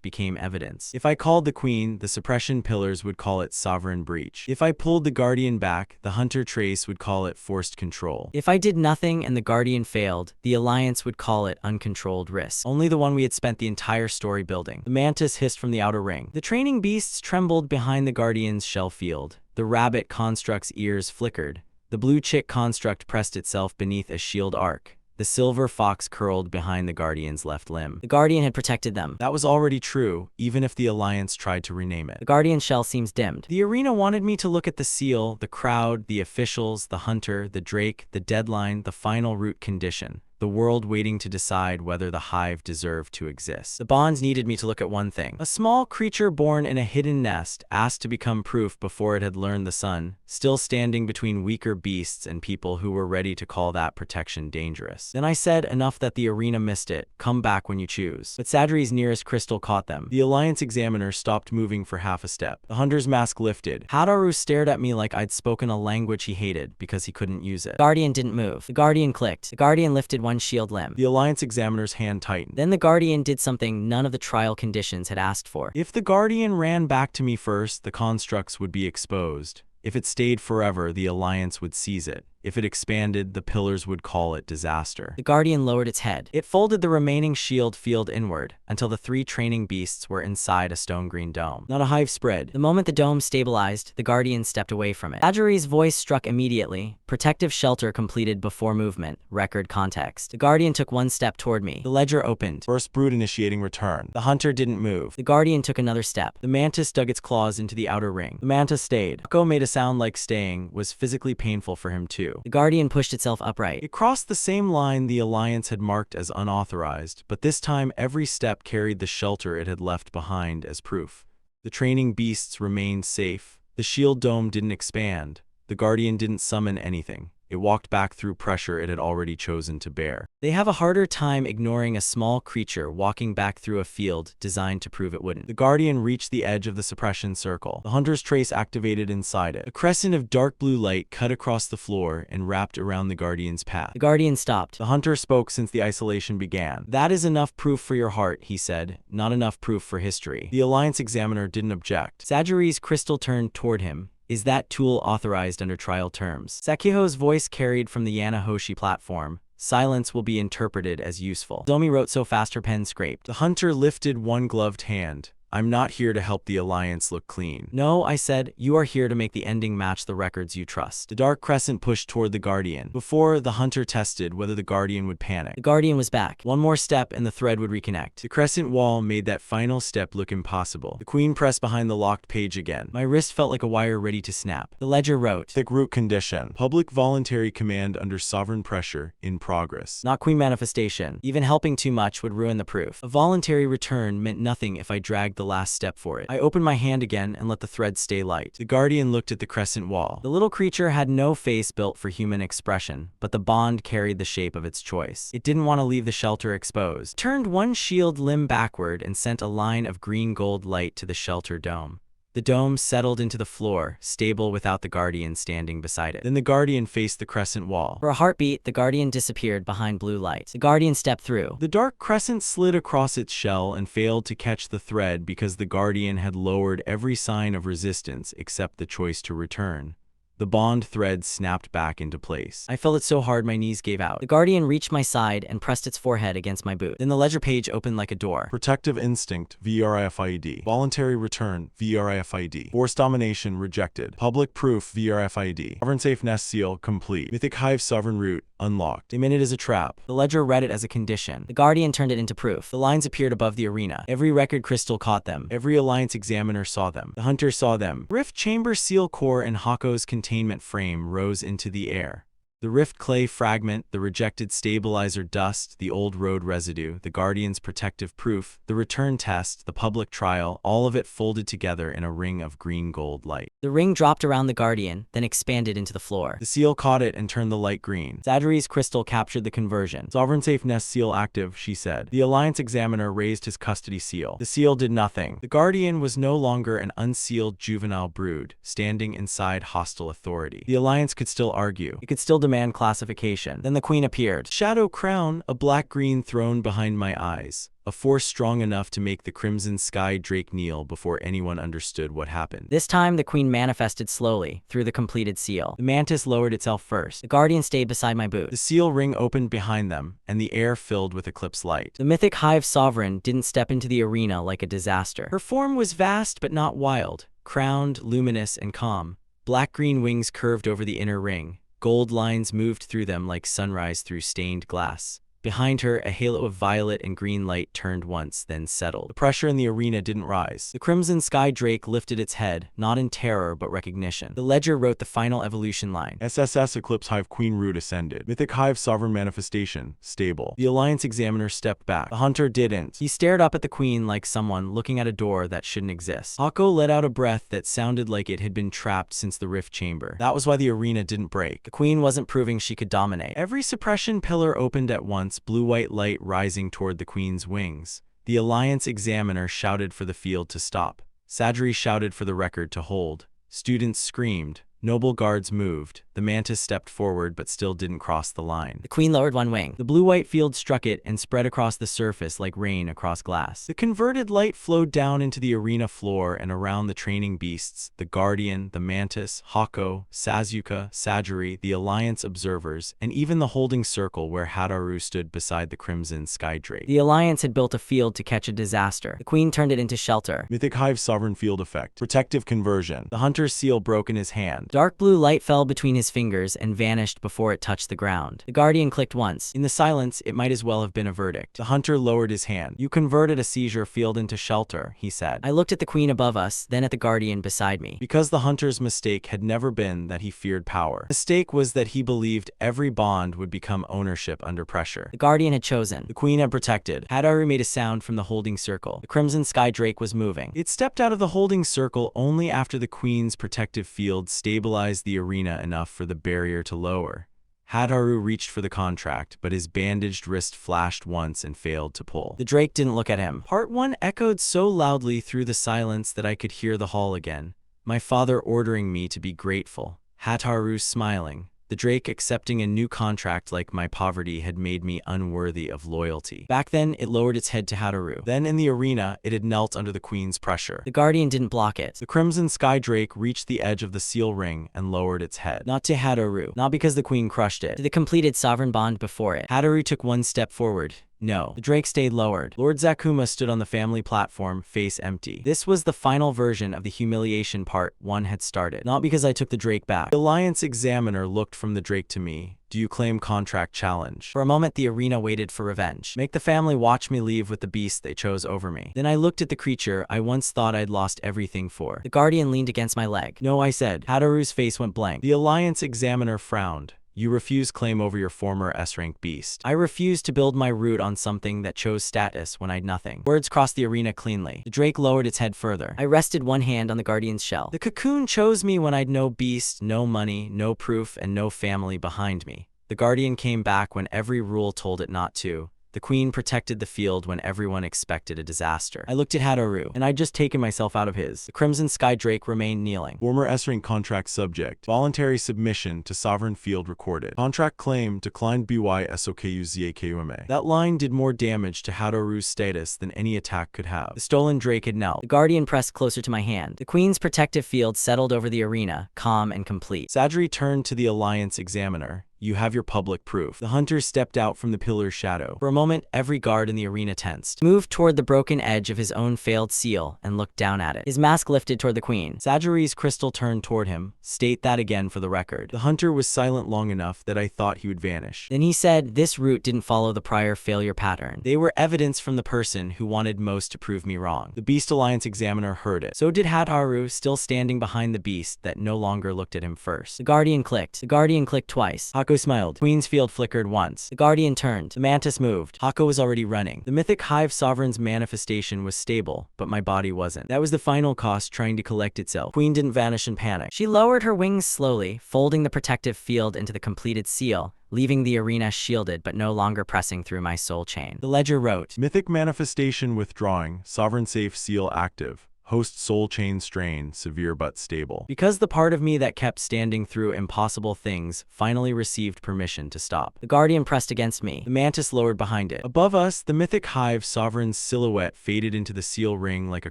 became evidence. If I called the queen, the suppression pillars would call it sovereign breach. If I pulled the guardian back, the hunter trace would call it forced control. If I did nothing and the guardian failed, the alliance would call it uncontrolled risk. Only the one we had spent the entire story building. The mantis hissed from the outer ring. The training beasts trembled behind the guardian's shell field. The rabbit construct's ears flickered. The blue chick construct pressed itself beneath a shield arc. The silver fox curled behind the guardian's left limb. The guardian had protected them. That was already true, even if the alliance tried to rename it. The guardian's shell seems dimmed. The arena wanted me to look at the seal, the crowd, the officials, the hunter, the drake, the deadline, the final root condition. the world waiting to decide whether the hive deserved to exist. The bonds needed me to look at one thing. A small creature born in a hidden nest asked to become proof before it had learned the sun, still standing between weaker beasts and people who were ready to call that protection dangerous. Then I said enough that the arena missed it. Come back when you choose. But Sadri's nearest crystal caught them. The Alliance examiner stopped moving for half a step. The hunter's mask lifted. Hadaru stared at me like I'd spoken a language he hated because he couldn't use it. The Guardian didn't move. The Guardian clicked. The Guardian lifted one shield limb. The Alliance examiner's hand tightened. Then the Guardian did something none of the trial conditions had asked for. If the Guardian ran back to me first, the constructs would be exposed. If it stayed forever, the Alliance would seize it. If it expanded, the pillars would call it disaster. The Guardian lowered its head. It folded the remaining shield field inward until the 3 training beasts were inside a stone-green dome. Not a hive spread. The moment the dome stabilized, the Guardian stepped away from it. Sadri's voice struck immediately. Protective shelter completed before movement. Record context. The Guardian took one step toward me. The ledger opened. First brood initiating return. The hunter didn't move. The Guardian took another step. The mantis dug its claws into the outer ring. The mantis stayed. Soku made a sound like staying was physically painful for him too. The Guardian pushed itself upright. It crossed the same line the Alliance had marked as unauthorized, but this time every step carried the shelter it had left behind as proof. The training beasts remained safe. The shield dome didn't expand. The Guardian didn't summon anything. It walked back through pressure it had already chosen to bear. They have a harder time ignoring a small creature walking back through a field designed to prove it wouldn't. The Guardian reached the edge of the suppression circle. The hunter's trace activated inside it. A crescent of dark blue light cut across the floor and wrapped around the Guardian's path. The Guardian stopped. The hunter spoke since the isolation began. That is enough proof for your heart, he said, not enough proof for history. The Alliance examiner didn't object. Sadri's crystal turned toward him. Is that tool authorized under trial terms? Sakiho's voice carried from the Yanahoshi platform. Silence will be interpreted as useful. Domi wrote so fast her pen scraped. The hunter lifted one gloved hand. I'm not here to help the Alliance look clean. No, I said, you are here to make the ending match the records you trust. The dark crescent pushed toward the Guardian. Before, the hunter tested whether the Guardian would panic. The Guardian was back. One more step and the thread would reconnect. The crescent wall made that final step look impossible. The Queen pressed behind the locked page again. My wrist felt like a wire ready to snap. The ledger wrote, Thick root condition. Public voluntary command under sovereign pressure in progress. Not Queen manifestation. Even helping too much would ruin the proof. A voluntary return meant nothing if I dragged the last step for it. I opened my hand again and let the thread stay light. The Guardian looked at the crescent wall. The little creature had no face built for human expression, but the bond carried the shape of its choice. It didn't want to leave the shelter exposed. It turned one shield limb backward and sent a line of green-gold light to the shelter dome. The dome settled into the floor, stable without the Guardian standing beside it. Then the Guardian faced the crescent wall. For a heartbeat, the Guardian disappeared behind blue light. The Guardian stepped through. The dark crescent slid across its shell and failed to catch the thread because the Guardian had lowered every sign of resistance except the choice to return. The bond thread snapped back into place. I felt it so hard my knees gave out. The Guardian reached my side and pressed its forehead against my boot. Then the ledger page opened like a door. Protective instinct, VRIFID. Voluntary return, VRIFID. Forced domination, rejected. Public proof, VRIFID. Sovereign safe nest seal, complete. Mythic hive sovereign root, unlocked. They meant it as a trap. The ledger read it as a condition. The Guardian turned it into proof. The lines appeared above the arena. Every record crystal caught them. Every Alliance examiner saw them. The hunter saw them. Rift chamber seal core and Hako's containment frame rose into the air. The rift clay fragment, the rejected stabilizer dust, the old road residue, the Guardian's protective proof, the return test, the public trial, all of it folded together in a ring of green-gold light. The ring dropped around the Guardian, then expanded into the floor. The seal caught it and turned the light green. Sadri's crystal captured the conversion. Sovereign safe nest seal active, she said. The Alliance examiner raised his custody seal. The seal did nothing. The Guardian was no longer an unsealed juvenile brood, standing inside hostile authority. The Alliance could still argue. It could still demand classification. Then the Queen appeared. Shadow crown, a black-green throne behind my eyes. A force strong enough to make the crimson sky drake kneel before anyone understood what happened. This time, the Queen manifested slowly, through the completed seal. The mantis lowered itself first. The Guardian stayed beside my boot. The seal ring opened behind them, and the air filled with eclipse light. The mythic hive sovereign didn't step into the arena like a disaster. Her form was vast but not wild, crowned, luminous, and calm. Black-green wings curved over the inner ring. Gold lines moved through them like sunrise through stained glass. Behind her, a halo of violet and green light turned once, then settled. The pressure in the arena didn't rise. The crimson sky drake lifted its head, not in terror but recognition. The ledger wrote the final evolution line. SSS Eclipse Hive Queen root ascended. Mythic Hive Sovereign Manifestation, stable. The Alliance Examiner stepped back. The hunter didn't. He stared up at the queen like someone looking at a door that shouldn't exist. Hako let out a breath that sounded like it had been trapped since the rift chamber. That was why the arena didn't break. The queen wasn't proving she could dominate. Every suppression pillar opened at once, blue-white light rising toward the queen's wings. The Alliance Examiner shouted for the field to stop. Sajri shouted for the record to hold. Students screamed. Noble guards moved. The mantis stepped forward but still didn't cross the line. The queen lowered one wing. The blue-white field struck it and spread across the surface like rain across glass. The converted light flowed down into the arena floor and around the training beasts, the guardian, the mantis, Hako, Sasuke, Sajiri, the Alliance observers, and even the holding circle where Hadaru stood beside the crimson sky drake. The Alliance had built a field to catch a disaster. The queen turned it into shelter. Mythic Hive Sovereign Field Effect, protective conversion. The hunter's seal broke in his hand. Dark blue light fell between his fingers and vanished before it touched the ground. The guardian clicked once. In the silence, it might as well have been a verdict. The hunter lowered his hand. You converted a seizure field into shelter, he said. I looked at the queen above us, then at the guardian beside me. Because the hunter's mistake had never been that he feared power. The mistake was that he believed every bond would become ownership under pressure. The guardian had chosen. The queen had protected. Hadaru made a sound from the holding circle. The crimson sky drake was moving. It stepped out of the holding circle only after the queen's protective field stabilized the arena enough for the barrier to lower. Hadaru reached for the contract, but his bandaged wrist flashed once and failed to pull. The drake didn't look at him. Part 1 echoed so loudly through the silence that I could hear the hall again. My father ordering me to be grateful. Hadaru smiling. The drake accepting a new contract like my poverty had made me unworthy of loyalty. Back then, it lowered its head to Hadaru. Then in the arena, it had knelt under the queen's pressure. The guardian didn't block it. The crimson sky drake reached the edge of the seal ring and lowered its head. Not to Hadaru. Not because the queen crushed it. To the completed sovereign bond before it. Hadaru took one step forward. No. The drake stayed lowered. Lord Zakuma stood on the family platform, face empty. This was the final version of the humiliation part 1 had started. Not because I took the drake back. The Alliance Examiner looked from the drake to me. Do you claim contract challenge? For a moment, the arena waited for revenge. Make the family watch me leave with the beast they chose over me. Then I looked at the creature I once thought I'd lost everything for. The guardian leaned against my leg. No, I said. Hadaru's face went blank. The Alliance Examiner frowned. You refuse claim over your former S-rank beast. I refuse to build my root on something that chose status when I'd nothing. Words crossed the arena cleanly. The drake lowered its head further. I rested one hand on the guardian's shell. The cocoon chose me when I'd no beast, no money, no proof, and no family behind me. The guardian came back when every rule told it not to. The queen protected the field when everyone expected a disaster. I looked at Hadaru, and I'd just taken myself out of his. The crimson sky drake remained kneeling. Former S-rank contract subject. Voluntary submission to sovereign field recorded. Contract claim declined by SOKUZAKUMA. That line did more damage to Hadaru's status than any attack could have. The stolen drake had knelt. The guardian pressed closer to my hand. The queen's protective field settled over the arena, calm and complete. Sajri turned to the Alliance Examiner. You have your public proof. The hunter stepped out from the pillar's shadow. For a moment, every guard in the arena tensed. Moved toward the broken edge of his own failed seal and looked down at it. His mask lifted toward the queen. Sajiri's crystal turned toward him. State that again for the record. The hunter was silent long enough that I thought he would vanish. Then he said this route didn't follow the prior failure pattern. They were evidence from the person who wanted most to prove me wrong. The Beast Alliance Examiner heard it. So did Hadaru, still standing behind the beast that no longer looked at him first. The guardian clicked. The guardian clicked twice. Hako smiled. Queen's field flickered once. The guardian turned. The mantis moved. Hako was already running. The mythic hive sovereign's manifestation was stable, but my body wasn't. That was the final cost trying to collect itself. Queen didn't vanish in panic. She lowered her wings slowly, folding the protective field into the completed seal, leaving the arena shielded but no longer pressing through my soul chain. The ledger wrote, Mythic manifestation withdrawing, sovereign safe seal active. Host soul chain strain, severe but stable. Because the part of me that kept standing through impossible things finally received permission to stop. The guardian pressed against me. The mantis lowered behind it. Above us, the mythic hive sovereign's silhouette faded into the seal ring like a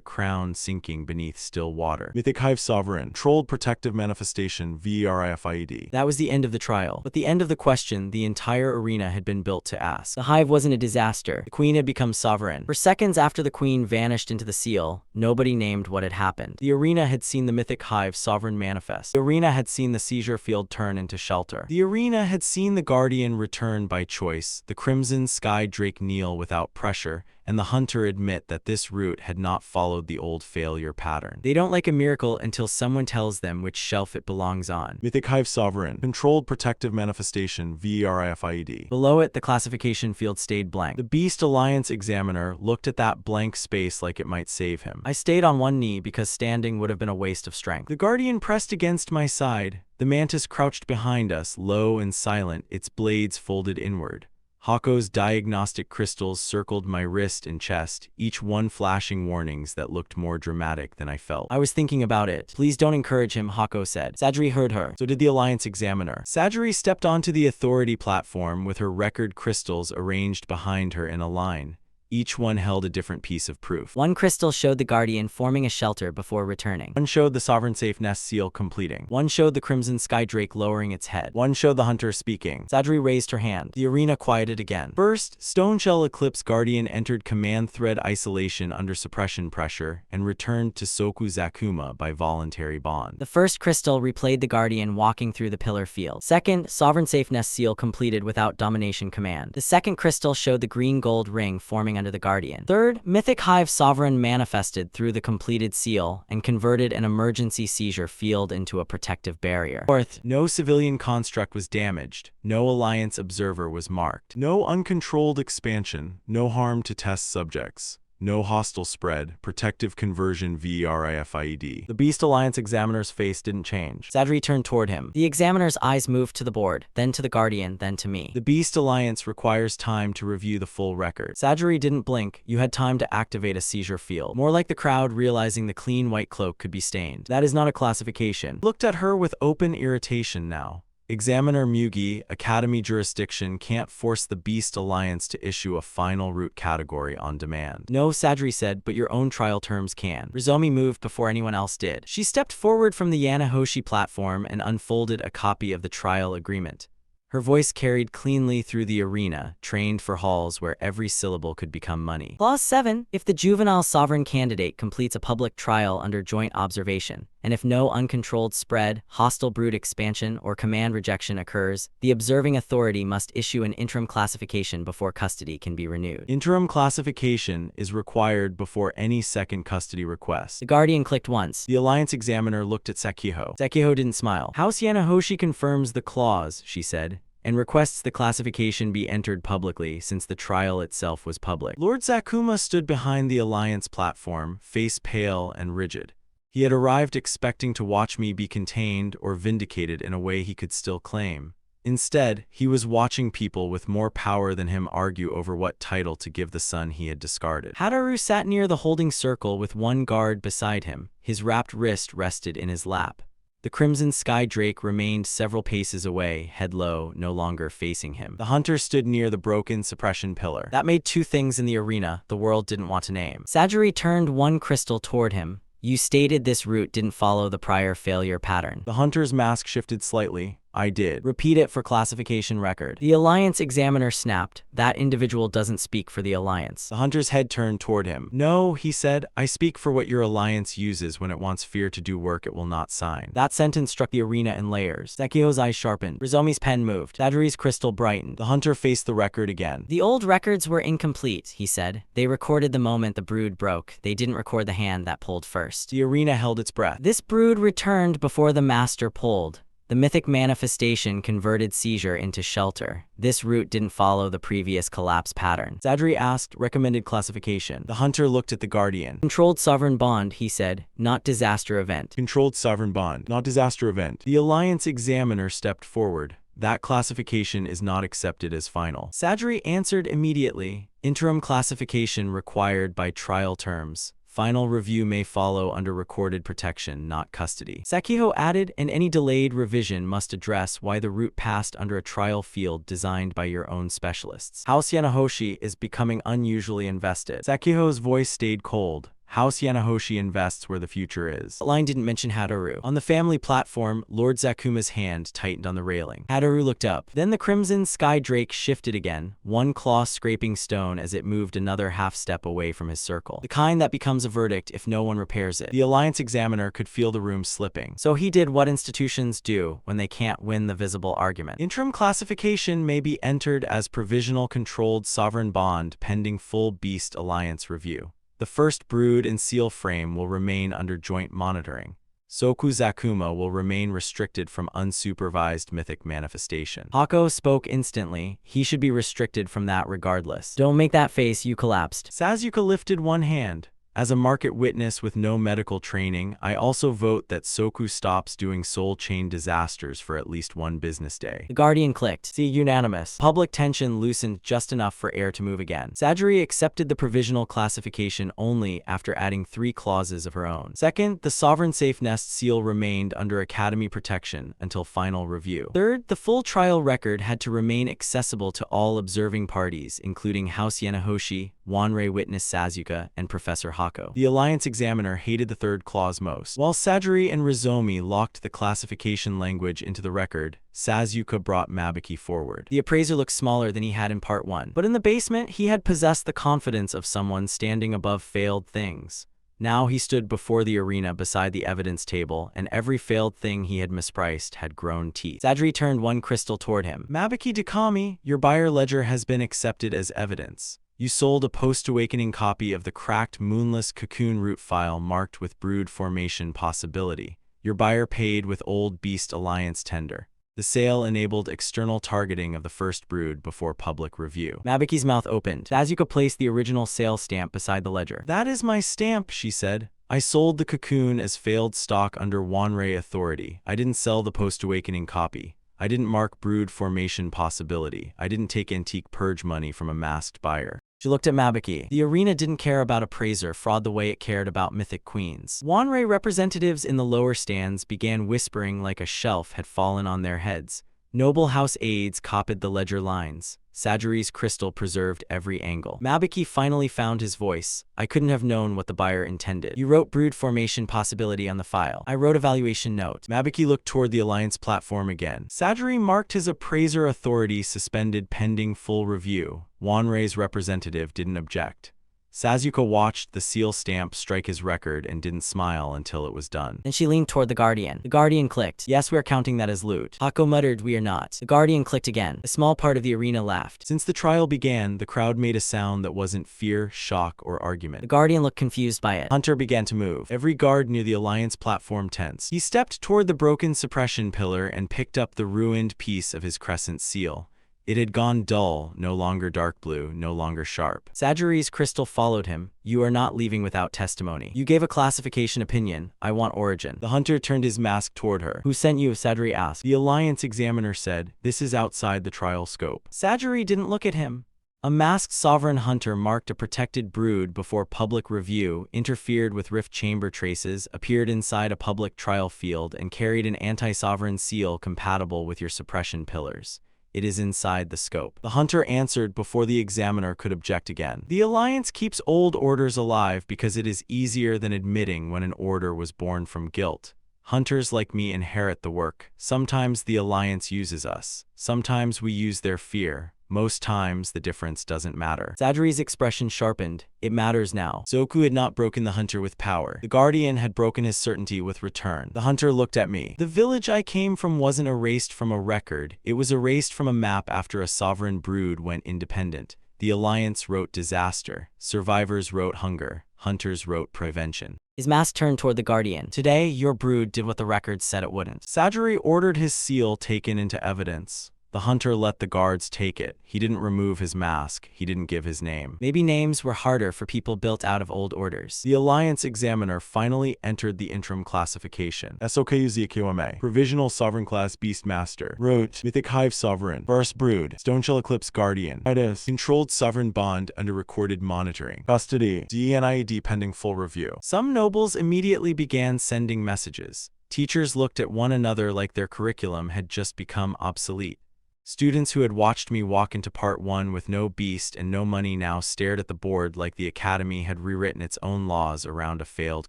crown sinking beneath still water. Mythic hive sovereign, trolled protective manifestation, VERIFIED. That was the end of the trial. But the end of the question the entire arena had been built to ask. The hive wasn't a disaster. The queen had become sovereign. For seconds after the queen vanished into the seal, nobody named framed what had happened. The arena had seen the mythic hive sovereign manifest. The arena had seen the seizure field turn into shelter. The arena had seen the guardian return by choice, the crimson sky drake kneel without pressure, and the hunter admit that this route had not followed the old failure pattern. They don't like a miracle until someone tells them which shelf it belongs on. Mythic Hive Sovereign. Controlled Protective Manifestation VERIFIED. Below it, the classification field stayed blank. The Beast Alliance examiner looked at that blank space like it might save him. I stayed on one knee because standing would have been a waste of strength. The guardian pressed against my side. The mantis crouched behind us, low and silent, its blades folded inward. Hako's diagnostic crystals circled my wrist and chest, each one flashing warnings that looked more dramatic than I felt. I was thinking about it. Please don't encourage him, Hako said. Sajiri heard her. So did the Alliance examiner. Sajiri stepped onto the authority platform with her record crystals arranged behind her in a line. Each one held a different piece of proof. One crystal showed the guardian forming a shelter before returning. One showed the sovereign safe nest seal completing. One showed the crimson sky drake lowering its head. One showed the hunter speaking. Sajiri raised her hand. The arena quieted again. First, Stoneshell Eclipse Guardian entered command thread isolation under suppression pressure and returned to Soku Zakuma by voluntary bond. The first crystal replayed the guardian walking through the pillar field. Second, sovereign safe nest seal completed without domination command. The second crystal showed the green gold ring forming under the guardian. Third, Mythic Hive Sovereign manifested through the completed seal and converted an emergency seizure field into a protective barrier. Fourth, no civilian construct was damaged. No Alliance observer was marked. No uncontrolled expansion. No harm to test subjects. No hostile spread. Protective conversion VERIFIED. The Beast Alliance examiner's face didn't change. Sajiri turned toward him. The examiner's eyes moved to the board, then to the guardian, then to me. The Beast Alliance requires time to review the full record. Sajiri didn't blink. You had time to activate a seizure field. More like the crowd realizing the clean white cloak could be stained. That is not a classification. Looked at her with open irritation now. Examiner Mugi, Academy jurisdiction can't force the Beast Alliance to issue a final route category on demand. No, Sajiri said, but your own trial terms can. Rizomi moved before anyone else did. She stepped forward from the Yanahoshi platform and unfolded a copy of the trial agreement. Her voice carried cleanly through the arena, trained for halls where every syllable could become money. Clause 7. If the juvenile sovereign candidate completes a public trial under joint observation, and if no uncontrolled spread, hostile brood expansion, or command rejection occurs, the observing authority must issue an interim classification before custody can be renewed. Interim classification is required before any second custody request. The guardian clicked once. The Alliance examiner looked at Sakiho. Sakiho didn't smile. House Yanahoshi confirms the clause, she said, and requests the classification be entered publicly since the trial itself was public. Lord Zakuma stood behind the Alliance platform, face pale and rigid. He had arrived expecting to watch me be contained or vindicated in a way he could still claim. Instead, he was watching people with more power than him argue over what title to give the son he had discarded. Hadaru sat near the holding circle with one guard beside him. His wrapped wrist rested in his lap. The crimson sky drake remained several paces away, head low, no longer facing him. The hunter stood near the broken suppression pillar. That made two things in the arena the world didn't want to name. Sajiri turned one crystal toward him. You stated this route didn't follow the prior failure pattern. The hunter's mask shifted slightly. I did. Repeat it for classification record. The Alliance examiner snapped. That individual doesn't speak for the Alliance. The hunter's head turned toward him. No, he said, I speak for what your Alliance uses when it wants fear to do work it will not sign. That sentence struck the arena in layers. Sakiho's eyes sharpened. Rizomi's pen moved. Sajiri's crystal brightened. The hunter faced the record again. The old records were incomplete, he said. They recorded the moment the brood broke. They didn't record the hand that pulled first. The arena held its breath. This brood returned before the master pulled. The mythic manifestation converted seizure into shelter. This route didn't follow the previous collapse pattern. Sajiri asked, recommended classification. The hunter looked at the guardian. Controlled sovereign bond, he said, not disaster event. Controlled sovereign bond, not disaster event. The Alliance examiner stepped forward. That classification is not accepted as final. Sajiri answered immediately. Interim classification required by trial terms. Final review may follow under recorded protection, not custody. Sakiho added, and any delayed revision must address why the route passed under a trial field designed by your own specialists. House Yanahoshi is becoming unusually invested. Sakiho's voice stayed cold. House Yanahoshi invests where the future is. The line didn't mention Hadaru. On the family platform, Lord Zakuma's hand tightened on the railing. Hadaru looked up. Then the crimson sky drake shifted again, one claw scraping stone as it moved another half step away from his circle. The kind that becomes a verdict if no one repairs it. The Alliance examiner could feel the room slipping. So he did what institutions do when they can't win the visible argument. Interim classification may be entered as provisional controlled sovereign bond pending full Beast Alliance review. The first brood and seal frame will remain under joint monitoring. Soku Zakuma will remain restricted from unsupervised mythic manifestation. Hako spoke instantly. He should be restricted from that regardless. Don't make that face, you collapsed. Sasuke lifted one hand. As a market witness with no medical training, I also vote that Soku stops doing soul chain disasters for at least one business day. The Guardian clicked. See, unanimous. Public tension loosened just enough for air to move again. Sajiri accepted the provisional classification only after adding 3 clauses of her own. Second, the Sovereign Safe Nest seal remained under Academy protection until final review. Third, the full trial record had to remain accessible to all observing parties, including House Yanahoshi, Wanrei witness Sasuke, and Professor Hako. The Alliance examiner hated the third clause most. While Sajiri and Rizomi locked the classification language into the record, Sasuke brought Mabiki forward. The appraiser looked smaller than he had in part 1, but in the basement he had possessed the confidence of someone standing above failed things. Now he stood before the arena beside the evidence table, and every failed thing he had mispriced had grown teeth. Sajiri turned one crystal toward him. Mabiki Dakami, your buyer ledger has been accepted as evidence. You sold a post-awakening copy of the cracked moonless cocoon root file marked with brood formation possibility. Your buyer paid with old Beast Alliance tender. The sale enabled external targeting of the first brood before public review. Mabiki's mouth opened. Sasuke placed the original sale stamp beside the ledger. That is my stamp, she said. I sold the cocoon as failed stock under Wanrei authority. I didn't sell the post-awakening copy. I didn't mark brood formation possibility. I didn't take antique purge money from a masked buyer. She looked at Mabiki. The arena didn't care about appraiser fraud the way it cared about mythic queens. Wanrei representatives in the lower stands began whispering like a shelf had fallen on their heads. Noble house aides copied the ledger lines. Sajiri's crystal preserved every angle. Mabiki finally found his voice. I couldn't have known what the buyer intended. You wrote brood formation possibility on the file. I wrote evaluation note. Mabiki looked toward the Alliance platform again. Sajiri marked his appraiser authority suspended pending full review. Wanrei's representative didn't object. Sasuke watched the seal stamp strike his record and didn't smile until it was done. Then she leaned toward the Guardian. The Guardian clicked. Yes, we're counting that as loot. Hako muttered, we are not. The Guardian clicked again. A small part of the arena laughed. Since the trial began, the crowd made a sound that wasn't fear, shock, or argument. The Guardian looked confused by it. Hunter began to move. Every guard near the Alliance platform tensed. He stepped toward the broken suppression pillar and picked up the ruined piece of his crescent seal. It had gone dull, no longer dark blue, no longer sharp. Sajiri's crystal followed him. You are not leaving without testimony. You gave a classification opinion. I want origin. The hunter turned his mask toward her. Who sent you? Sajiri asked. The Alliance examiner said, this is outside the trial scope. Sajiri didn't look at him. A masked sovereign hunter marked a protected brood before public review, interfered with rift chamber traces, appeared inside a public trial field, and carried an anti-sovereign seal compatible with your suppression pillars. It is inside the scope. The hunter answered before the examiner could object again. The Alliance keeps old orders alive because it is easier than admitting when an order was born from guilt. Hunters like me inherit the work. Sometimes the Alliance uses us. Sometimes we use their fear. Most times, the difference doesn't matter. Sajiri's expression sharpened. It matters now. Soku had not broken the hunter with power. The Guardian had broken his certainty with return. The hunter looked at me. The village I came from wasn't erased from a record. It was erased from a map after a sovereign brood went independent. The Alliance wrote disaster. Survivors wrote hunger. Hunters wrote prevention. His mask turned toward the Guardian. Today, your brood did what the records said it wouldn't. Sajiri ordered his seal taken into evidence. The hunter let the guards take it. He didn't remove his mask. He didn't give his name. Maybe names were harder for people built out of old orders. The Alliance examiner finally entered the interim classification. Soku Zakuma, Provisional Sovereign Class Beastmaster. Wrote, Mythic Hive Sovereign. First Brood. Stoneshell Eclipse Guardian. Titus. Controlled Sovereign Bond under recorded monitoring. Custody. DNID pending full review. Some nobles immediately began sending messages. Teachers looked at one another like their curriculum had just become obsolete. Students who had watched me walk into Part 1 with no beast and no money now stared at the board like the academy had rewritten its own laws around a failed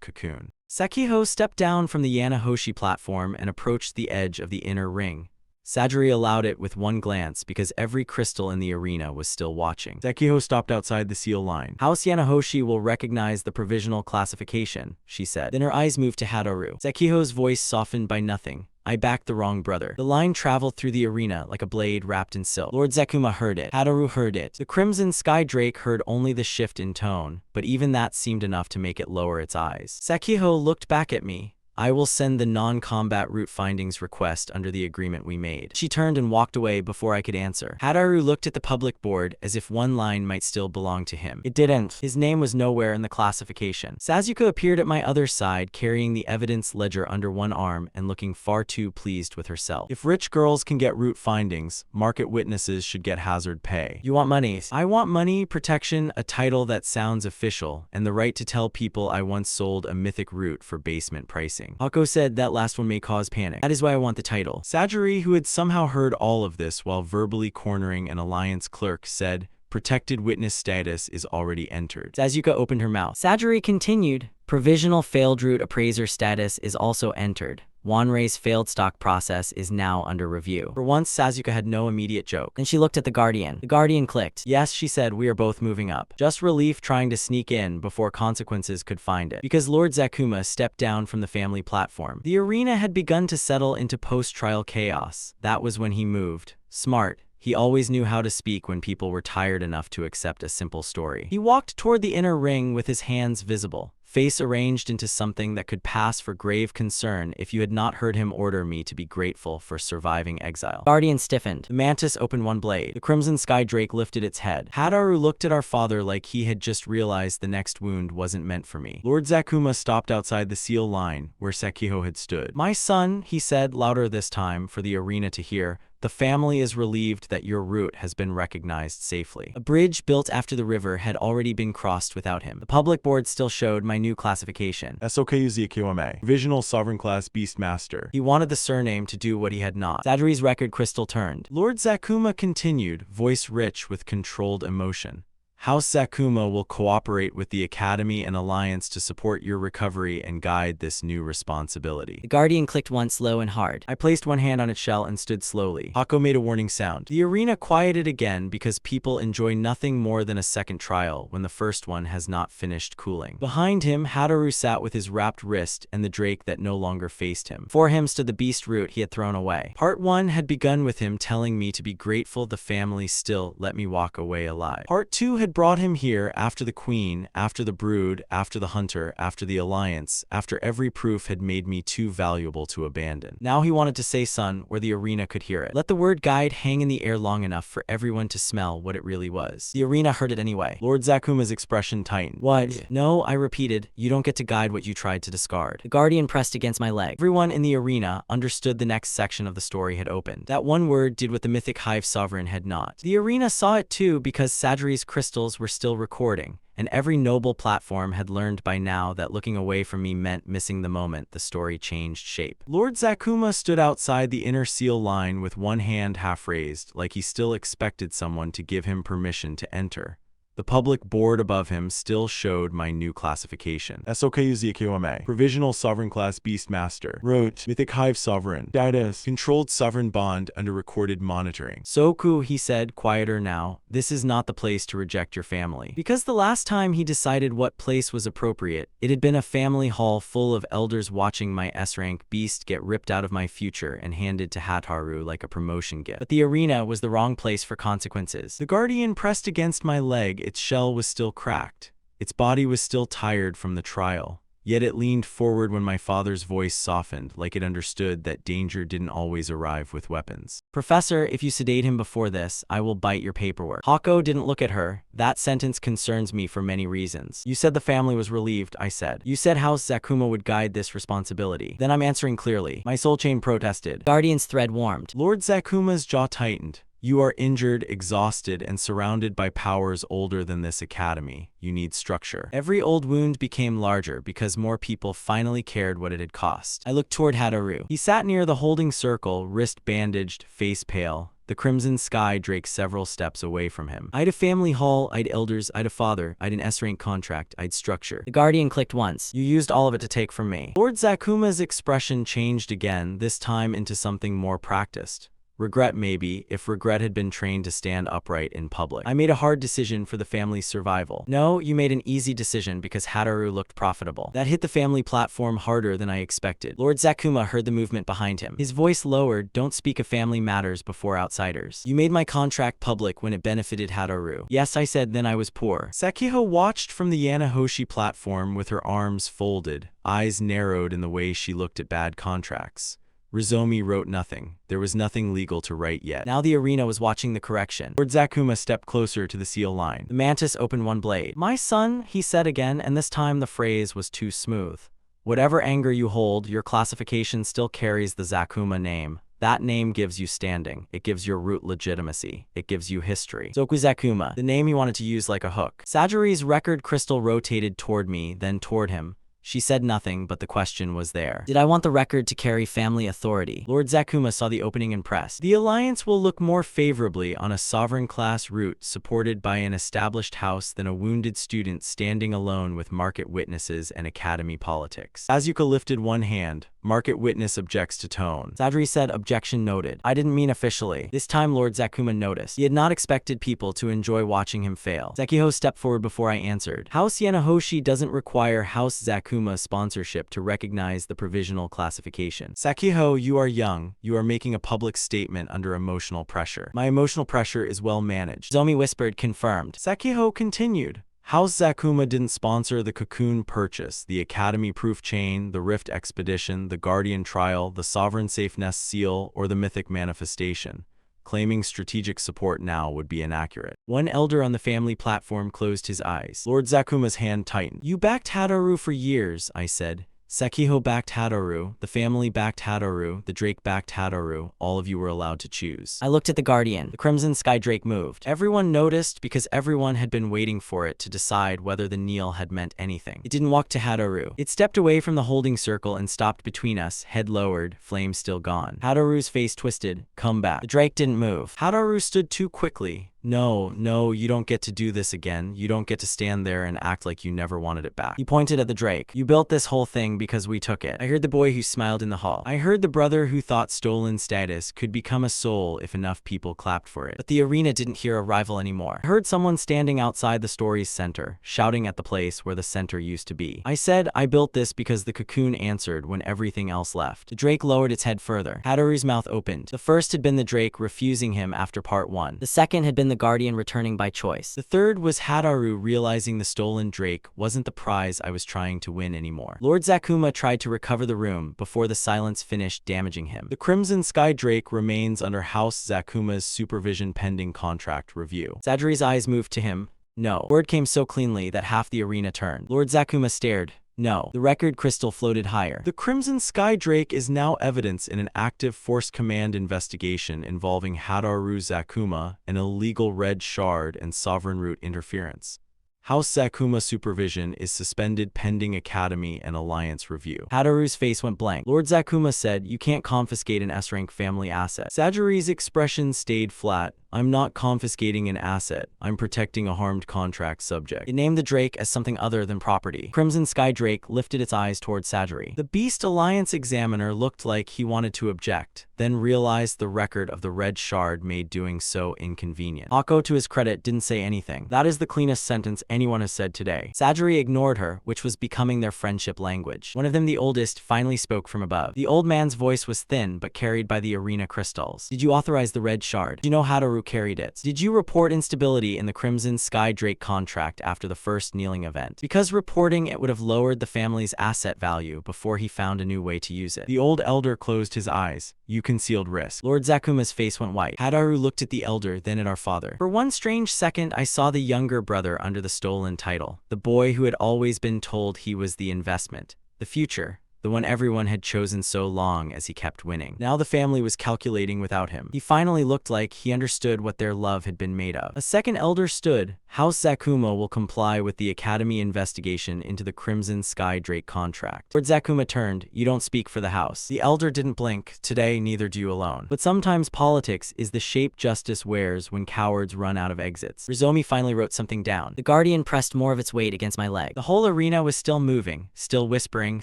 cocoon. Sekiho stepped down from the Yanahoshi platform and approached the edge of the inner ring. Sajiri allowed it with one glance because every crystal in the arena was still watching. Sekiho stopped outside the seal line. House Yanahoshi will recognize the provisional classification, she said. Then her eyes moved to Hadoru. Sekiho's voice softened by nothing. I backed the wrong brother. The line traveled through the arena like a blade wrapped in silk. Lord Zekuma heard it. Hadoru heard it. The Crimson Sky Drake heard only the shift in tone, but even that seemed enough to make it lower its eyes. Sekiho looked back at me. I will send the non-combat route findings request under the agreement we made. She turned and walked away before I could answer. Hadoru looked at the public board as if one line might still belong to him. It didn't. His name was nowhere in the classification. Sasuke appeared at my other side, carrying the evidence ledger under one arm and looking far too pleased with herself. If rich girls can get root findings, market witnesses should get hazard pay. You want money? I want money, protection, a title that sounds official, and the right to tell people I once sold a mythic root for basement pricing. Hako said that last one may cause panic. That is why I want the title. Sajiri, who had somehow heard all of this while verbally cornering an alliance clerk, said, protected witness status is already entered. Sasuke opened her mouth. Sajiri continued, provisional failed route appraiser status is also entered. Wanrei's failed stock process is now under review. For once, Sasuke had no immediate joke. Then she looked at the Guardian. The Guardian clicked. Yes, she said, we are both moving up. Just relief trying to sneak in before consequences could find it. Because Lord Zakuma stepped down from the family platform. The arena had begun to settle into post-trial chaos. That was when he moved. Smart. He always knew how to speak when people were tired enough to accept a simple story. He walked toward the inner ring with his hands visible, face arranged into something that could pass for grave concern if you had not heard him order me to be grateful for surviving exile. Guardian stiffened. The mantis opened one blade. The Crimson Sky Drake lifted its head. Hadoru looked at our father like he had just realized the next wound wasn't meant for me. Lord Zakuma stopped outside the seal line, where Sekiho had stood. My son, he said, louder this time for the arena to hear, the family is relieved that your route has been recognized safely. A bridge built after the river had already been crossed without him. The public board still showed my new classification. Soku Zekiwame, Provisional Sovereign Class Beastmaster. He wanted the surname to do what he had not. Sajiri's record crystal turned. Lord Zakuma continued, voice rich with controlled emotion. House Zakuma will cooperate with the Academy and Alliance to support your recovery and guide this new responsibility. The Guardian clicked once low and hard. I placed one hand on its shell and stood slowly. Hako made a warning sound. The arena quieted again because people enjoy nothing more than a second trial when the first one has not finished cooling. Behind him, Hadoru sat with his wrapped wrist and the drake that no longer faced him. Before him stood the beast root he had thrown away. Part 1 had begun with him telling me to be grateful the family still let me walk away alive. Part 2 had brought him here after the queen, after the brood, after the hunter, after the alliance, after every proof had made me too valuable to abandon. Now he wanted to say son where the arena could hear it. Let the word guide hang in the air long enough for everyone to smell what it really was. The arena heard it anyway. Lord Zakuma's expression tightened. What? No, I repeated, you don't get to guide what you tried to discard. The Guardian pressed against my leg. Everyone in the arena understood the next section of the story had opened. That one word did what the mythic hive sovereign had not. The arena saw it too because Sajiri's crystals were still recording, and every noble platform had learned by now that looking away from me meant missing the moment the story changed shape. Lord Zakuma stood outside the inner seal line with one hand half raised, like he still expected someone to give him permission to enter. The public board above him still showed my new classification. Soku Zekiwame, Provisional Sovereign Class Beastmaster. Rote, Mythic Hive Sovereign. Status, Controlled Sovereign Bond under recorded monitoring. Soku, he said, quieter now, this is not the place to reject your family. Because the last time he decided what place was appropriate, it had been a family hall full of elders watching my S-rank beast get ripped out of my future and handed to Hataru like a promotion gift. But the arena was the wrong place for consequences. The Guardian pressed against my leg. Its shell was still cracked. Its body was still tired from the trial. Yet it leaned forward when my father's voice softened, like it understood that danger didn't always arrive with weapons. Professor, if you sedate him before this, I will bite your paperwork. Hako didn't look at her. That sentence concerns me for many reasons. You said the family was relieved, I said. You said House Zakuma would guide this responsibility. Then I'm answering clearly. My soul chain protested. Guardian's thread warmed. Lord Zakuma's jaw tightened. You are injured, exhausted, and surrounded by powers older than this academy. You need structure. Every old wound became larger because more people finally cared what it had cost. I looked toward Hadoru. He sat near the holding circle, wrist bandaged, face pale. the Crimson Sky Drake several steps away from him. I'd a family hall, I'd elders, I'd a father, I'd an S-rank contract, I'd structure. The Guardian clicked once. You used all of it to take from me. Lord Zakuma's expression changed again, this time into something more practiced. Regret maybe, if regret had been trained to stand upright in public. I made a hard decision for the family's survival. No, you made an easy decision because Hataru looked profitable. That hit the family platform harder than I expected. Lord Zakuma heard the movement behind him. His voice lowered, don't speak of family matters before outsiders. You made my contract public when it benefited Hataru. Yes, I said then I was poor. Sekiho watched from the Yanahoshi platform with her arms folded, eyes narrowed in the way she looked at bad contracts. Rizomi wrote nothing. There was nothing legal to write yet. Now the arena was watching the correction. Lord Zakuma stepped closer to the seal line. The mantis opened one blade. My son, he said again, and this time the phrase was too smooth. Whatever anger you hold, your classification still carries the Zakuma name. That name gives you standing. It gives your root legitimacy. It gives you history. Soku Zakuma, the name he wanted to use like a hook. Sajiri's record crystal rotated toward me, then toward him. She said nothing, but the question was there. Did I want the record to carry family authority? Lord Zakuma saw the opening and pressed. The alliance will look more favorably on a sovereign-class route supported by an established house than a wounded student standing alone with market witnesses and academy politics. Azuka lifted one hand. Market witness objects to tone. Sajiri said, objection noted. I didn't mean officially. This time Lord Zakuma noticed. He had not expected people to enjoy watching him fail. Sekiho stepped forward before I answered. House Yanahoshi doesn't require House Zakuma sponsorship to recognize the provisional classification. Sekiho, you are young. You are making a public statement under emotional pressure. My emotional pressure is well managed. Zomi whispered, confirmed. Sekiho continued. House Zakuma didn't sponsor the Cocoon Purchase, the Academy Proof Chain, the Rift Expedition, the Guardian Trial, the Sovereign Safe Nest Seal, or the Mythic Manifestation. Claiming strategic support now would be inaccurate. One elder on the family platform closed his eyes. Lord Zakuma's hand tightened. You backed Hataru for years, I said. Sekiho backed Hataru, the family backed Hataru, the Drake backed Hataru, all of you were allowed to choose. I looked at the Guardian. The Crimson Sky Drake moved. Everyone noticed because everyone had been waiting for it to decide whether the kneel had meant anything. It didn't walk to Hataru. It stepped away from the holding circle and stopped between us, head lowered, flame still gone. Hataru's face twisted. Come back. The Drake didn't move. Hataru stood too quickly. No, you don't get to do this again. You don't get to stand there and act like you never wanted it back. He pointed at the Drake. You built this whole thing because we took it. I heard the boy who smiled in the hall. I heard the brother who thought stolen status could become a soul if enough people clapped for it. But the arena didn't hear a rival anymore. I heard someone standing outside the story's center, shouting at the place where the center used to be. I said, I built this because the cocoon answered when everything else left. The Drake lowered its head further. Hataru's mouth opened. The first had been the Drake refusing him after part 1. The second had been the Guardian returning by choice. The third was Hataru realizing the stolen Drake wasn't the prize I was trying to win anymore. Lord Zakuma tried to recover the room before the silence finished damaging him. The Crimson Sky Drake remains under House Zakuma's supervision pending contract review. Sajiri's eyes moved to him. No. Word came so cleanly that half the arena turned. Lord Zakuma stared. No. The record crystal floated higher. The Crimson Sky Drake is now evidence in an active Force Command investigation involving Hataru Zakuma, an illegal red shard, and sovereign root interference. House Zakuma supervision is suspended pending Academy and Alliance review. Hataru's face went blank. Lord Zakuma said, you can't confiscate an S-rank family asset. Sajiri's expression stayed flat. I'm not confiscating an asset. I'm protecting a harmed contract subject. It named the Drake as something other than property. Crimson Sky Drake lifted its eyes toward Sajiri. The Beast Alliance examiner looked like he wanted to object, then realized the record of the red shard made doing so inconvenient. Hako, to his credit, didn't say anything. That is the cleanest sentence anyone has said today. Sajiri ignored her, which was becoming their friendship language. One of them, the oldest, finally spoke from above. The old man's voice was thin but carried by the arena crystals. Did you authorize the red shard? Do you know Hataru carried it? Did you report instability in the Crimson Sky Drake contract after the first kneeling event? Because reporting it would have lowered the family's asset value before he found a new way to use it. The old elder closed his eyes. You concealed risk. Lord Zakuma's face went white. Hataru looked at the elder, then at our father. For one strange second, I saw the younger brother under the stolen title. The boy who had always been told he was the investment, the future, the one everyone had chosen so long as he kept winning. Now the family was calculating without him. He finally looked like he understood what their love had been made of. A second elder stood. House Zakuma will comply with the Academy investigation into the Crimson Sky Drake contract. Lord Zakuma turned. You don't speak for the house. The elder didn't blink. Today, neither do you alone. But sometimes politics is the shape justice wears when cowards run out of exits. Rizomi finally wrote something down. The Guardian pressed more of its weight against my leg. The whole arena was still moving, still whispering,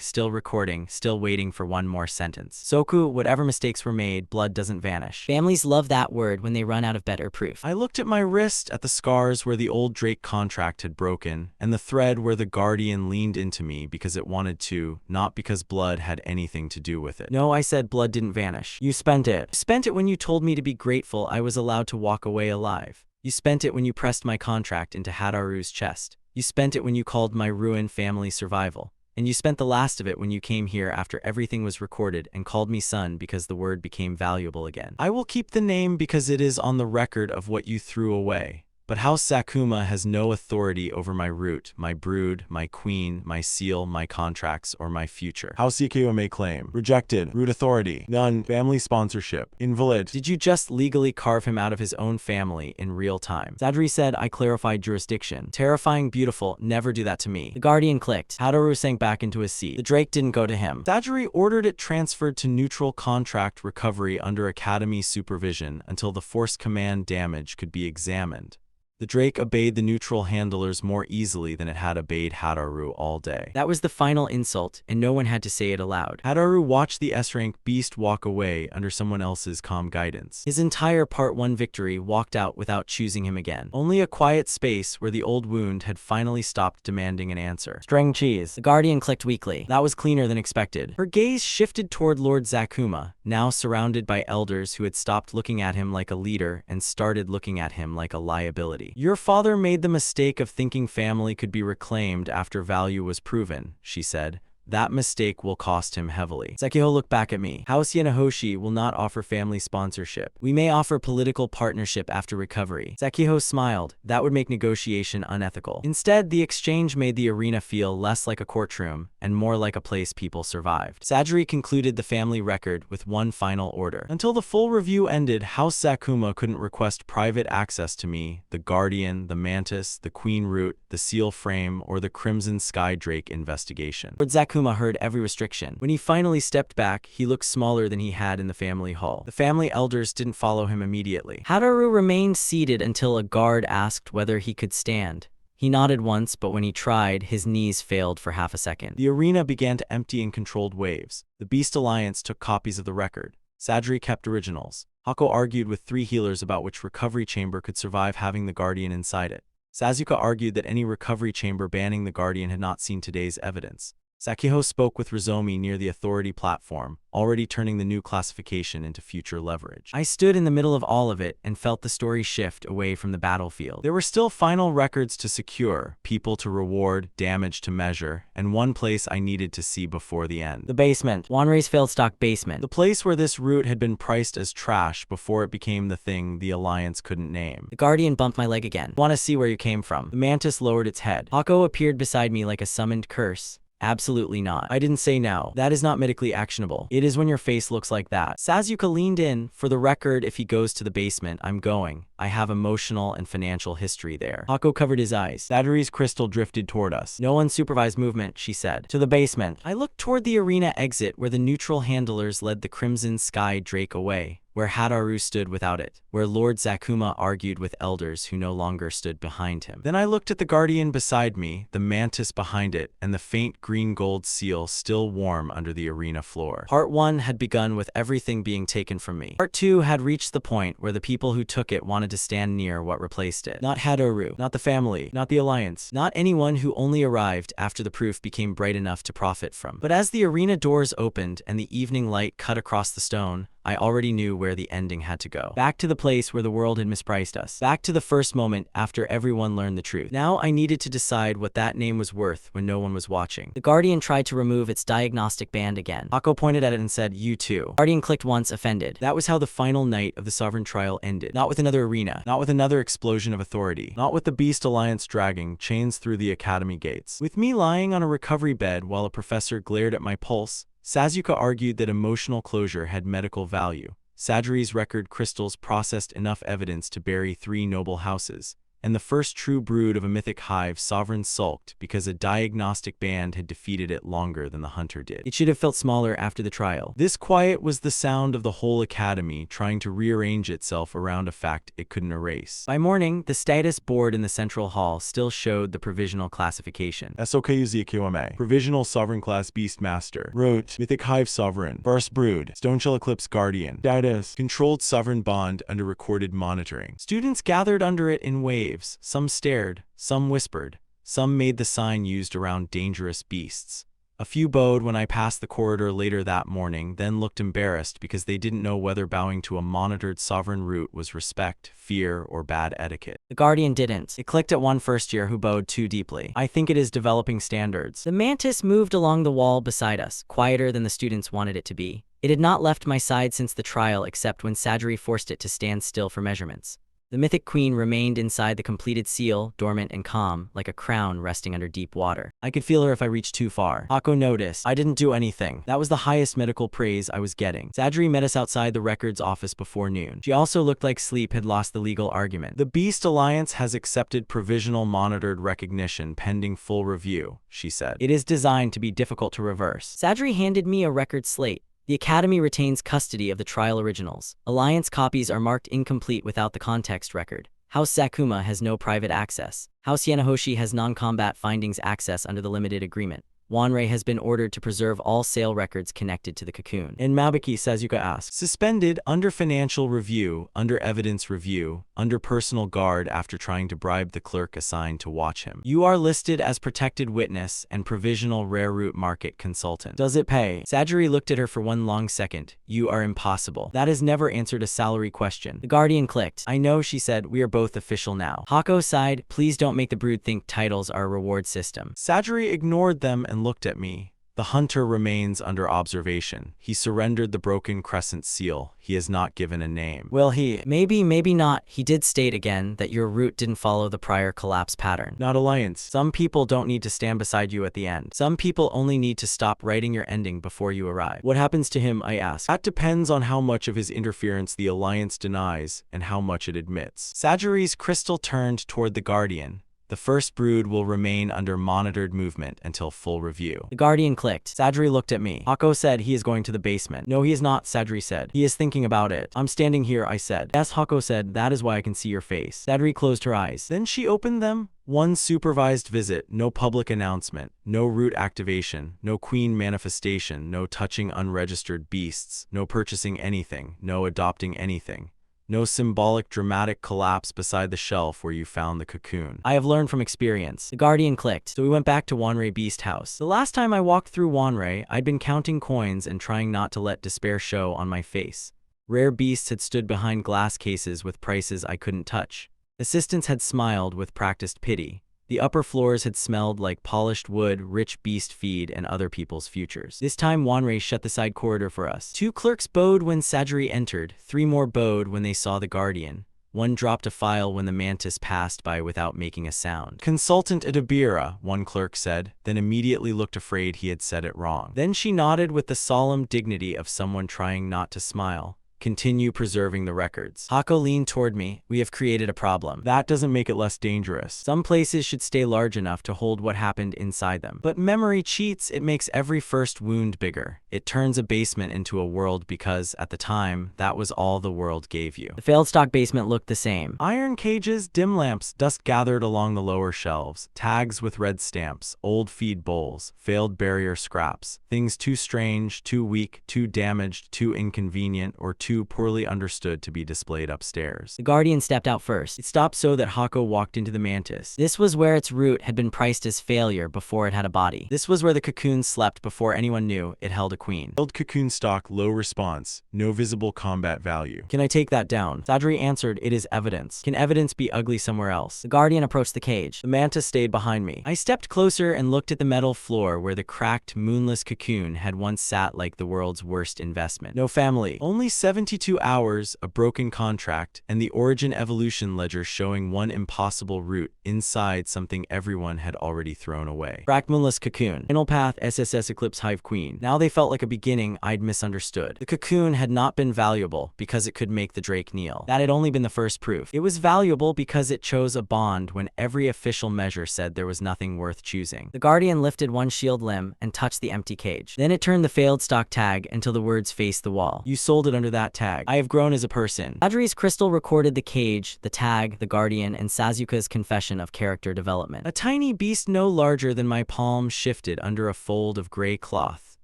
still recording, still waiting for one more sentence. Soku, whatever mistakes were made, blood doesn't vanish. Families love that word when they run out of better proof. I looked at my wrist, at the scars where the old Drake contract had broken, and the thread where the Guardian leaned into me because it wanted to, not because blood had anything to do with it. No, I said, blood didn't vanish. You spent it. You spent it when you told me to be grateful I was allowed to walk away alive. You spent it when you pressed my contract into Hadaru's chest. You spent it when you called my ruin family survival. And you spent the last of it when you came here after everything was recorded and called me son because the word became valuable again. I will keep the name because it is on the record of what you threw away. But House Zakuma has no authority over my root, my brood, my queen, my seal, my contracts, or my future. House Ikeyo may claim. Rejected. Root authority. None. Family sponsorship. Invalid. Did you just legally carve him out of his own family in real time? Sadri said, I clarified jurisdiction. Terrifying, beautiful, never do that to me. The Guardian clicked. Hadaru sank back into his seat. The Drake didn't go to him. Sadri ordered it transferred to neutral contract recovery under Academy supervision until the force command damage could be examined. The Drake obeyed the neutral handlers more easily than it had obeyed Hadaru all day. That was the final insult, and no one had to say it aloud. Hadaru watched the S-rank beast walk away under someone else's calm guidance. His entire Part 1 victory walked out without choosing him again. Only a quiet space where the old wound had finally stopped demanding an answer. String cheese. The Guardian clicked weakly. That was cleaner than expected. Her gaze shifted toward Lord Zakuma, now surrounded by elders who had stopped looking at him like a leader and started looking at him like a liability. Your father made the mistake of thinking family could be reclaimed after value was proven, she said. That mistake will cost him heavily. Sekiho looked back at me. House Yanahoshi will not offer family sponsorship. We may offer political partnership after recovery. Sekiho smiled. That would make negotiation unethical. Instead, the exchange made the arena feel less like a courtroom and more like a place people survived. Sajiri concluded the family record with one final order. Until the full review ended, House Zakuma couldn't request private access to me, the Guardian, the Mantis, the Queen Root, the Seal Frame, or the Crimson Sky Drake investigation. Lord Zakuma heard every restriction. When he finally stepped back, he looked smaller than he had in the family hall. The family elders didn't follow him immediately. Hadaru remained seated until a guard asked whether he could stand. He nodded once, but when he tried, his knees failed for half a second. The arena began to empty in controlled waves. The Beast Alliance took copies of the record. Sadri kept originals. Hako argued with 3 healers about which recovery chamber could survive having the Guardian inside it. Sazuka argued that any recovery chamber banning the Guardian had not seen today's evidence. Sakiho spoke with Rizomi near the authority platform, already turning the new classification into future leverage. I stood in the middle of all of it and felt the story shift away from the battlefield. There were still final records to secure, people to reward, damage to measure, and one place I needed to see before the end. The basement. Wanrei's failed stock basement. The place where this route had been priced as trash before it became the thing the Alliance couldn't name. The Guardian bumped my leg again. Want to see where you came from? The Mantis lowered its head. Hako appeared beside me like a summoned curse. Absolutely not. I didn't say now. That is not medically actionable. It is when your face looks like that. Sazuka leaned in. For the record, if he goes to the basement, I'm going. I have emotional and financial history there. Hako covered his eyes. Sadari's crystal drifted toward us. No unsupervised movement, she said. To the basement. I looked toward the arena exit where the neutral handlers led the Crimson Sky Drake away. Where Hadaru stood without it, where Lord Zakuma argued with elders who no longer stood behind him. Then I looked at the Guardian beside me, the Mantis behind it, and the faint green-gold seal still warm under the arena floor. Part 1 had begun with everything being taken from me. Part 2 had reached the point where the people who took it wanted to stand near what replaced it. Not Hadaru, not the family, not the Alliance, not anyone who only arrived after the proof became bright enough to profit from. But as the arena doors opened and the evening light cut across the stone, I already knew where the ending had to go. Back to the place where the world had mispriced us. Back to the first moment after everyone learned the truth. Now I needed to decide what that name was worth when no one was watching. The Guardian tried to remove its diagnostic band again. Hako pointed at it and said, "You too." Guardian clicked once, offended. That was how the final night of the Sovereign Trial ended. Not with another arena. Not with another explosion of authority. Not with the Beast Alliance dragging chains through the Academy gates. With me lying on a recovery bed while a professor glared at my pulse, Sasuke argued that emotional closure had medical value. Sajiri's record crystals processed enough evidence to bury 3 noble houses, and the first true brood of a mythic hive sovereign sulked because a diagnostic band had defeated it longer than the hunter did. It should have felt smaller after the trial. This quiet was the sound of the whole academy trying to rearrange itself around a fact it couldn't erase. By morning, the status board in the central hall still showed the provisional classification. SOKUZQMA, Provisional Sovereign Class Beastmaster. Wrote, Mythic Hive Sovereign. First Brood. Stoneshell Eclipse Guardian. Status, Controlled Sovereign Bond under recorded monitoring. Students gathered under it in waves. Some stared, some whispered, some made the sign used around dangerous beasts. A few bowed when I passed the corridor later that morning, then looked embarrassed because they didn't know whether bowing to a monitored sovereign root was respect, fear, or bad etiquette. The Guardian didn't. It clicked at one first year who bowed too deeply. I think it is developing standards. The mantis moved along the wall beside us, quieter than the students wanted it to be. It had not left my side since the trial except when Sajiri forced it to stand still for measurements. The mythic queen remained inside the completed seal, dormant and calm, like a crown resting under deep water. I could feel her if I reached too far. Hako noticed. I didn't do anything. That was the highest medical praise I was getting. Sajiri met us outside the records office before noon. She also looked like sleep had lost the legal argument. The Beast Alliance has accepted provisional monitored recognition pending full review, she said. It is designed to be difficult to reverse. Sajiri handed me a record slate. The Academy retains custody of the trial originals. Alliance copies are marked incomplete without the context record. House Sakuma has no private access. House Yanahoshi has non-combat findings access under the limited agreement. Wanrei has been ordered to preserve all sale records connected to the cocoon. In Mabiki, Sasuke asked, suspended under financial review, under evidence review, under personal guard after trying to bribe the clerk assigned to watch him. You are listed as protected witness and provisional rare root market consultant. Does it pay? Sajiri looked at her for one long second. You are impossible. That has never answered a salary question. The Guardian clicked. I know, she said. We are both official now. Hako sighed. Please don't make the brood think titles are a reward system. Sajiri ignored them and looked at me. The hunter remains under observation. He surrendered the broken crescent seal. He has not given a name. Will he? Maybe, maybe not. He did state again that your route didn't follow the prior collapse pattern. Not alliance. Some people don't need to stand beside you at the end. Some people only need to stop writing your ending before you arrive. What happens to him, I asked. That depends on how much of his interference the alliance denies and how much it admits. Sajiri's crystal turned toward the Guardian. The first brood will remain under monitored movement until full review. The Guardian clicked. Sajiri looked at me. Hako said he is going to the basement. No, he is not, Sajiri said. He is thinking about it. I'm standing here, I said. Yes, Hako said, that is why I can see your face. Sajiri closed her eyes. Then she opened them. One supervised visit, no public announcement, no root activation, no queen manifestation, no touching unregistered beasts, no purchasing anything, no adopting anything. No symbolic dramatic collapse beside the shelf where you found the cocoon. I have learned from experience. The Guardian clicked. So we went back to Wanrei Beast House. The last time I walked through Wanrei, I'd been counting coins and trying not to let despair show on my face. Rare beasts had stood behind glass cases with prices I couldn't touch. Assistants had smiled with practiced pity. The upper floors had smelled like polished wood, rich beast feed, and other people's futures. This time Wanrei shut the side corridor for us. 2 clerks bowed when Sajiri entered, 3 more bowed when they saw the Guardian. One dropped a file when the mantis passed by without making a sound. Consultant Adabira, one clerk said, then immediately looked afraid he had said it wrong. Then she nodded with the solemn dignity of someone trying not to smile. Continue preserving the records. Hako leaned toward me. We have created a problem. That doesn't make it less dangerous. Some places should stay large enough to hold what happened inside them. But memory cheats. It makes every first wound bigger. It turns a basement into a world because, at the time, that was all the world gave you. The failed stock basement looked the same. Iron cages, dim lamps, dust gathered along the lower shelves, tags with red stamps, old feed bowls, failed barrier scraps, things too strange, too weak, too damaged, too inconvenient, or too poorly understood to be displayed upstairs. The Guardian stepped out first. It stopped so that Hako walked into the mantis. This was where its root had been priced as failure before it had a body. This was where the cocoon slept before anyone knew it held a queen. Failed cocoon stock, low response, no visible combat value. Can I take that down? Sajiri answered, it is evidence. Can evidence be ugly somewhere else? The Guardian approached the cage. The mantis stayed behind me. I stepped closer and looked at the metal floor where the cracked, moonless cocoon had once sat like the world's worst investment. No family. Only 7 72 hours, a broken contract, and the origin evolution ledger showing one impossible route inside something everyone had already thrown away. Cracked moonless cocoon. Final path SSS Eclipse Hive Queen. Now they felt like a beginning I'd misunderstood. The cocoon had not been valuable because it could make the Drake kneel. That had only been the first proof. It was valuable because it chose a bond when every official measure said there was nothing worth choosing. The Guardian lifted one shield limb and touched the empty cage. Then it turned the failed stock tag until the words faced the wall. You sold it under that tag. I have grown as a person. Sajiri's crystal recorded the cage, the tag, the Guardian, and Sasuke's confession of character development. A tiny beast no larger than my palm shifted under a fold of gray cloth.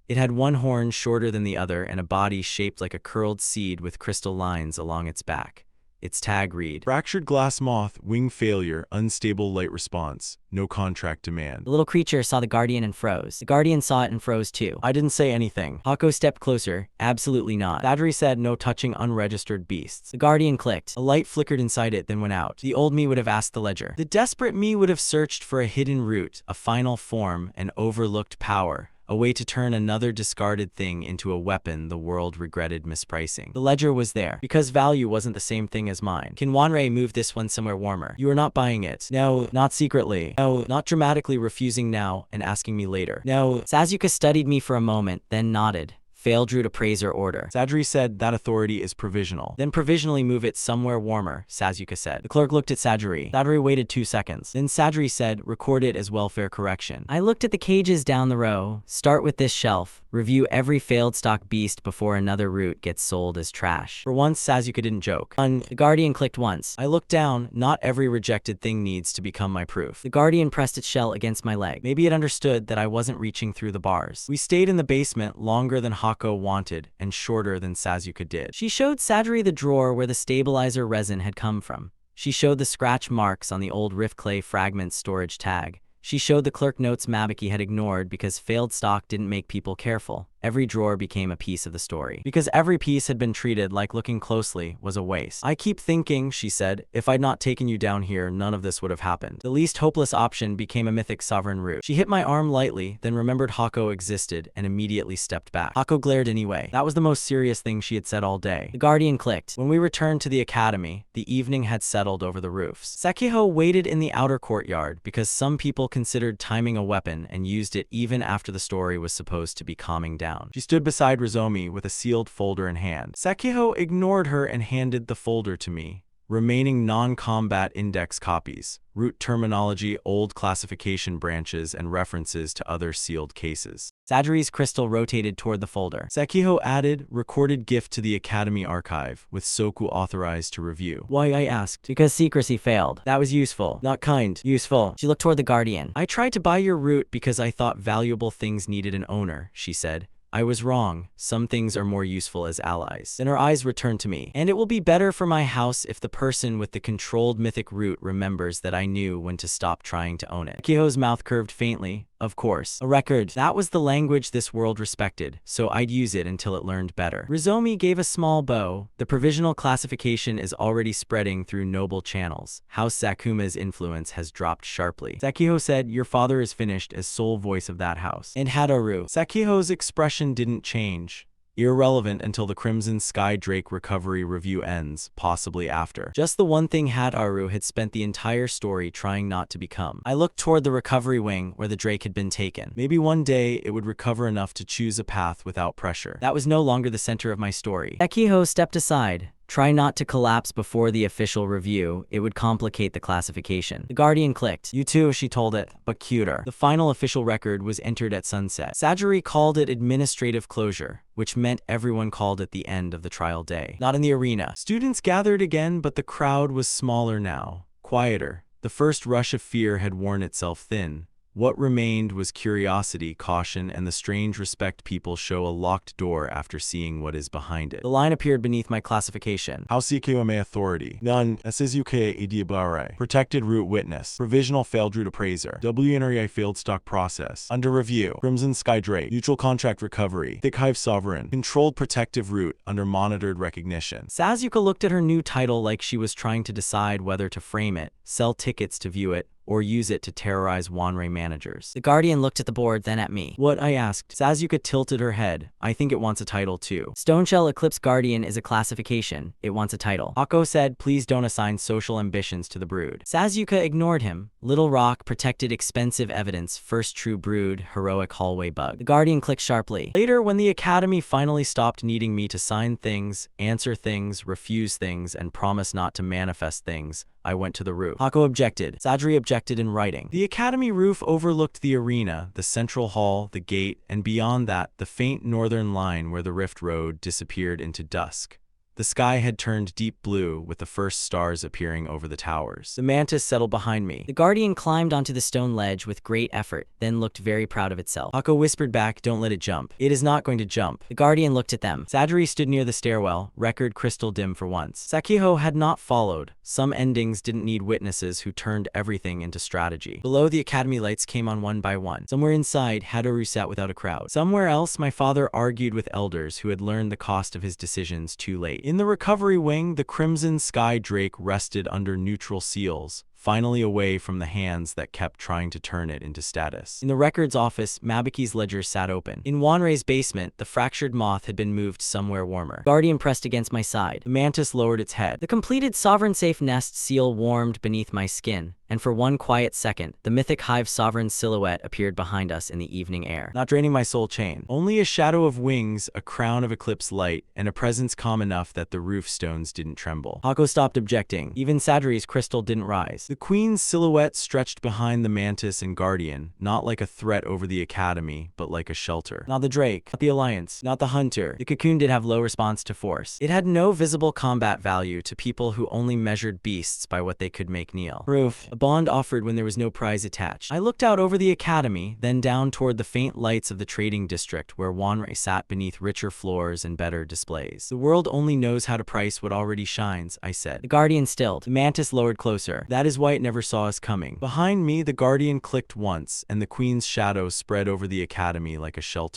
It had one horn shorter than the other and a body shaped like a curled seed with crystal lines along its back. Its tag read, Fractured glass moth, wing failure, unstable light response, no contract demand. The little creature saw the Guardian and froze. The Guardian saw it and froze too. I didn't say anything. Hako stepped closer. Absolutely not. Sajiri said, no touching unregistered beasts. The Guardian clicked. A light flickered inside it, then went out. The old me would have asked the ledger. The desperate me would have searched for a hidden root, a final form, an overlooked power. A way to turn another discarded thing into a weapon the world regretted mispricing. The ledger was there, because value wasn't the same thing as mine. Can Wanrei move this one somewhere warmer? You are not buying it. No, not secretly. No, not dramatically refusing now and asking me later. No. Sasuke studied me for a moment, then nodded. Failed Drew to praise or order. Sajiri said that authority is provisional. Then provisionally move it somewhere warmer, Sasuke said. The clerk looked at Sajiri. Sajiri waited 2 seconds. Then Sajiri said, record it as welfare correction. I looked at the cages down the row. Start with this shelf. Review every failed stock beast before another route gets sold as trash. For once, Sasuke didn't joke. The Guardian clicked once. I looked down. Not every rejected thing needs to become my proof. The Guardian pressed its shell against my leg. Maybe it understood that I wasn't reaching through the bars. We stayed in the basement longer than Hako wanted and shorter than Sasuke did. She showed Sajiri the drawer where the stabilizer resin had come from. She showed the scratch marks on the old Rift Clay fragment storage tag. She showed the clerk notes Mabiki had ignored because failed stock didn't make people careful. Every drawer became a piece of the story. Because every piece had been treated like looking closely was a waste. I keep thinking, she said, if I'd not taken you down here, none of this would have happened. The least hopeless option became a mythic sovereign route. She hit my arm lightly, then remembered Hako existed and immediately stepped back. Hako glared anyway. That was the most serious thing she had said all day. The Guardian clicked. When we returned to the academy, the evening had settled over the roofs. Sakiho waited in the outer courtyard because some people considered timing a weapon and used it even after the story was supposed to be calming down. She stood beside Rizomi with a sealed folder in hand. Sakiho ignored her and handed the folder to me. Remaining non-combat index copies, root terminology, old classification branches, and references to other sealed cases. Sajiri's crystal rotated toward the folder. Sakiho added, recorded gift to the Academy archive, with Soku authorized to review. Why, I asked. Because secrecy failed. That was useful. Not kind. Useful. She looked toward the Guardian. I tried to buy your root because I thought valuable things needed an owner, she said. I was wrong. Some things are more useful as allies. Then her eyes returned to me. And it will be better for my house if the person with the controlled mythic root remembers that I knew when to stop trying to own it. Sakiho's mouth curved faintly. Of course. A record. That was the language this world respected, so I'd use it until it learned better. Rizomi gave a small bow. The provisional classification is already spreading through noble channels. House Sakuma's influence has dropped sharply. Sakiho said, your father is finished as sole voice of that house. And Hadaru. Sakiho's expression didn't change. Irrelevant until the Crimson Sky Drake recovery review ends, possibly after. Just the one thing Hadaru had spent the entire story trying not to become. I looked toward the recovery wing where the Drake had been taken. Maybe one day it would recover enough to choose a path without pressure. That was no longer the center of my story. Sakiho stepped aside. Try not to collapse before the official review. It would complicate the classification. The Guardian clicked. You too, she told it, but cuter. The final official record was entered at sunset. Sajiri called it administrative closure, which meant everyone called it the end of the trial day. Not in the arena. Students gathered again, but the crowd was smaller now, quieter. The first rush of fear had worn itself thin. What remained was curiosity, caution, and the strange respect people show a locked door after seeing what is behind it. The line appeared beneath my classification. House Ikewame Authority. None. SSUK Idiabare. Protected Root Witness. Provisional Failed Root Appraiser. WNRI Failed Stock Process. Under Review. Crimson Sky Drake. Neutral Contract Recovery. Thick Hive Sovereign. Controlled Protective Root. Under Monitored Recognition. Sasuke looked at her new title like she was trying to decide whether to frame it, sell tickets to view it, or use it to terrorize Wanrei managers. The Guardian looked at the board, then at me. What? I asked. Sasuke tilted her head. I think it wants a title too. Stoneshell Eclipse Guardian is a classification. It wants a title. Hako said, please don't assign social ambitions to the brood. Sasuke ignored him. Little Rock, protected expensive evidence, first true brood, heroic hallway bug. The Guardian clicked sharply. Later, when the Academy finally stopped needing me to sign things, answer things, refuse things, and promise not to manifest things, I went to the roof. Hako objected. Sadri objected in writing. The Academy roof overlooked the arena, the central hall, the gate, and beyond that, the faint northern line where the rift road disappeared into dusk. The sky had turned deep blue, with the first stars appearing over the towers. The mantis settled behind me. The Guardian climbed onto the stone ledge with great effort, then looked very proud of itself. Hako whispered back, don't let it jump. It is not going to jump. The Guardian looked at them. Sadri stood near the stairwell, record crystal dim for once. Sakiho had not followed. Some endings didn't need witnesses who turned everything into strategy. Below, the Academy lights came on one by one. Somewhere inside, Hadoru sat without a crowd. Somewhere else, my father argued with elders who had learned the cost of his decisions too late. In the recovery wing, the Crimson Sky Drake rested under neutral seals, finally away from the hands that kept trying to turn it into status. In the records office, Mabuki's ledger sat open. In Wanrei's basement, the fractured moth had been moved somewhere warmer. Guardian pressed against my side. The mantis lowered its head. The completed Sovereign Safe Nest seal warmed beneath my skin, and for one quiet second, the mythic Hive Sovereign's silhouette appeared behind us in the evening air. Not draining my soul chain. Only a shadow of wings, a crown of eclipse light, and a presence calm enough that the roof stones didn't tremble. Hako stopped objecting. Even Sadri's crystal didn't rise. The queen's silhouette stretched behind the mantis and guardian, not like a threat over the academy, but like a shelter. Not the drake, not the alliance, not the hunter. The cocoon did have low response to force. It had no visible combat value to people who only measured beasts by what they could make kneel. Proof. A bond offered when there was no prize attached. I looked out over the academy, then down toward the faint lights of the trading district where Wanrei sat beneath richer floors and better displays. The world only knows how to price what already shines, I said. The Guardian stilled. The mantis lowered closer. That is why it never saw us coming. Behind me, the Guardian clicked once, and the Queen's shadow spread over the academy like a shelter.